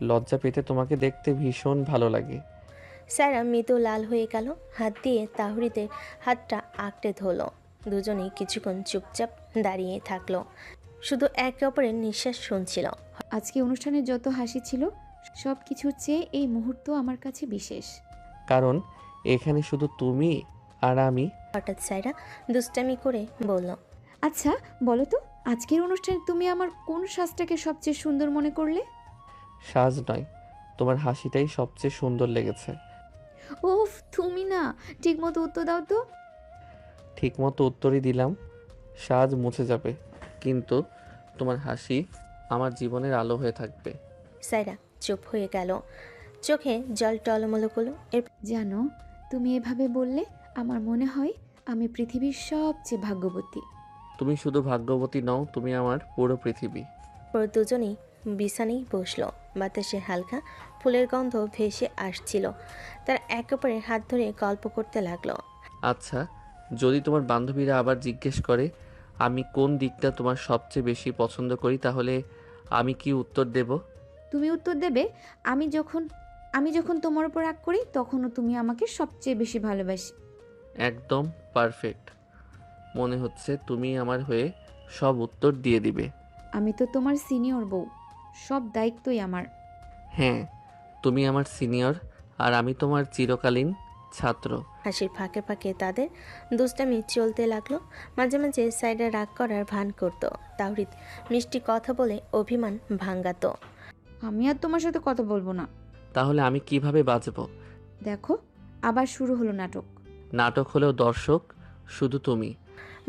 লজ্জা পেতে তোমাকে দেখতে ভীষণ ভালো লাগে। সাইরা মৃদু লাল হয়ে গেল, হাত দিয়ে তাহরিদের হাতটা আঁকড়ে ধরল। দুজনেই কিছুক্ষণ চুপচাপ দাঁড়িয়ে থাকলো, শুধু একে অপরের নিঃশ্বাস শুনছিল। আজকে অনুষ্ঠানে যত হাসি ছিল, সব কিছুর চেয়ে এই মুহূর্ত আমার কাছে বিশেষ। কারণ এখানে শুধু তুমি আর আমি। হঠাৎ সাইরা দুষ্টামি করে বলল, আচ্ছা বলো তো, আজকের অনুষ্ঠানে তুমি আমার কোন সাজটাকে সবচেয়ে সুন্দর মনে করলে? সাজ নয়, তোমার হাসিটাই সবচেয়ে সুন্দর লেগেছে। ওফ, তুমি না ঠিকমতো উত্তর দাও তো। ঠিকমতো উত্তরই দিলাম। সাজ মুছে যাবে, কিন্তু তোমার হাসি আমার জীবনের আলো হয়ে থাকবে। সাইরা চুপ হয়ে গেল, চোখে জল টলমলো করলো। জানো, তুমি এভাবে বললে আমার মনে হয় আমি পৃথিবীর সবচেয়ে ভাগ্যবতী। তুমি শুধু ভাগ্যবতী নও, তুমি আমার পুরো পৃথিবী। দুজনেই বিছানেই বসলো। বাতাসে হালকা ফুলের গন্ধ ভেসে আসছিল। তার একে অপরের হাত ধরে গল্প করতে লাগলো। আচ্ছা, যদি তোমার বান্ধবীরা আবার জিজ্ঞেস করে আমি কোন দিকটা তোমার সবচেয়ে বেশি পছন্দ করি, তাহলে আমি কি উত্তর দেব? তুমি উত্তর দেবে, আমি যখন তোমার উপর রাগ করি তখনও তুমি আমাকে সবচেয়ে বেশি ভালোবাসি। একদম পারফেক্ট। মনে হচ্ছে তুমি আমার হয়ে সব উত্তর দিয়ে দিবে। আমি তো তোমার সিনিয়র বউ, সব দায়িত্বই আমার। হ্যাঁ, তুমি আমার সিনিয়র আর আমি তোমার চিরকালীন ছাত্র। হাসির ফাঁকে ফাঁকে তাদের দুষ্টামি চলতে লাগলো। মাঝে মাঝে সাইডা রাগ করার ভান করত, তাহরিদ মিষ্টি কথা বলে অভিমান ভাঙ্গাতো। আমি আর তোমার সাথে কথা বলবো না। তাহলে আমি কিভাবে বাঁচবো? দেখো, আবার শুরু হলো নাটক। নাটক হলেও দর্শক শুধু তুমি।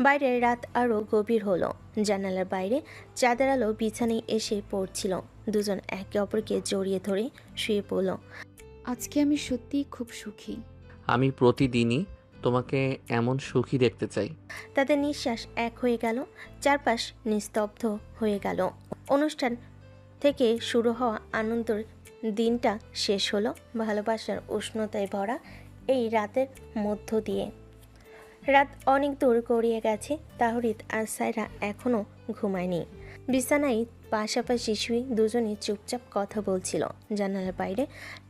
বাইরে রাত আরও গভীর হলো। জানালার বাইরে চাঁদের আলো বিছানায় এসে পড়ছিল। দুজন একে অপরকে জড়িয়ে ধরে শুয়ে পড়ল। আজকে আমি সত্যিই খুব সুখী। আমি প্রতিদিনই তোমাকে এমন সুখী দেখতে চাই। তাদের নিঃশ্বাস এক হয়ে গেল, চারপাশ নিস্তব্ধ হয়ে গেল। অনুষ্ঠান থেকে শুরু হওয়া আনন্দের দিনটা শেষ হলো ভালোবাসার উষ্ণতায় ভরা এই রাতের মধ্য দিয়ে। রাত অনেক দূর গড়িয়ে গেছে। তাহরিদ আর সাইরা এখনও ঘুমায়নি। বিছানায় পাশাপাশি শুয়ে দুজনে চুপচাপ কথা বলছিল। জানালার বাইরে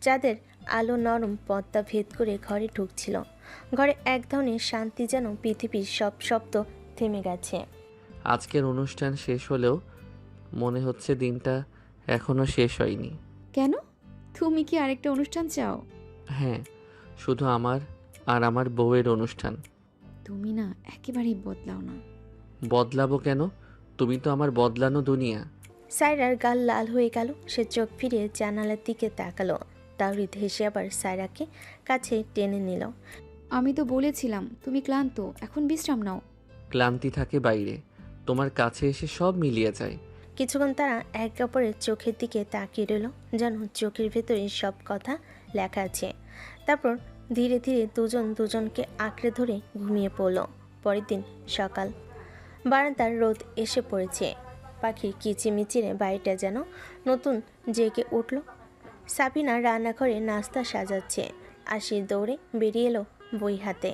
চাঁদের আলো নরম পর্দা ভেদ করে ঘরে ঢুকছিল। ঘরে এক ধরনের শান্তি, যেন পৃথিবীর সব শব্দ থেমে গেছে। আজকের অনুষ্ঠান শেষ হলেও মনে হচ্ছে দিনটা এখনো শেষ হয়নি। কেন? তুমি কি আরেকটা অনুষ্ঠান চাও? হ্যাঁ, শুধু আমার আর আমার বউয়ের অনুষ্ঠান। তুমি না একেবারেই বদলাও না। বদলাবো কেন? তুমি তো আমার বদলানো দুনিয়া। সাইরার গাল লাল হয়ে গেল। সে চোখ ফিরিয়ে জানালার দিকে তাকালো। তাহরিদ হেসে আবার সাইরাকে কাছে টেনে নিল। আমি তো বলেছিলাম তুমি ক্লান্ত, এখন বিশ্রাম নাও। ক্লান্তি থাকে বাইরে, তোমার কাছে এসে সব মিলিয়ে যায়। কিছুক্ষণ তারা একে অপরের চোখের দিকে তাকিয়ে রইল, যেন চোখের ভেতরে সব কথা লেখা আছে। তারপর ধীরে ধীরে দুজন দুজনকে আঁকড়ে ধরে ঘুমিয়ে পড়ল। পরের দিন সকাল। বারান্দার রোদ এসে পড়েছে। পাখির কিচিমিচিরে বাড়িটা যেন নতুন জেগে উঠল। সাবিনা রান্নাঘরে নাস্তা সাজাচ্ছে। আশি দৌড়ে বেরিয়ে এলো বই হাতে।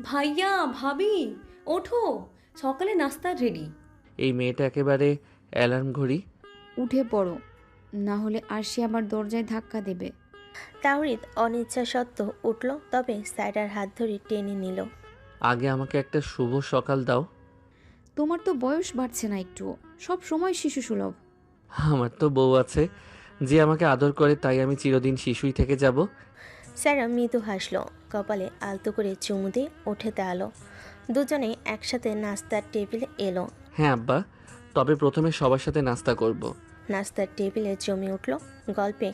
ভাইয়া, ভাবি, ওঠো, সকালে নাস্তা রেডি। এই মেয়েটা একেবারে অ্যালার্ম ঘড়ি। উঠে পড়ো, না হলে আরশি আবার দরজায় ধাক্কা দেবে। তাহরিদ অনিচ্ছা সত্ত্বেও উঠল, তবে সাইরার হাত ধরে টেনে নিল। আগে আমাকে একটা শুভ সকাল দাও। তোমার তো বয়স বাড়ছে না একটু, সব সময় শিশু সুলভ। আমার তো বউ আছে, যে আমাকে আদর করে তাই আমি চিরদিন শিশুই থেকে যাব। সায়রা মৃদু হাসলো, কপালে আলতো করে চুমু দিয়ে উঠে দাঁড়ালো। দুজনে একসাথে নাস্তার টেবিলে এলো। হ্যাঁ আব্বা, তবে প্রথমে সবার সাথে নাস্তা করব। নাস্তার টেবিলে জমে উঠল গল্পে।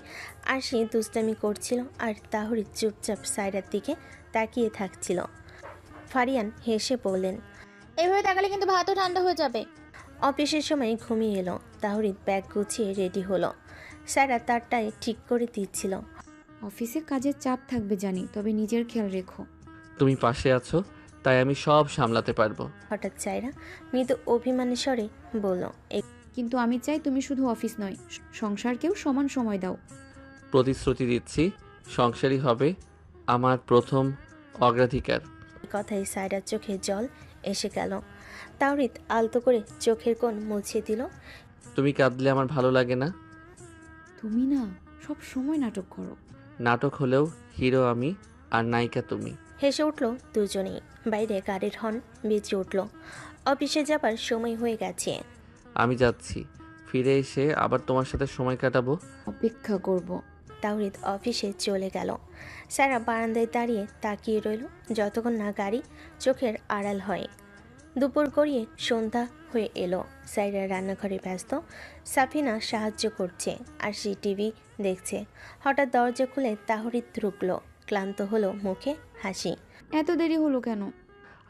আরশি দুষ্টামি করছিল আর তাহরিদ চুপচাপ সায়রার দিকে তাকিয়ে থাকছিল। ফারিয়ান হেসে বললেন, এইভাবে তাকালে কিন্তু ভাতও ঠান্ডা হয়ে যাবে। অফিসের সময় ঘুমিয়ে এলো। তাহরিদ ব্যাগ গুছিয়ে রেডি হলো। সায়রা তারটায় ঠিক করে দিচ্ছিল। অফিসে কাজের চাপ থাকবে জানি, তবে নিজের খেয়াল রেখো। তুমি পাশে আছো তাই আমি সব সামলাতে পারবো। হঠাৎ সায়রা মৃদু অভিমানের স্বরে বলল, কিন্তু আমি চাই তুমি শুধু অফিস নয়, সংসারকেও সমান সময় দাও। প্রতিশ্রুতি দিচ্ছি, সংসারই হবে আমার প্রথম অগ্রাধিকার। কথায় সায়রার চোখে জল এসে গেল। তাওরিত আলতো করে চোখের কোণ মুছিয়ে দিল। তুমি কাঁদলে আমার ভালো লাগে না। তুমি না সব সময় নাটক করো। নাটক হলেও হিরো আমি আর নায়িকা তুমি। হেসে উঠল দুজনেই। বাইরে গাড়ির হর্ন বেজে উঠল। অফিসে যাবার সময় হয়ে গেছে। আমি যাচ্ছি, ফিরে এসে আবার তোমার সাথে সময় কাটাবো। অপেক্ষা করব। তাওরিত অফিসে চলে গেল। সারা বারান্দায় দাঁড়িয়ে তাকিয়ে রইল যতক্ষণ না গাড়ি চোখের আড়াল হয়। দুপুর গড়িয়ে সন্ধ্যা হয়ে এলো। সাইরা রান্নাঘরে ব্যস্ত, সাফিনা সাহায্য করছে আর সে টিভি দেখছে। হঠাৎ দরজা খুলে তাহরিদ ঢুকলো। ক্লান্ত হলো, মুখে হাসি। এত দেরি হলো কেন?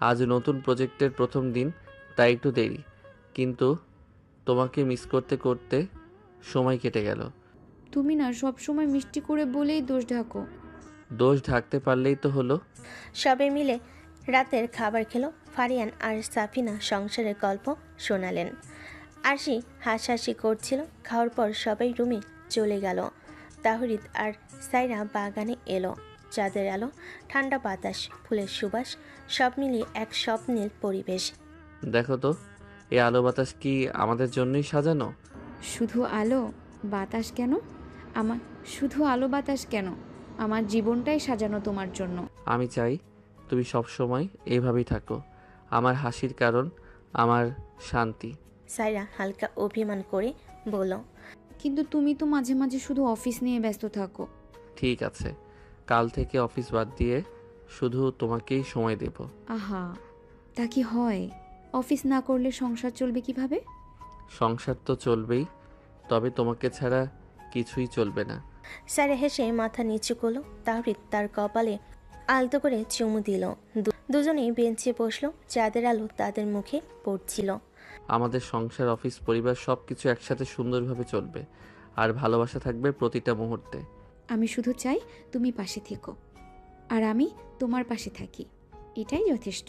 আজ নতুন প্রজেক্টের প্রথম দিন, তাই একটু দেরি, কিন্তু তোমাকে মিস করতে করতে সময় কেটে গেল। তুমি না সব সময় মিষ্টি করে বলেই দোষ ঢাকো। দোষ ঢাকতে পারলেই তো হলো। সবে মিলে রাতের খাবার খেলো। ফারিয়ান আর সাফিনা সংসারের গল্প শোনালেন। আরশি হাসাহাসি করছিল। খাওয়ার পর সবাই রুমে চলে গেল। তাহরিদ আর সাইরা বাগানে এলো। চাঁদের আলো, ঠান্ডা বাতাস, ফুলের সুবাস, সব মিলিয়ে এক স্বপ্নের পরিবেশ। দেখো তো, এই আলো বাতাস কি আমাদের জন্যই সাজানো? শুধু আলো বাতাস কেন? শুধু আলো বাতাস কেন? আমার জীবনটাই সাজানো তোমার জন্য। আমি চাই তুমি সব সময় এইভাবেই থাকো। আমার হাসির কারণ, আমার শান্তি। সাইরা হালকা অভিমান করে বলল, কিন্তু তুমি তো মাঝে মাঝে শুধু অফিস নিয়ে ব্যস্ত থাকো। ঠিক আছে, কাল থেকে অফিস বাদ দিয়ে শুধু তোমাকেই সময় দেব। আহা, তা কি হয়? অফিস না করলে সংসার চলবে কিভাবে? সংসার তো চলবেই, তবে তোমাকে ছাড়া কিছুই চলবে না। সাইরা হেসে মাথা নিচু করলো। তাহরিদ তার কপালে আলতো করে চুমু দিল। দুজনেই বেঞ্চে বসলো। চাঁদের আলো তাদের মুখে পড়ছিল। আমাদের সংসার, অফিস, পরিবার সবকিছু একসাথে সুন্দরভাবে চলবে, আর ভালোবাসা থাকবে প্রতিটা মুহূর্তে। আমি শুধু চাই তুমি পাশে থেকো আর আমি তোমার পাশে থাকি, এটাই যথেষ্ট।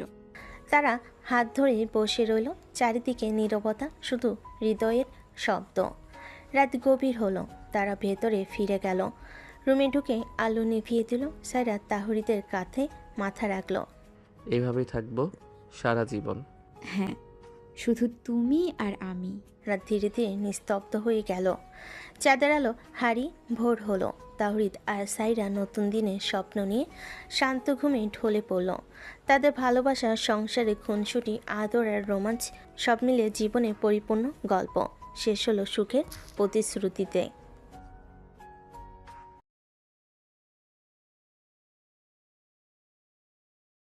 তারা হাত ধরে বসে রইল। চারিদিকে নীরবতা, শুধু হৃদয়ের শব্দ। রাত গভীর হলো। তারা ভেতরে ফিরে গেল। রুমে ঢুকে আলো নিভিয়ে দিল। সাইরা তাহরিদের কাঁধে মাথা রাখলো। এভাবেই থাকবো সারা জীবন। হ্যাঁ, শুধু তুমি আর আমি। রাত ধীরে ধীরে নিস্তব্ধ হয়ে গেল। চাঁদের আলো হারি ভোর হলো। তাহরিদ আর সাইরা নতুন দিনের স্বপ্ন নিয়ে শান্ত ঘুমে ঢলে পড়ল। তাদের ভালোবাসা, সংসারে খুনসুটি, আদর আর রোমাঞ্চ সব মিলে জীবনে পরিপূর্ণ গল্প শেষ হলো সুখের প্রতিশ্রুতিতে।